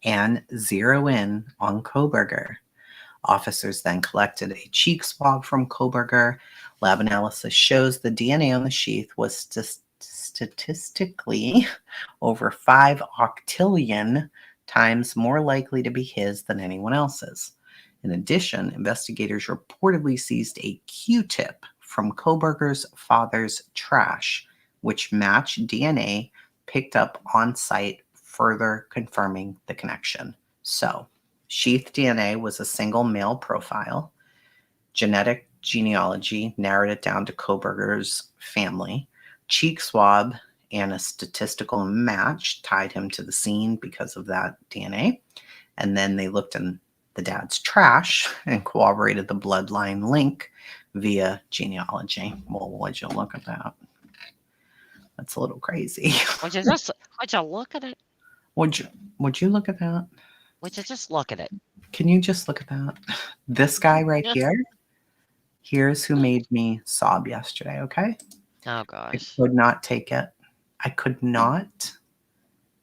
and zero in on Koberger. Officers then collected a cheek swab from Koberger. Lab analysis shows the DNA on the sheath was statistically over 5 octillion times more likely to be his than anyone else's. In addition, investigators reportedly seized a Q-tip from Koberger's father's trash, which matched DNA picked up on site, further confirming the connection. So, sheath DNA was a single male profile. Genetic genealogy narrowed it down to Koberger's family. Cheek swab and a statistical match tied him to the scene because of that DNA. And then they looked in the dad's trash and corroborated the bloodline link via genealogy. Well, would you look at that? That's a little crazy. Would you look at it? Would you look at that? Would you just look at it? Can you just look at that? This guy right here, here's who made me sob yesterday, okay? Oh I gosh. could not take it. I could not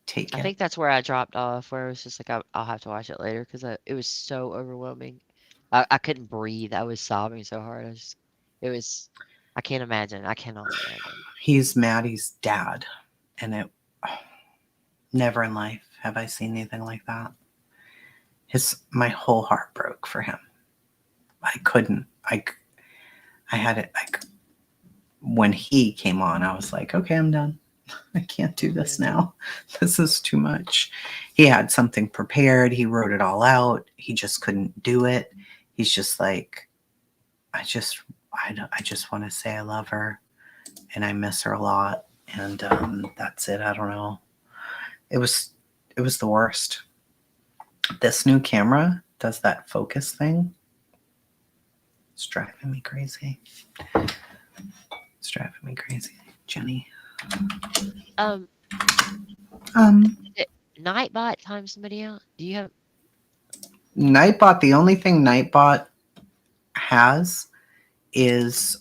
take I it. think that's where I dropped off, where it was just like, I'll have to watch it later because it was so overwhelming. I couldn't breathe. I was sobbing so hard. I can't imagine. I cannot imagine. He's Maddie's dad, and never in life have I seen anything like that. My whole heart broke for him. I couldn't. I had it. When he came on, I was like, okay, I'm done. I can't do this now. This is too much. He had something prepared. He wrote it all out. He just couldn't do it. He's just like, I just want to say I love her and I miss her a lot. And that's it. I don't know. It was the worst. This new camera does that focus thing. It's driving me crazy. It's driving me crazy, Jenny. Um, Nightbot time somebody out. Do you have Nightbot? The only thing Nightbot has is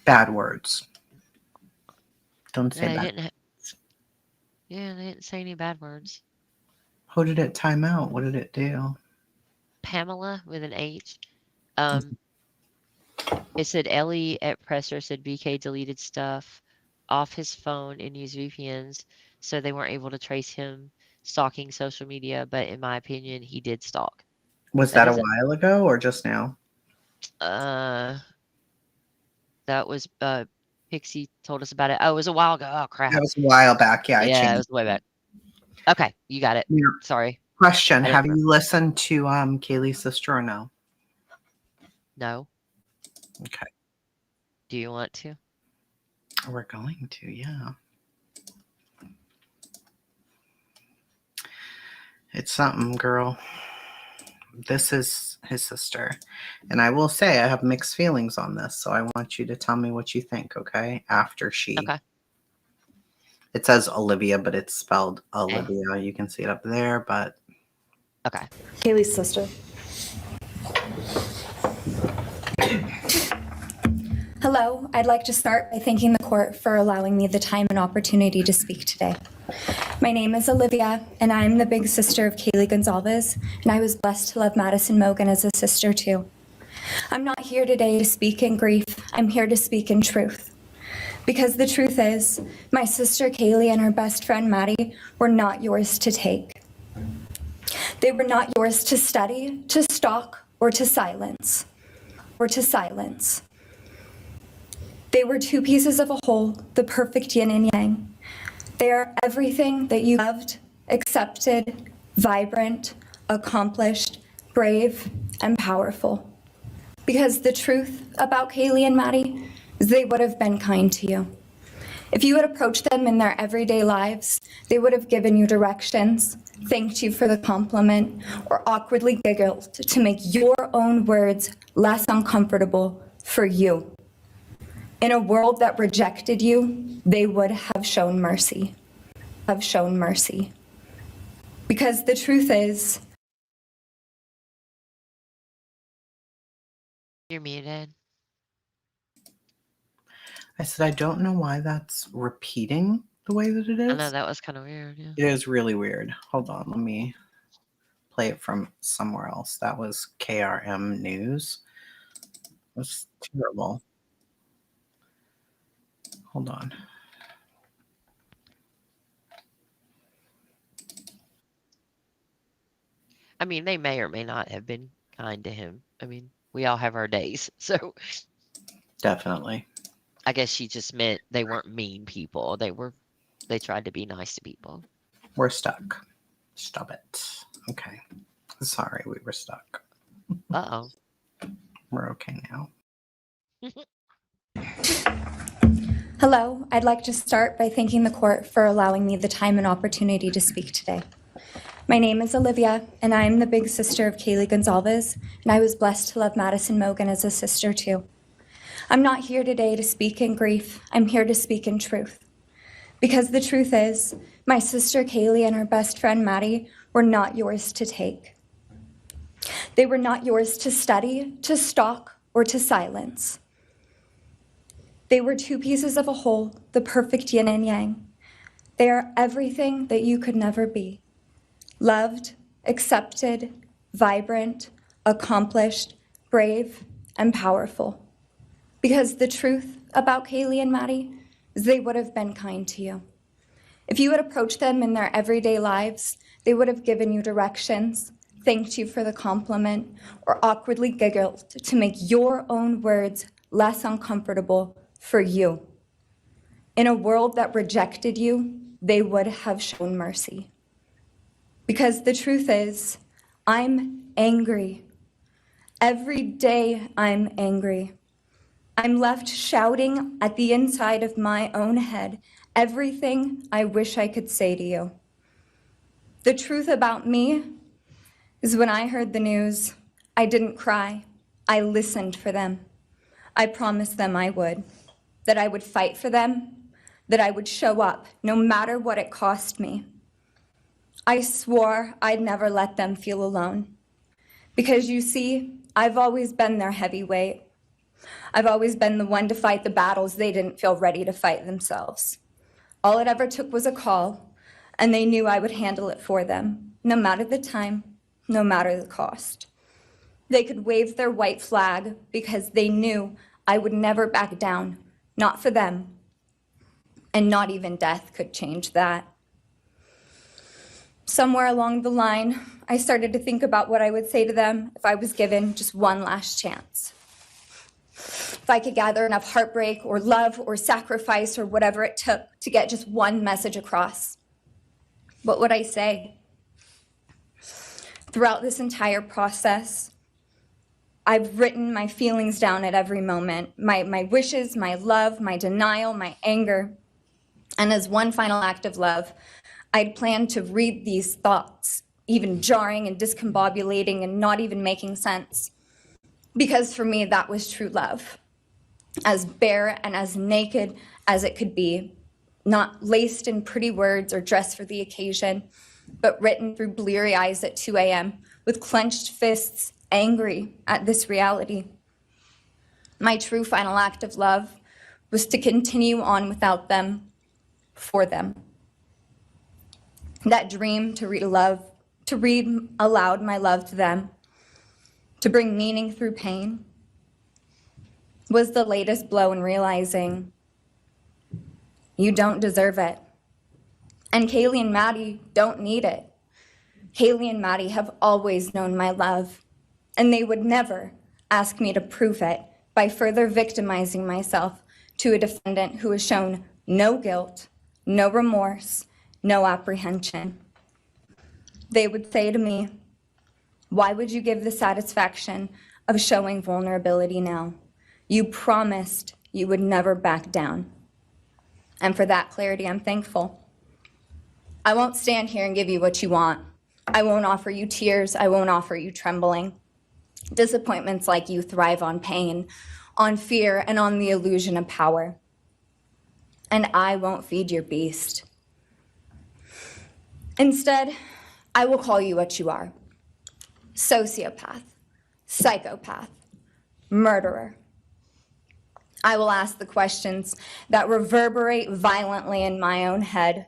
bad words. Don't say bad. Yeah, they didn't say any bad words. Who did it time out? What did it do? Pamela with an H. It said Ellie at Presser said BK deleted stuff off his phone and used VPNs, so they weren't able to trace him stalking social media. But in my opinion, he did stalk. Was that a while ago or just now? That was Pixie told us about it. Oh, it was a while ago. Oh crap. That was a while back. Yeah, it was way back. Okay, you got it. Yeah. Sorry. Question: have you listened to Kaylee's sister or no? No. Okay. Do you want to? We're going to, yeah. It's something, girl. This is his sister. And I will say I have mixed feelings on this, so I want you to tell me what you think, okay? After she. Okay. It says Olivia, but it's spelled Olivia. You can see it up there, but. Okay. Kaylee's sister. Hello, I'd like to start by thanking the court for allowing me the time and opportunity to speak today. My name is Olivia, and I am the big sister of Kaylee Gonzalez, and I was blessed to love Madison Mogan as a sister too. I'm not here today to speak in grief, I'm here to speak in truth. Because the truth is, my sister Kaylee and her best friend Maddie were not yours to take. They were not yours to study, to stalk, or to silence. They were two pieces of a whole, the perfect yin and yang. They are everything that you loved, accepted, vibrant, accomplished, brave, and powerful. Because the truth about Kaylee and Maddie is they would have been kind to you. If you had approached them in their everyday lives, they would have given you directions, thanked you for the compliment, or awkwardly giggled to make your own words less uncomfortable for you. In a world that rejected you, they would have shown mercy. Because the truth is, You're muted. I said, I don't know why that's repeating the way that it is. I know, that was kind of weird. Yeah. It is really weird. Hold on, let me play it from somewhere else. That was KRM News. That's terrible. Hold on. I mean, they may or may not have been kind to him. I mean, we all have our days. So Definitely. I guess she just meant they weren't mean people. They tried to be nice to people. We're stuck. Stop it. Okay. Sorry, we were stuck. Uh-oh. We're okay now. Hello, I'd like to start by thanking the court for allowing me the time and opportunity to speak today. My name is Olivia, and I am the big sister of Kaylee Gonzalez, and I was blessed to love Madison Mogan as a sister too. I'm not here today to speak in grief, I'm here to speak in truth. Because the truth is, my sister Kaylee and her best friend Maddie were not yours to take. They were not yours to study, to stalk, or to silence. They were two pieces of a whole, the perfect yin and yang. They are everything that you could never be. Loved, accepted, vibrant, accomplished, brave, and powerful. Because the truth about Kaylee and Maddie is they would have been kind to you. If you had approached them in their everyday lives, they would have given you directions, thanked you for the compliment, or awkwardly giggled to make your own words less uncomfortable for you. In a world that rejected you, they would have shown mercy. Because the truth is, I'm angry. Every day I'm angry. I'm left shouting at the inside of my own head everything I wish I could say to you. The truth about me is when I heard the news, I didn't cry. I listened for them. I promised them I would, that I would fight for them, that I would show up no matter what it cost me. I swore I'd never let them feel alone. Because you see, I've always been their heavyweight. I've always been the one to fight the battles they didn't feel ready to fight themselves. All it ever took was a call, and they knew I would handle it for them, no matter the time, no matter the cost. They could wave their white flag because they knew I would never back down, not for them, and not even death could change that. Somewhere along the line, I started to think about what I would say to them if I was given just one last chance. If I could gather enough heartbreak or love or sacrifice or whatever it took to get just one message across, what would I say? Throughout this entire process, I've written my feelings down at every moment, my wishes, my love, my denial, my anger. And as one final act of love, I'd planned to read these thoughts, even jarring and discombobulating and not even making sense. Because for me, that was true love. As bare and as naked as it could be, not laced in pretty words or dressed for the occasion, but written through bleary eyes at 2 a.m. with clenched fists, angry at this reality. My true final act of love was to continue on without them, for them. That dream to read aloud my love to them, to bring meaning through pain, was the latest blow in realizing you don't deserve it. And Kaylee and Maddie don't need it. Kaylee and Maddie have always known my love, and they would never ask me to prove it by further victimizing myself to a defendant who has shown no guilt, no remorse, no apprehension. They would say to me, why would you give the satisfaction of showing vulnerability now? You promised you would never back down. And for that clarity, I'm thankful. I won't stand here and give you what you want. I won't offer you tears. I won't offer you trembling. Disappointments like you thrive on pain, on fear, and on the illusion of power. And I won't feed your beast. Instead, I will call you what you are. Sociopath, psychopath, murderer. I will ask the questions that reverberate violently in my own head,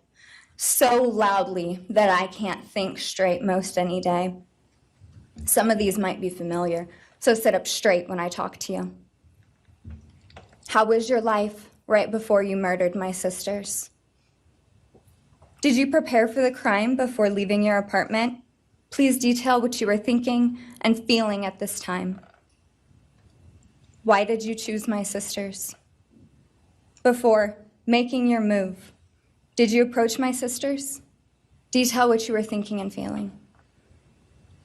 so loudly that I can't think straight most any day. Some of these might be familiar, so sit up straight when I talk to you. How was your life right before you murdered my sisters? Did you prepare for the crime before leaving your apartment? Please detail what you were thinking and feeling at this time. Why did you choose my sisters? Before making your move, did you approach my sisters? Detail what you were thinking and feeling.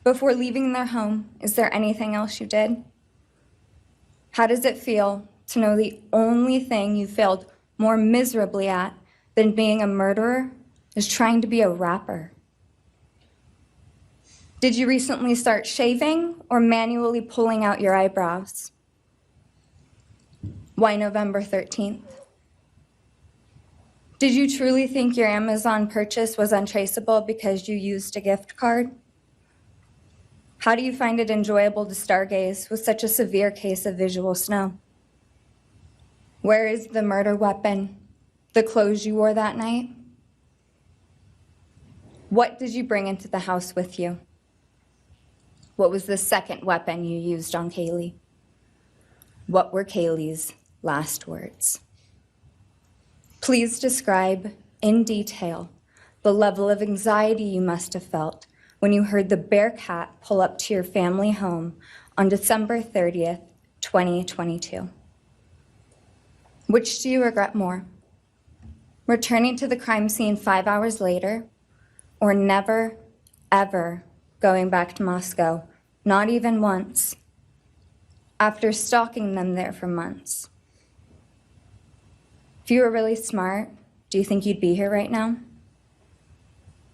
Before leaving their home, is there anything else you did? How does it feel to know the only thing you failed more miserably at than being a murderer is trying to be a rapper? Did you recently start shaving or manually pulling out your eyebrows? Why November 13th? Did you truly think your Amazon purchase was untraceable because you used a gift card? How do you find it enjoyable to stargaze with such a severe case of visual snow? Where is the murder weapon? The clothes you wore that night? What did you bring into the house with you? What was the second weapon you used on Kaylee? What were Kaylee's last words? Please describe in detail the level of anxiety you must have felt when you heard the Bearcat pull up to your family home on December 30th, 2022. Which do you regret more? Returning to the crime scene 5 hours later, or never, ever going back to Moscow, not even once, after stalking them there for months? If you were really smart, do you think you'd be here right now?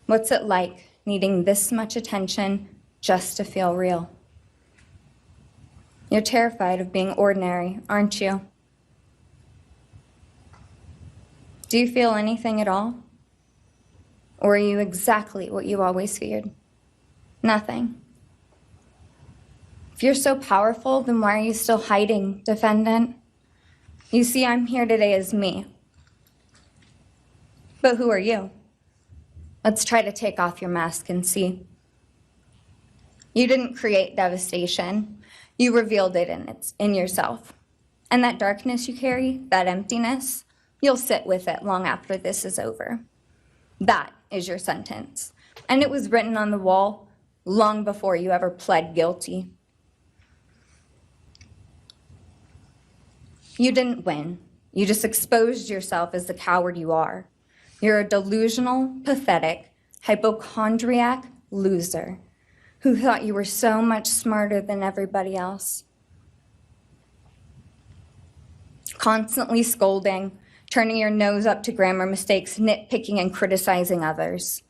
What's it like needing this much attention just to feel real? You're terrified of being ordinary, aren't you? Do you feel anything at all? Or are you exactly what you always feared? Nothing. If you're so powerful, then why are you still hiding, defendant? You see, I'm here today as me. But who are you? Let's try to take off your mask and see. You didn't create devastation. You revealed it in yourself. And that darkness you carry, that emptiness, you'll sit with it long after this is over. That is your sentence. And it was written on the wall long before you ever pled guilty. You didn't win. You just exposed yourself as the coward you are. You're a delusional, pathetic, hypochondriac loser who thought you were so much smarter than everybody else. Constantly scolding, turning your nose up to grammar mistakes, nitpicking and criticizing others.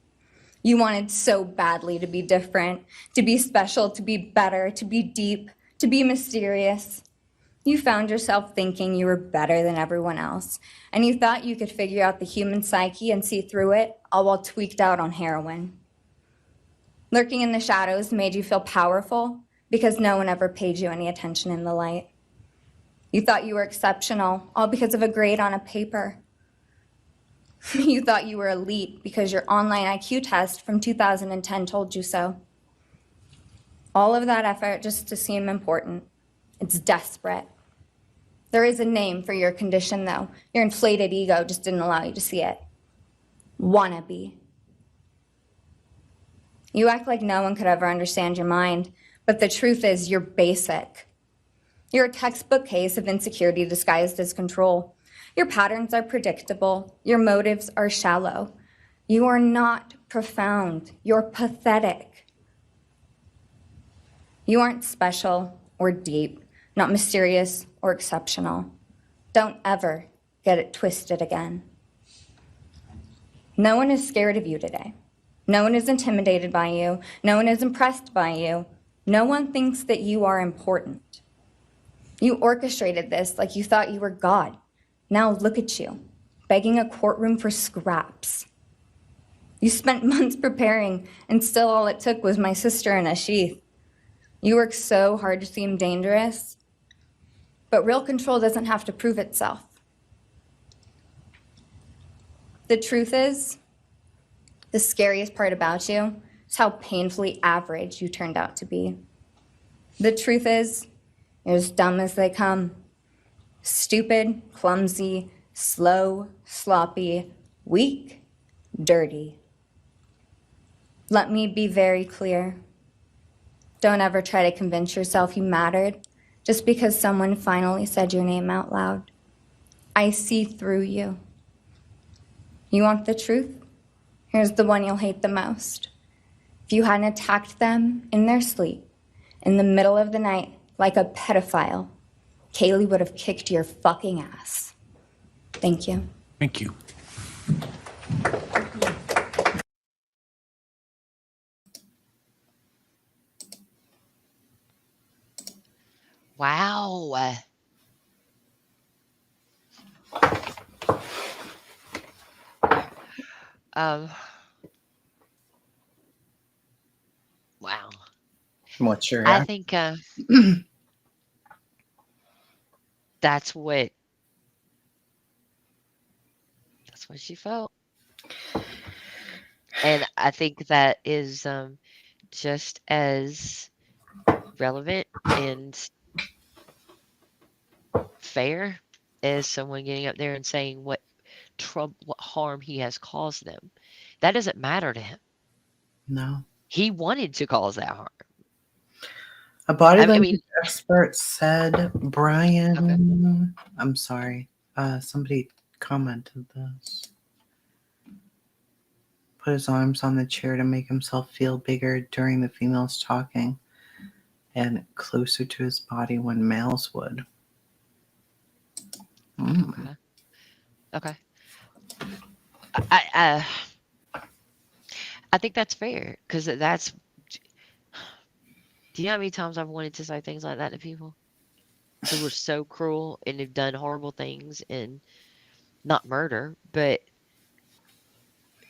You wanted so badly to be different, to be special, to be better, to be deep, to be mysterious. You found yourself thinking you were better than everyone else, and you thought you could figure out the human psyche and see through it, all while tweaked out on heroin. Lurking in the shadows made you feel powerful because no one ever paid you any attention in the light. You thought you were exceptional, all because of a grade on a paper. You thought you were elite because your online IQ test from 2010 told you so. All of that effort just to seem important. It's desperate. There is a name for your condition, though. Your inflated ego just didn't allow you to see it. Wannabe. You act like no one could ever understand your mind, but the truth is you're basic. You're a textbook case of insecurity disguised as control. Your patterns are predictable. Your motives are shallow. You are not profound. You're pathetic. You aren't special or deep, not mysterious or exceptional. Don't ever get it twisted again. No one is scared of you today. No one is intimidated by you. No one is impressed by you. No one thinks that you are important. You orchestrated this like you thought you were God. Now look at you, begging a courtroom for scraps. You spent months preparing, and still all it took was my sister in a sheath. You work so hard to seem dangerous, but real control doesn't have to prove itself. The truth is, the scariest part about you is how painfully average you turned out to be. The truth is, you're as dumb as they come. Stupid, clumsy, slow, sloppy, weak, dirty. Let me be very clear. Don't ever try to convince yourself you mattered just because someone finally said your name out loud. I see through you. You want the truth? Here's the one you'll hate the most. If you hadn't attacked them in their sleep, in the middle of the night, like a pedophile, Kaylee would have kicked your fucking ass. Thank you. Thank you. Wow. Um. Wow. What's your I reaction? think that's what she felt, and I think that is just as relevant and fair as someone getting up there and saying what what harm he has caused them. That doesn't matter to him. No. He wanted to cause that harm. A body I language mean, expert said, okay. Brian, I'm sorry. Somebody commented this. Put his arms on the chair to make himself feel bigger during the females talking and closer to his body when males would. Mm. Okay. I I think that's fair because that's. Do you know how many times I've wanted to say things like that to people who were so cruel and have done horrible things and not murder, but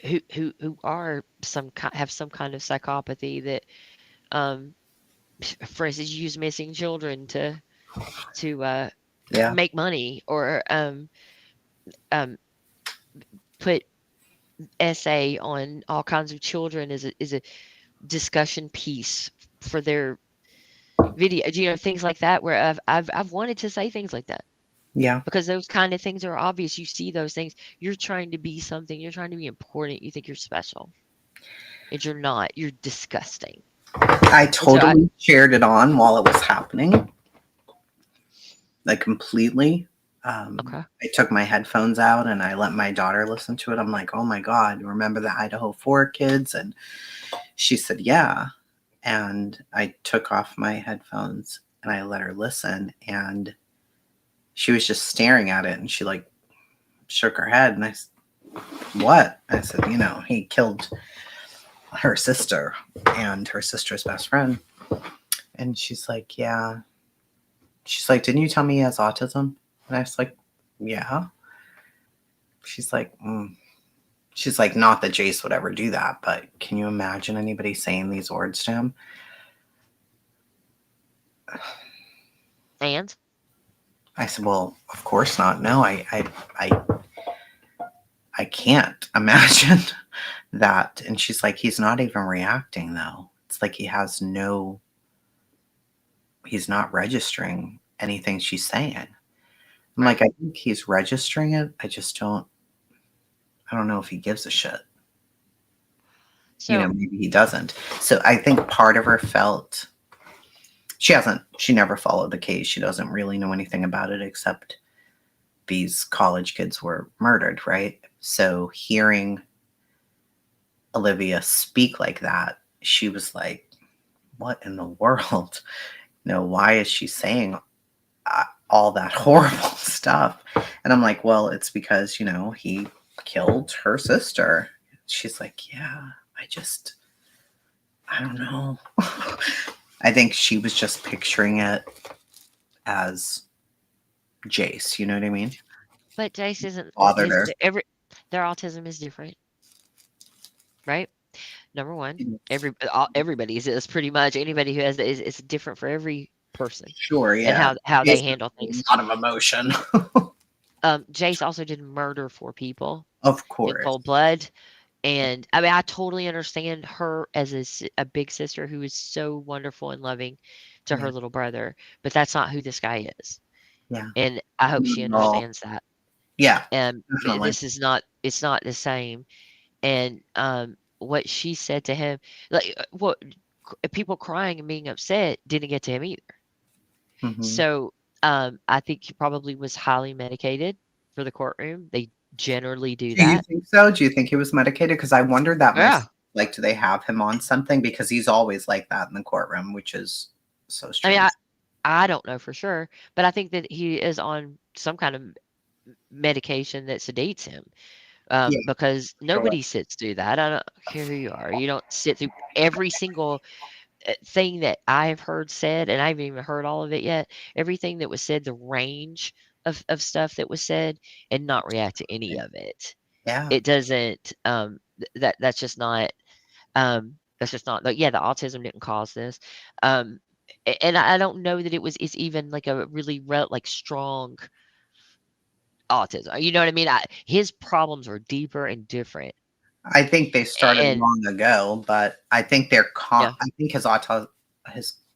who are have some kind of psychopathy that, um, for instance, use missing children to Yeah. make money or um put essay on all kinds of children as a discussion piece for their video, things like that where I've wanted to say things like that Yeah. because those kind of things are obvious. You see those things, you're trying to be something, you're trying to be important, you think you're special, and you're not. You're disgusting. I And so totally cheered it on while it was happening. Like completely. okay. I took my headphones out and I let my daughter listen to it. I'm like, oh my God, remember the Idaho 4 kids? And she said, yeah. And I took off my headphones and I let her listen. And she was just staring at it and she like shook her head. And I said, what? I said, he killed her sister and her sister's best friend. And she's like, yeah. She's like, didn't you tell me he has autism? And I was like, yeah. She's like, She's like, not that Jace would ever do that, but can you imagine anybody saying these words to him? And I said, well, of course not. No, I can't imagine that. And she's like, he's not even reacting though. It's like he's not registering anything she's saying. I'm like, I think he's registering it. I don't know if he gives a shit. so Maybe he doesn't. So I think part of her felt she never followed the case. She doesn't really know anything about it except these college kids were murdered, right? So hearing Olivia speak like that, she was like, what in the world? Why is she saying all that horrible stuff? And I'm like, well, it's because, he killed her sister. She's like, yeah, I don't know. I think she was just picturing it as Jace. You know what I mean? but Jace isn't Bothered her. their autism is different, right? Number one, Mm. everybody's is pretty much anybody who has is different for every person Sure, and yeah. how they Jace handle has things. a lot of emotion. Jace also did murder 4 people Of in course. cold blood. And I mean, I totally understand her as a big sister who is so wonderful and loving to Yeah. her little brother, but that's not who this guy is. Yeah. and I hope she Well, understands that. yeah, And definitely. this is not, it's not the same. And what she said to him, like what people crying and being upset didn't get to him either. Hmm. So I think he probably was highly medicated for the courtroom. They generally do Do you that. think so? Do you think he was medicated? Because I wondered that Yeah. myself. Like, do they have him on something? Because he's always like that in the courtroom, which is so I mean, strange. I don't know for sure, but I think that he is on some kind of medication that sedates him, Yeah, because sure. nobody sits through that. I don't care who you are. You don't sit through every single thing that I've heard said, and I haven't even heard all of it yet. Everything that was said, the range of stuff that was said, and not react to any of it. Yeah. It doesn't. That's just not. That's just not. Like, yeah, the autism didn't cause this. And I don't know that it's even like a really like strong autism. You know what I mean? His problems are deeper and different. I think they started And long ago, but I think yeah, I think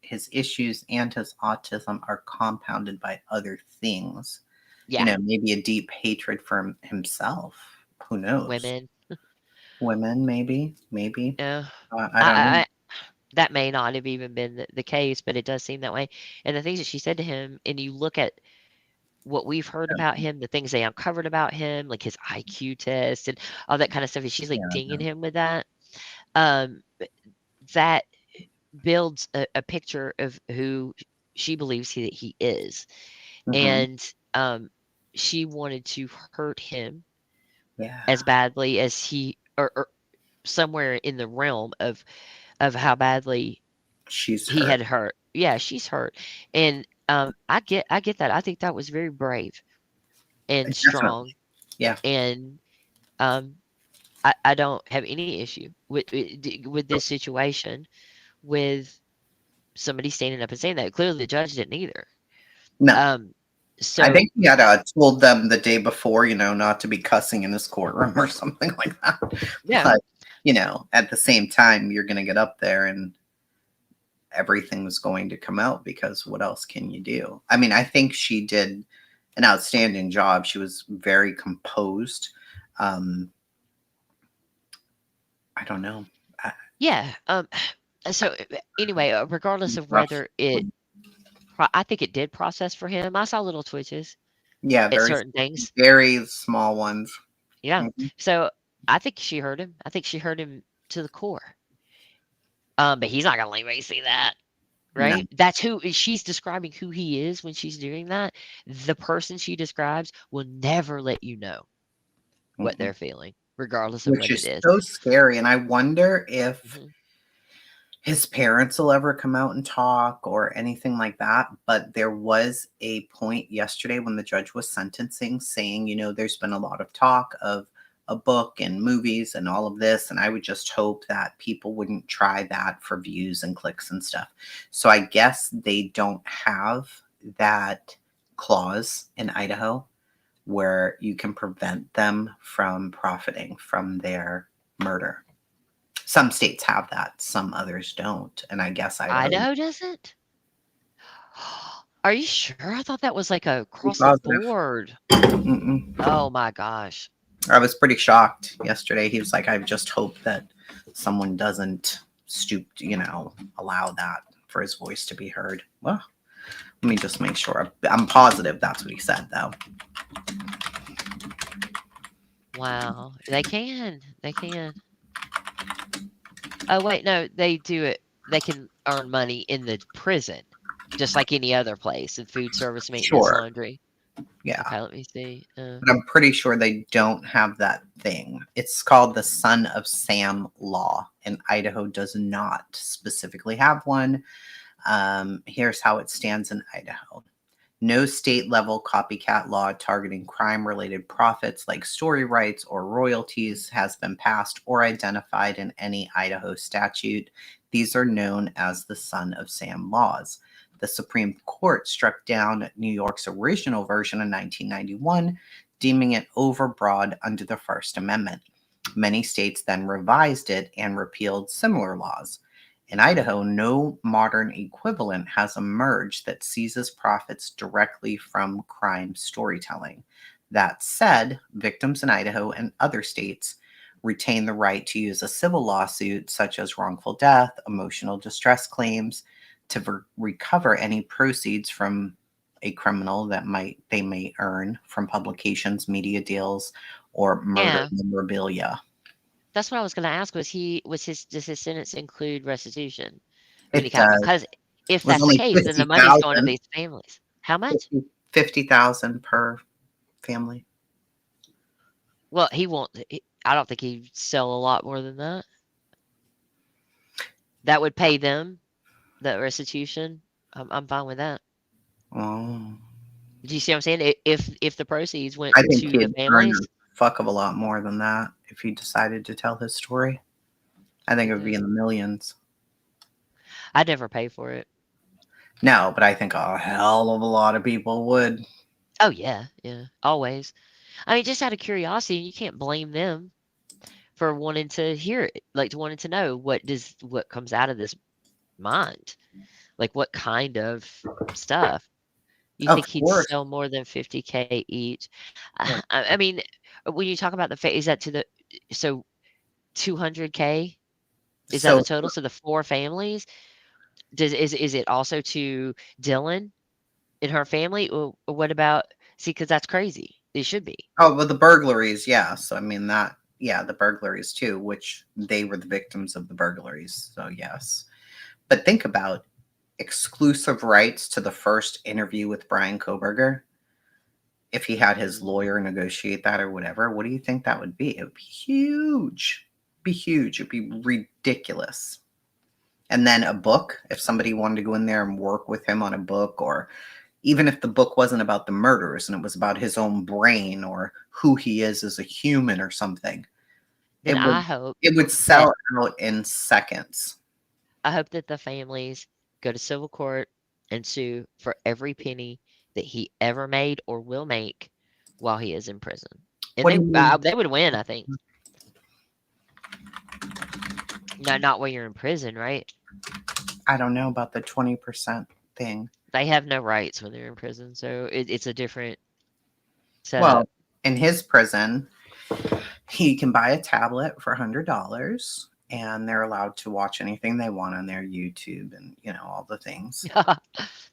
his issues and his autism are compounded by other things. You yeah, know, maybe a deep hatred for himself. Who knows? women. Women, maybe. Yeah, I don't know. I that may not have even been the case, but it does seem that way. And the things that she said to him, and you look at what we've heard about him, the things they uncovered about him, like his IQ test and all that kind of stuff, and she's like Yeah. dinging him with that. Um, that builds a picture of who she believes that he is, Hmm. and she wanted to hurt him as Yeah. badly as or somewhere in the realm of how badly She's he hurt. had hurt. Yeah, she's hurt. And I get that. I think that was very brave and Definitely. strong. Yeah. And um I don't have any issue with this situation with somebody standing up and saying that. Clearly the judge didn't either. No. Um I so think he had told them the day before, not to be cussing in his courtroom or something like that. yeah. But, at the same time, you're going to get up there and everything was going to come out because what else can you do? I mean, I think she did an outstanding job. She was very composed. Um, I don't know. I, Yeah. So anyway, regardless of rough. whether I think it did process for him. I saw little twitches Yeah, at very, certain things. very small ones. Yeah. Mhm. So I think she heard him. I think she heard him to the core. But he's not gonna let me see that, No. right? That's who she's describing who he is when she's doing that. The person she describes will never let you know what Mhm. they're feeling, regardless of Which what it is is. so scary. And I wonder if Mhm. his parents will ever come out and talk or anything like that. But there was a point yesterday when the judge was sentencing saying, there's been a lot of talk of a book and movies and all of this. And I would just hope that people wouldn't try that for views and clicks and stuff. So I guess they don't have that clause in Idaho where you can prevent them from profiting from their murder. Some states have that, some others don't, and I guess Idaho Idaho doesn't? Are you sure? I thought that was like a is across the positive. board. Mm-mm. Oh my gosh. I was pretty shocked yesterday. He was like, "I just hope that someone doesn't stoop, allow that for his voice to be heard." Well, let me just make sure. I'm positive that's what he said, though. Wow. They can. They can. Oh wait, no, they do it. They can earn money in the prison, just like any other place in food service, maintenance, Sure, laundry. yeah, Okay, let me see. but I'm pretty sure they don't have that thing. It's called the Son of Sam law, and Idaho does not specifically have one. Here's how it stands in Idaho. No state level copycat law targeting crime related profits like story rights or royalties has been passed or identified in any Idaho statute. These are known as the Son of Sam laws. The Supreme Court struck down New York's original version in 1991, deeming it overbroad under the First Amendment. Many states then revised it and repealed similar laws. In Idaho, no modern equivalent has emerged that seizes profits directly from crime storytelling. That said, victims in Idaho and other states retain the right to use a civil lawsuit, such as wrongful death, emotional distress claims, to recover any proceeds from a criminal that they may earn from publications, media deals, or murder Yeah, memorabilia. that's what I was going to ask. Does his sentence include restitution of any It kind? does. Because if It was that's the only case, then the money's going to 50,000. these families. How much? 50,000 per family. Well, he won't. I don't think he'd sell a lot more than that. That would pay them the restitution. I'm fine with that. Oh, Do you see what I'm saying? If the proceeds went I think to the he'd earn families, a fuck of a lot more than that if he decided to tell his story. I think it would be in the millions. I'd never pay for it. No, but I think a hell of a lot of people would. Oh yeah, yeah, always. I mean, just out of curiosity, you can't blame them for wanting to hear it, like to wanting to know what comes out of this mind, like what kind of stuff. You Of think he'd course. sell more than 50K each? Yeah. I mean, when you talk about is that to the so 200K? Is that the So, total? So the four families? Is it also to Dylan and her family? Or what about see, because that's crazy. It should be. oh, well, the burglaries, yeah. So, I mean, yeah, the burglaries too, which they were the victims of the burglaries. So, yes. But think about exclusive rights to the first interview with Brian Koberger. If he had his lawyer negotiate that or whatever, what do you think that would be? It would be huge. Be huge. It'd be ridiculous. And then a book, if somebody wanted to go in there and work with him on a book, or even if the book wasn't about the murders and it was about his own brain or who he is as a human or something, Then it would that sell out in seconds. I hope that the families go to civil court and sue for every penny that he ever made or will make while he is in prison. And What do you mean? they would win, I think. No, not while you're in prison, right? I don't know about the 20% thing. They have no rights when they're in prison, so it's a different Well, setup. in his prison, he can buy a tablet for $100 and they're allowed to watch anything they want on their YouTube and, all the things.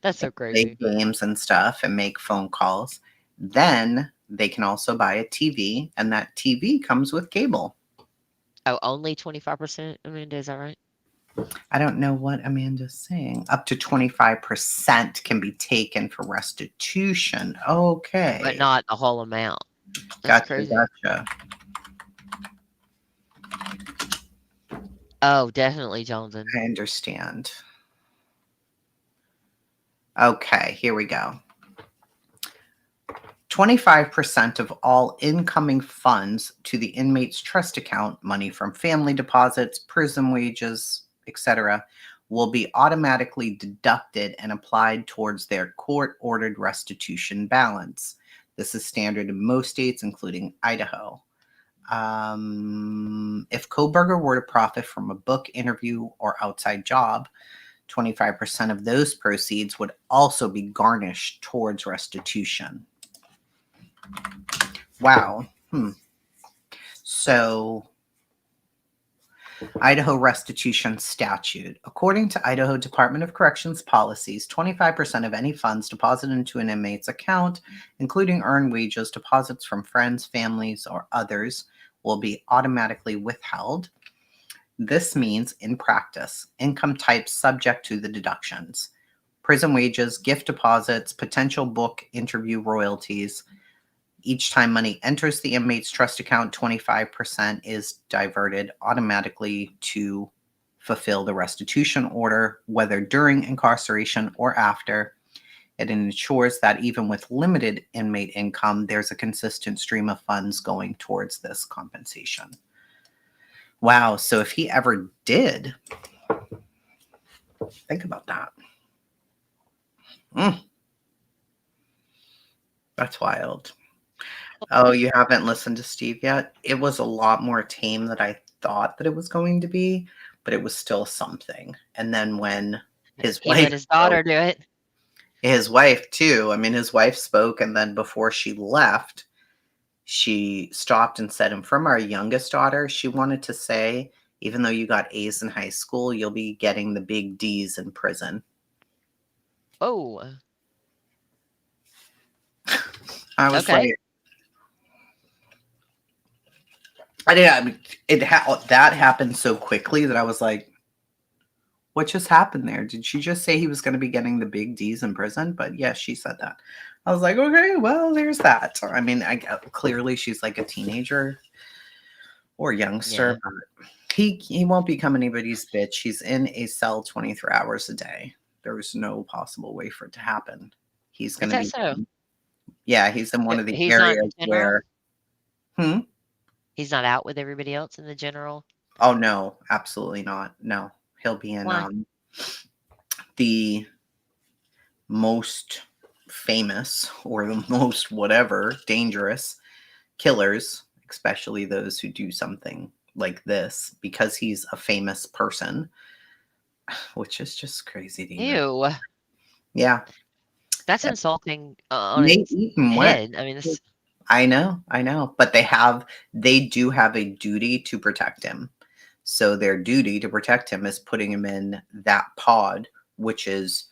That's so Play crazy. games and stuff and make phone calls. Then they can also buy a TV, and that TV comes with cable. Oh, only 25%, Amanda, is that right? I don't know what Amanda's saying. Up to 25% can be taken for restitution. But Okay. not the whole amount. That's Gotcha, crazy. gotcha. Oh, definitely, Jonathan. I understand. Okay, here we go. 25% of all incoming funds to the inmate's trust account, money from family deposits, prison wages, etc., will be automatically deducted and applied towards their court-ordered restitution balance. This is standard in most states, including Idaho. If Koberger were to profit from a book, interview, or outside job, 25% of those proceeds would also be garnished towards restitution. Wow. So, Idaho restitution statute. According to Idaho Department of Corrections policies, 25% of any funds deposited into an inmate's account, including earned wages, deposits from friends, families, or others, will be automatically withheld. This means, in practice, income types subject to the deductions: prison wages, gift deposits, potential book interview royalties. Each time money enters the inmate's trust account, 25% is diverted automatically to fulfill the restitution order, whether during incarceration or after. It ensures that even with limited inmate income, there's a consistent stream of funds going towards this compensation. Wow. So if he ever did, think about that. That's wild. Oh, you haven't listened to Steve yet? It was a lot more tame than I thought that it was going to be. but it was still something. And then when his He wife let his daughter do it. his wife too, I mean, his wife spoke, and then before she left, she stopped and said, and from our youngest daughter, she wanted to say, even though you got A's in high school, you'll be getting the big D's in prison. Oh, I was okay. like, I mean, that happened so quickly that I was like, what just happened there? Did she just say he was going to be getting the big D's in prison? But yes, she said that. I was like, okay, well, there's that. I mean, clearly she's like a teenager or youngster, Yeah. but he won't become anybody's bitch. He's in a cell 23 hours a day. There's no possible way for it to happen. He's Is going to that be, so? yeah, he's in one of the He's not in areas the general? where, hmm? He's not out with everybody else in the general? Oh, no, absolutely not. No, he'll be in Why? the most famous or the most whatever dangerous killers, especially those who do something like this, because he's a famous person, which is just crazy to even. Ew. Yeah. That's insulting on Nate its Eaton went. head. I mean, this. I know. But they do have a duty to protect him. So their duty to protect him is putting him in that pod, which is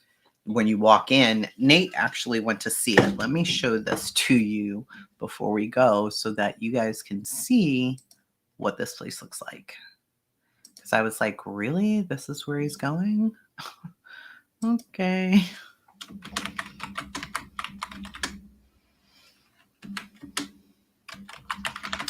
when you walk in. Nate actually went to see it. Let me show this to you before we go so that you guys can see what this place looks like. Because I was like, really? This is where he's going? Okay.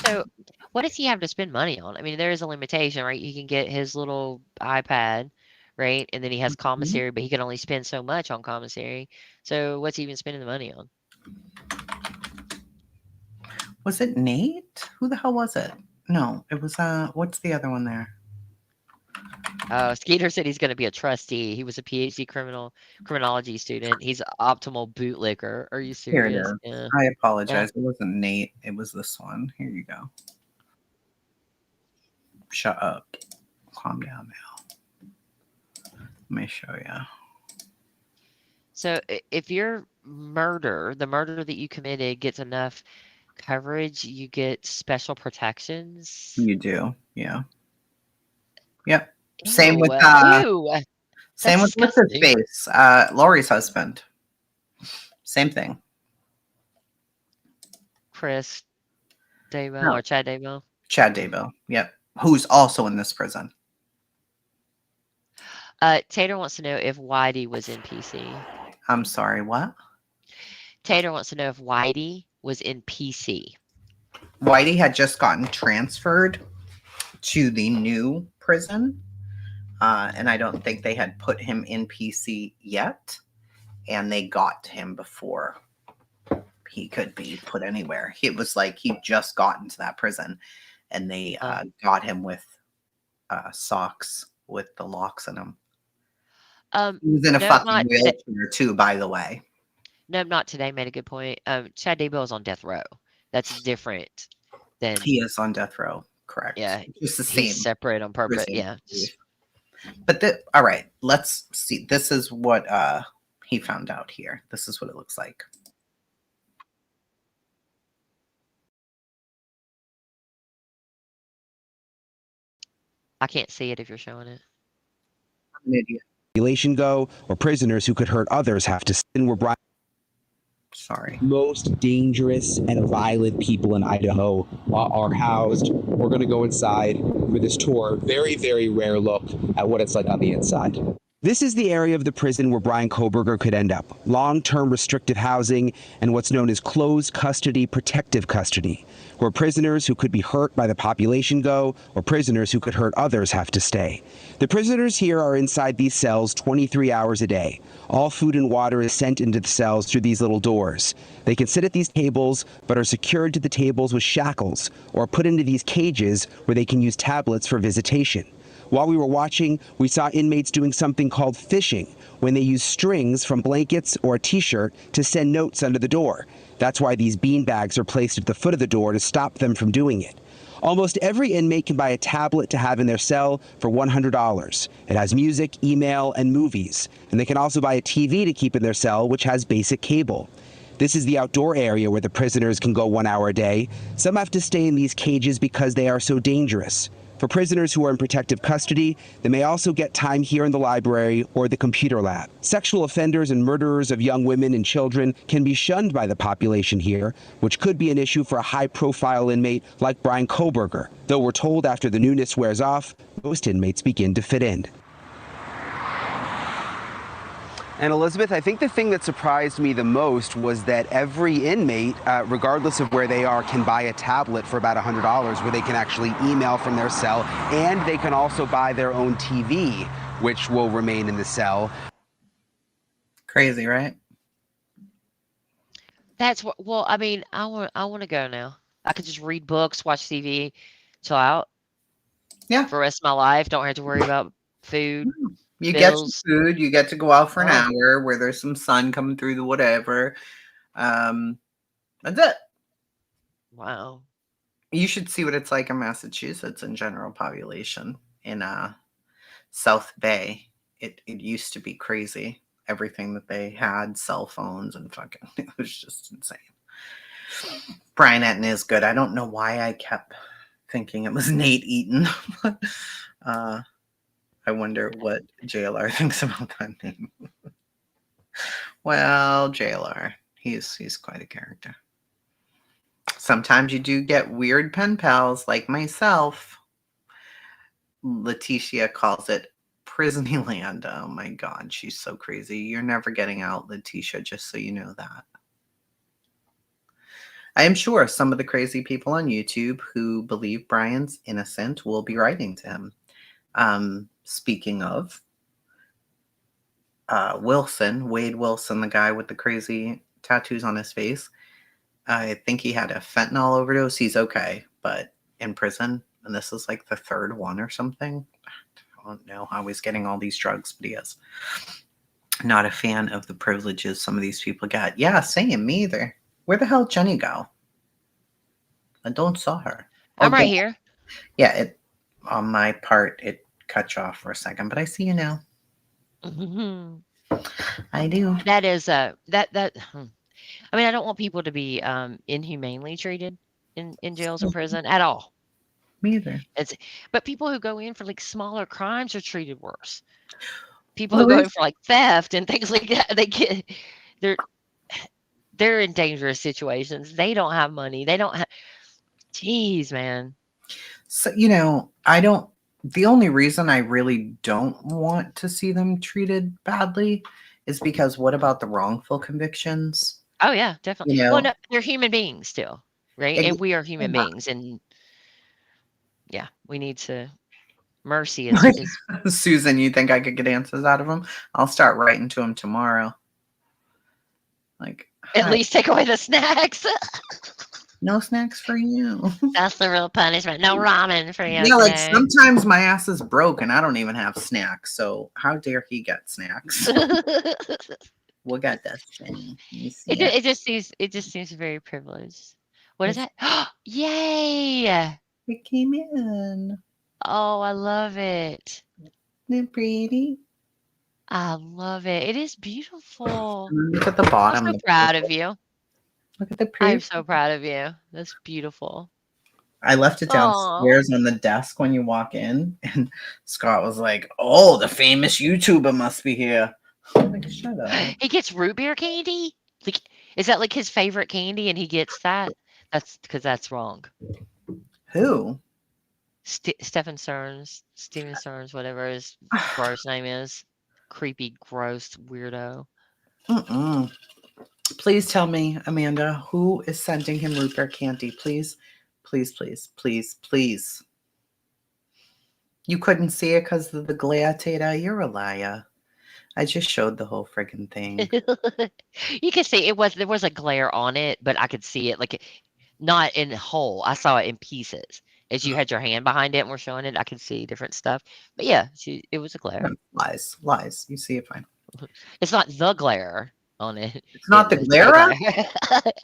So, what does he have to spend money on? I mean, there is a limitation, right? He can get his little iPad, right? And then he has commissary, but he can only spend so much on commissary. So, what's he even spending the money on? Was it Nate? Who the hell was it? No, it was what's the other one there? Skeeter said he's going to be a trustee. He was a PhD criminology student. He's an optimal bootlicker. Are you Here it serious? is. Yeah. I apologize. It wasn't Nate. It was this one. Here you go. Shut up. Calm down now. Let me show you. So if your the murder that you committed gets enough coverage, you get special protections. You do. Yeah. Yep. Ew, Same with ew, that's what's his disgusting. face? Lori's husband. Same thing. Chris Daybell No. or Chad Daybell. Chad Daybell. Yep. Who's also in this prison. Tater wants to know if Whitey was in PC. I'm sorry, what? Tater wants to know if Whitey was in PC. Whitey had just gotten transferred to the new prison. And I don't think they had put him in PC yet. And they got him before he could be put anywhere. It was like he just got into that prison. And they got him with socks with the locks in them. He was in a fucking wheelchair too, by the way. No, not today. Made a good point. Chad Daybell is on death row. That's different than He is on death row. Correct. Yeah, It's the same. he's separate on purpose. prison, Yeah. But all right, let's see. This is what he found out here. This is what it looks like. I can't see it if you're showing it. I'm an idiot. Population go, or prisoners who could hurt others have to sin were brought. Sorry. Most dangerous and violent people in Idaho are housed. We're going to go inside for this tour. Very, very rare look at what it's like on the inside. This is the area of the prison where Brian Koberger could end up. Long-term restrictive housing and what's known as closed custody, protective custody, where prisoners who could be hurt by the population go, or prisoners who could hurt others have to stay. The prisoners here are inside these cells 23 hours a day. All food and water is sent into the cells through these little doors. They can sit at these tables, but are secured to the tables with shackles, or put into these cages where they can use tablets for visitation. While we were watching, we saw inmates doing something called fishing, when they use strings from blankets or a t-shirt to send notes under the door. That's why these bean bags are placed at the foot of the door to stop them from doing it. Almost every inmate can buy a tablet to have in their cell for $100. It has music, email, and movies. And they can also buy a TV to keep in their cell, which has basic cable. This is the outdoor area where the prisoners can go 1 hour a day. Some have to stay in these cages because they are so dangerous. For prisoners who are in protective custody, they may also get time here in the library or the computer lab. Sexual offenders and murderers of young women and children can be shunned by the population here, which could be an issue for a high-profile inmate like Brian Koberger, though we're told after the newness wears off, most inmates begin to fit in. And Elizabeth, I think the thing that surprised me the most was that every inmate, regardless of where they are, can buy a tablet for about $100 where they can actually email from their cell, and they can also buy their own TV, which will remain in the cell. Crazy, right? That's what. Well, I mean, I want to go now. I could just read books, watch TV, chill out. Yeah. For the rest of my life, don't have to worry about food. You Bills. get your food. You get to go out for an Oh. hour where there's some sun coming through the whatever. That's it. Wow. You should see what it's like in Massachusetts in general population. In South Bay, it used to be crazy. Everything that they had, cell phones and fucking, it was just insane. Brian Etten is good. I don't know why I kept thinking it was Nate Eaton. I wonder what JLR thinks about that name. Well, JLR, he's quite a character. Sometimes you do get weird pen pals like myself. Letitia calls it Prisonland. Oh my God, she's so crazy. You're never getting out, Letitia, just so you know that. I am sure some of the crazy people on YouTube who believe Brian's innocent will be writing to him. Speaking of Wade Wilson, the guy with the crazy tattoos on his face, I think he had a fentanyl overdose. He's okay, but in prison, and this is like the third one or something. I don't know how he's getting all these drugs, but he is. Not a fan of the privileges some of these people got. Yeah, same, me either. Where the hell did Jenny go? I don't saw her. I'm right here. Yeah, it on my part, it cut you off for a second, but I see you now. I do. That is I mean, I don't want people to be inhumanely treated in jails and prison at all. Me either. But people who go in for like smaller crimes are treated worse. People who go in for like theft and things like that, they're in dangerous situations. They don't have money. They don't have. Jeez, man. So the only reason I really don't want to see them treated badly is because what about the wrongful convictions? Oh yeah, definitely. Well, no, they're human beings still, right? And we are human beings, and yeah, we need to. Mercy is Susan, you think I could get answers out of them? I'll start writing to him tomorrow. Like, at least take away the snacks. No snacks for you. That's the real punishment. No ramen for you. Yeah, like sometimes my ass is broke and I don't even have snacks. So how dare he get snacks? We'll get this thing. It just seems very privileged. What is that? Yay! It came in. Oh, I love it. Isn't it pretty? I love it. It is beautiful. Look at the bottom. I'm so proud of you. Look at the pretty. I'm so proud of you. That's beautiful. I left it downstairs on the desk when you walk in, and Scott was like, "Oh, the famous YouTuber must be here." I'm like, shut up. He gets root beer candy? Like, is that like his favorite candy and he gets that? That's because that's wrong. Who? Steven Stearns, whatever his gross name is. Creepy, gross, weirdo. Please tell me, Amanda, who is sending him root beer candy? Please, please, please, please, please. You couldn't see it because of the glare, Tata. You're a liar. I just showed the whole friggin' thing. You can see there was a glare on it, but I could see it like not in whole. I saw it in pieces. As you had your hand behind it and were showing it, I could see different stuff. But yeah, it was a glare. Lies. You see it fine. It's not the glare on it. It's not the glare?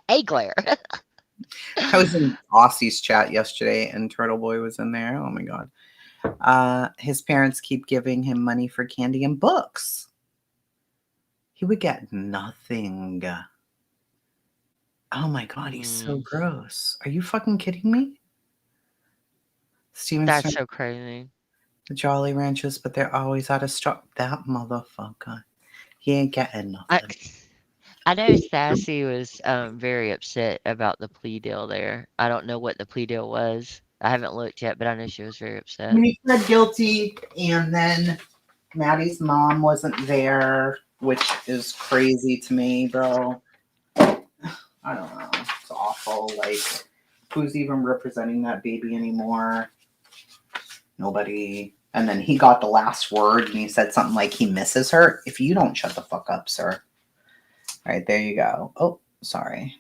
A glare. I was in Aussie's chat yesterday and Turtle Boy was in there. Oh my God. His parents keep giving him money for candy and books. He would get nothing. Oh my God, he's so gross. Are you fucking kidding me? Steven's That's so crazy. the Jolly Ranchers, but they're always out of stock. That motherfucker. He ain't getting nothing. I know Sassy was very upset about the plea deal there. I don't know what the plea deal was. I haven't looked yet, but I know she was very upset. He pled guilty, and then Maddie's mom wasn't there, which is crazy to me, bro. I don't know. It's awful. Like, who's even representing that baby anymore? Nobody. And then he got the last word and he said something like he misses her. If you don't shut the fuck up, sir. All right, there you go. Oh, sorry.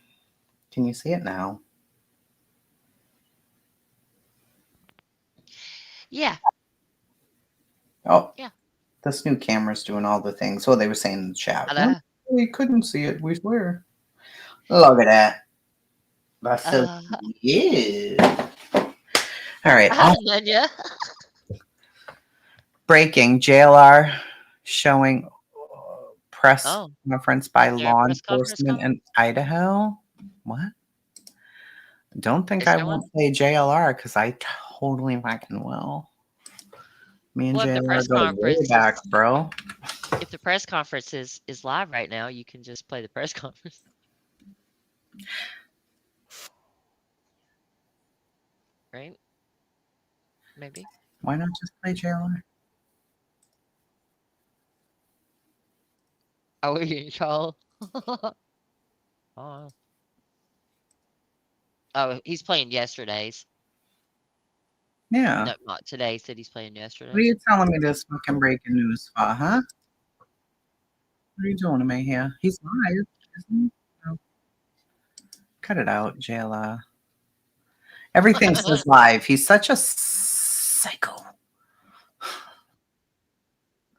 Can you see it now? Yeah. Oh, Yeah. this new camera's doing all the things. Well, they were saying in the chat. Hello. We couldn't see it, we swear. Look at that. That's so yeah. All right. Yeah. Breaking JLR showing press Oh, conference by is there a law press conference enforcement coming? in Idaho. What? Don't think Is I there one? won't play JLR because I totally fucking will. Me and Well, if the JLR press go way conference back, is bro. if the press conference is live right now, you can just play the press conference. Right? Maybe. Why not just play JLR? Are we in trouble? Oh. Oh, he's playing yesterday's. Yeah. No, not today. He said he's playing What are yesterday's. you telling me this fucking breaking news for, huh? What are you doing to me here? He's live, isn't he? No. Cut it out, JLR. Everything says live. He's such a psycho.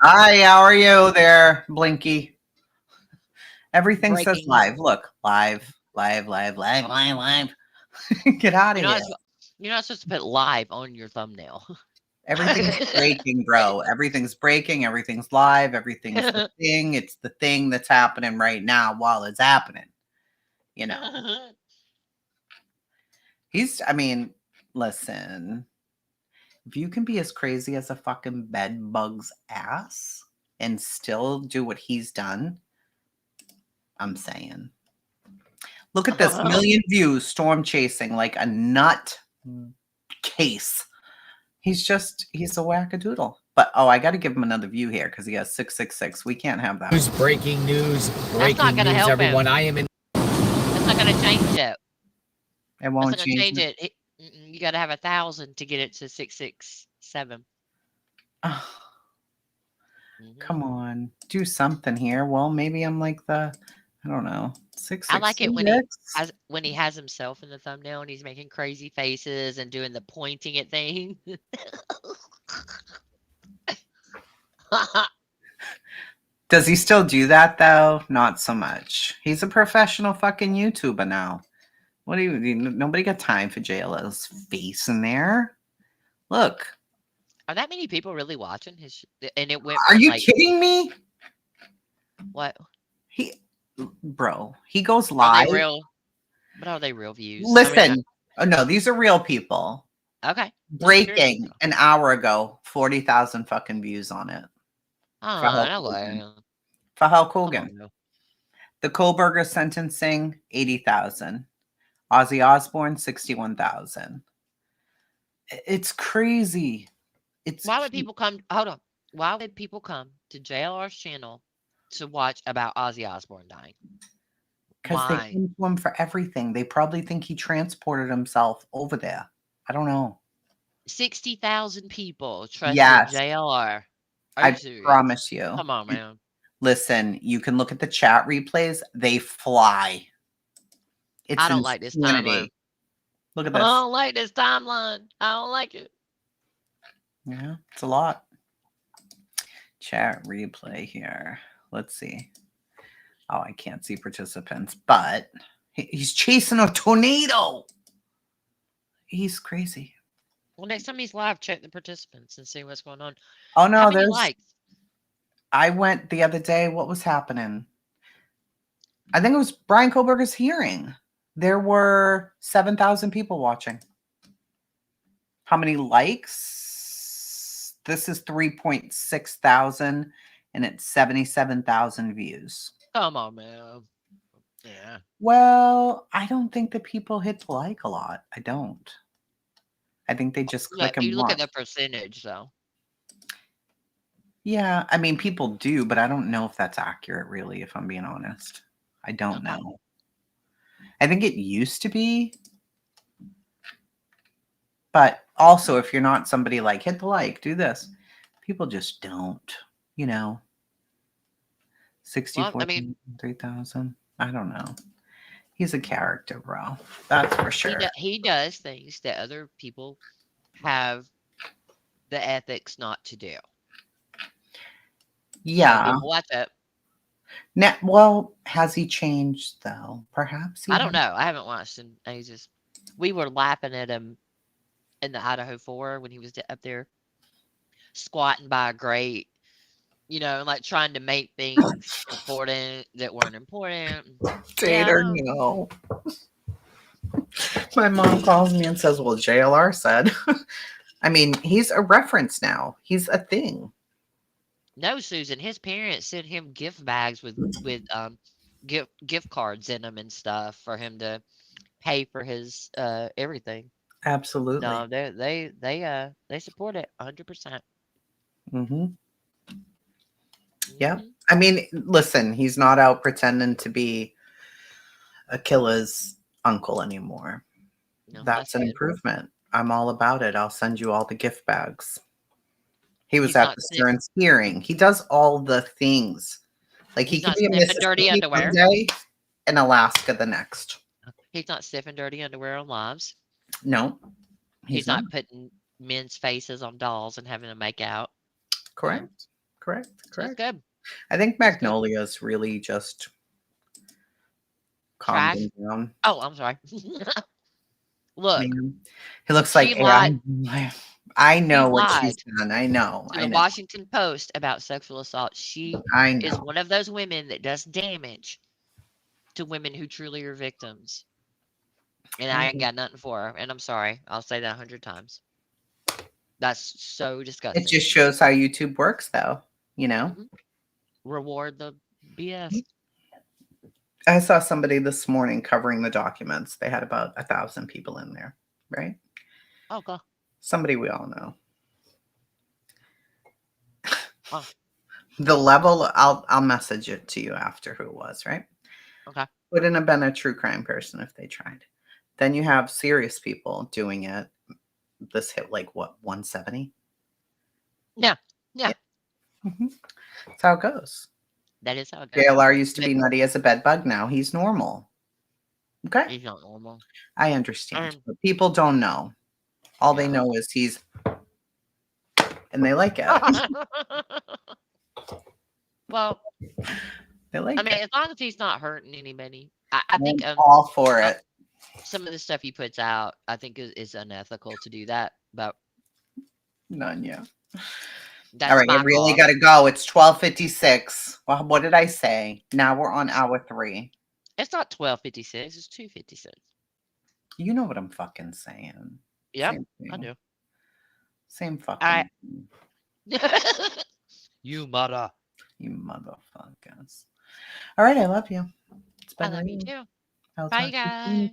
Hi, how are you there, Blinky? Everything says Breaking news. live. Look, live, live, live, live, live, live. Get out of You're here. not you're not supposed to put live on your thumbnail. Everything's breaking, bro. Everything's breaking. Everything's live. Everything's the thing. It's the thing that's happening right now while it's happening. You know, I mean, listen, if you can be as crazy as a fucking bed bug's ass and still do what he's done, I'm saying. Look at this million views, storm chasing like a nut case. He's a wackadoodle. But I got to give him another view here because he has 666. We can't have that. Breaking news, That's not gonna help everyone. him. I am in. That's not gonna change it. It That's won't not gonna change change it. You got to have 1,000 to get it to 667. Oh, Mhm. come on, do something here. Well, maybe I'm like I don't know, I like it when he 666. has himself in the thumbnail and he's making crazy faces and doing the pointing at things. Does he still do that though? Not so much. He's a professional fucking YouTuber now. What do you? Nobody got time for JLO's face in there. Look, Are that many people really watching his? And it went are from you like kidding me? what? Bro, he goes Are live. they real? But are they real views? Listen, oh no, these are real people. Okay. Breaking an hour ago, 40,000 fucking views on it. Oh, no way. For Hulk Come Hogan. on, now. The Kohlberger sentencing, 80,000. Ozzy Osbourne, 61,000. It's crazy. Why would people come? Hold on. Why would people come to JLR's channel to watch about Ozzy Osbourne dying? Because they Why? come to him for everything. They probably think he transported himself over there. I don't know. 60,000 people trusted Yes, JLR. Are you I serious? promise you. Come on, man. Listen, you can look at the chat replays. They fly. It's I don't like this timeline. insanity. Look at I this. don't like this timeline. I don't like it. Yeah, it's a lot. Chat replay here. Let's see. Oh, I can't see participants, but He's chasing a tornado. He's crazy. Well, next time he's live, check the participants and see what's going on. Oh How no, many there's. likes? I went the other day. What was happening? I think it was Brian Koberger's hearing. There were 7,000 people watching. How many likes? This is 3.6 thousand, and it's 77,000 views. Come on, man. Yeah. Well, I don't think that people hit like a lot. I don't. I think they just Yeah, click if and you look at watch. the percentage, though. Yeah, I mean, people do, but I don't know if that's accurate, really, if I'm being honest. I don't Okay. know. I think it used to be. But also, if you're not somebody like, hit the like, do this, people just don't, you know. Well, 64, I mean, 3,000. I don't know. He's a character, bro. That's for sure. he does things that other people have the ethics not to do. So Yeah. people watch it. Now, well, has he changed though? Perhaps he I don't has. know. I haven't watched in ages. We were laughing at him in the Idaho 4 when he was up there squatting by a grate, like trying to make things important that weren't important. Yeah, I Tater, know. no. My mom calls me and says, well, JLR said. I mean, he's a reference now. He's a thing. No, Susan, his parents sent him gift bags with gift cards in them and stuff for him to pay for his everything. Absolutely. No, they support it 100%. Mm-hmm. Yeah. Mhm. I mean, listen, he's not out pretending to be Akila's uncle anymore. No, That's an good. improvement. I'm all about it. I'll send you all the gift bags. He was He's at not the sniff, Stearns hearing. He does all the things. Like he he's could not be in sniffing dirty Mississippi one underwear. day and Alaska the next. He's not sniffing dirty underwear on lives. No, He's he's not. not putting men's faces on dolls and having them make out. Correct. Correct. So it's Correct. good. I think It's good. Magnolia's really just calmed Trash. him down. Oh, I'm sorry. Look, Man. He looks she like lied. I She know what she's lied done. I know. to I the know. Washington Post about sexual assault. She I is know. one of those women that does damage to women who truly are victims. And I ain't got nothing for her. And I'm sorry. I'll say that 100 times. That's so It disgusting. just shows how YouTube works, though. You know, Mhm. Reward the BS. I saw somebody this morning covering the documents. They had about 1,000 people in there, right? Oh, God. Somebody we all know. Oh, The level, I'll message it to you after who it was, right? okay. Wouldn't have been a true crime person if they tried. Then you have serious people doing it. This hit like what, 170? Yeah. Yeah. Mm-hmm. That's how it goes. That is how it goes. JLR used to But be nutty as a bed bug. Now he's normal. Okay. he's not normal. I understand. Um, But people don't know. All they yeah. know is he's, and they like it. Well, They like I mean, it. as long as he's not hurting anybody, I I'm think all for it. some of the stuff he puts out, I think is unethical to do that. But None yet. that's All right, my you really call. got to go. It's 12:56. Well, what did I say? Now we're on hour 3. It's not 12:56. It's 2:56. You know what I'm fucking saying. Yep, Same I thing. do. Same All right. fucking thing. You mother. You motherfuckers. All right, I love you. It's I been love you real. too. I'll Bye, talk to you guys. soon.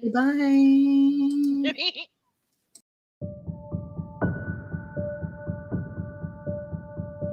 Goodbye.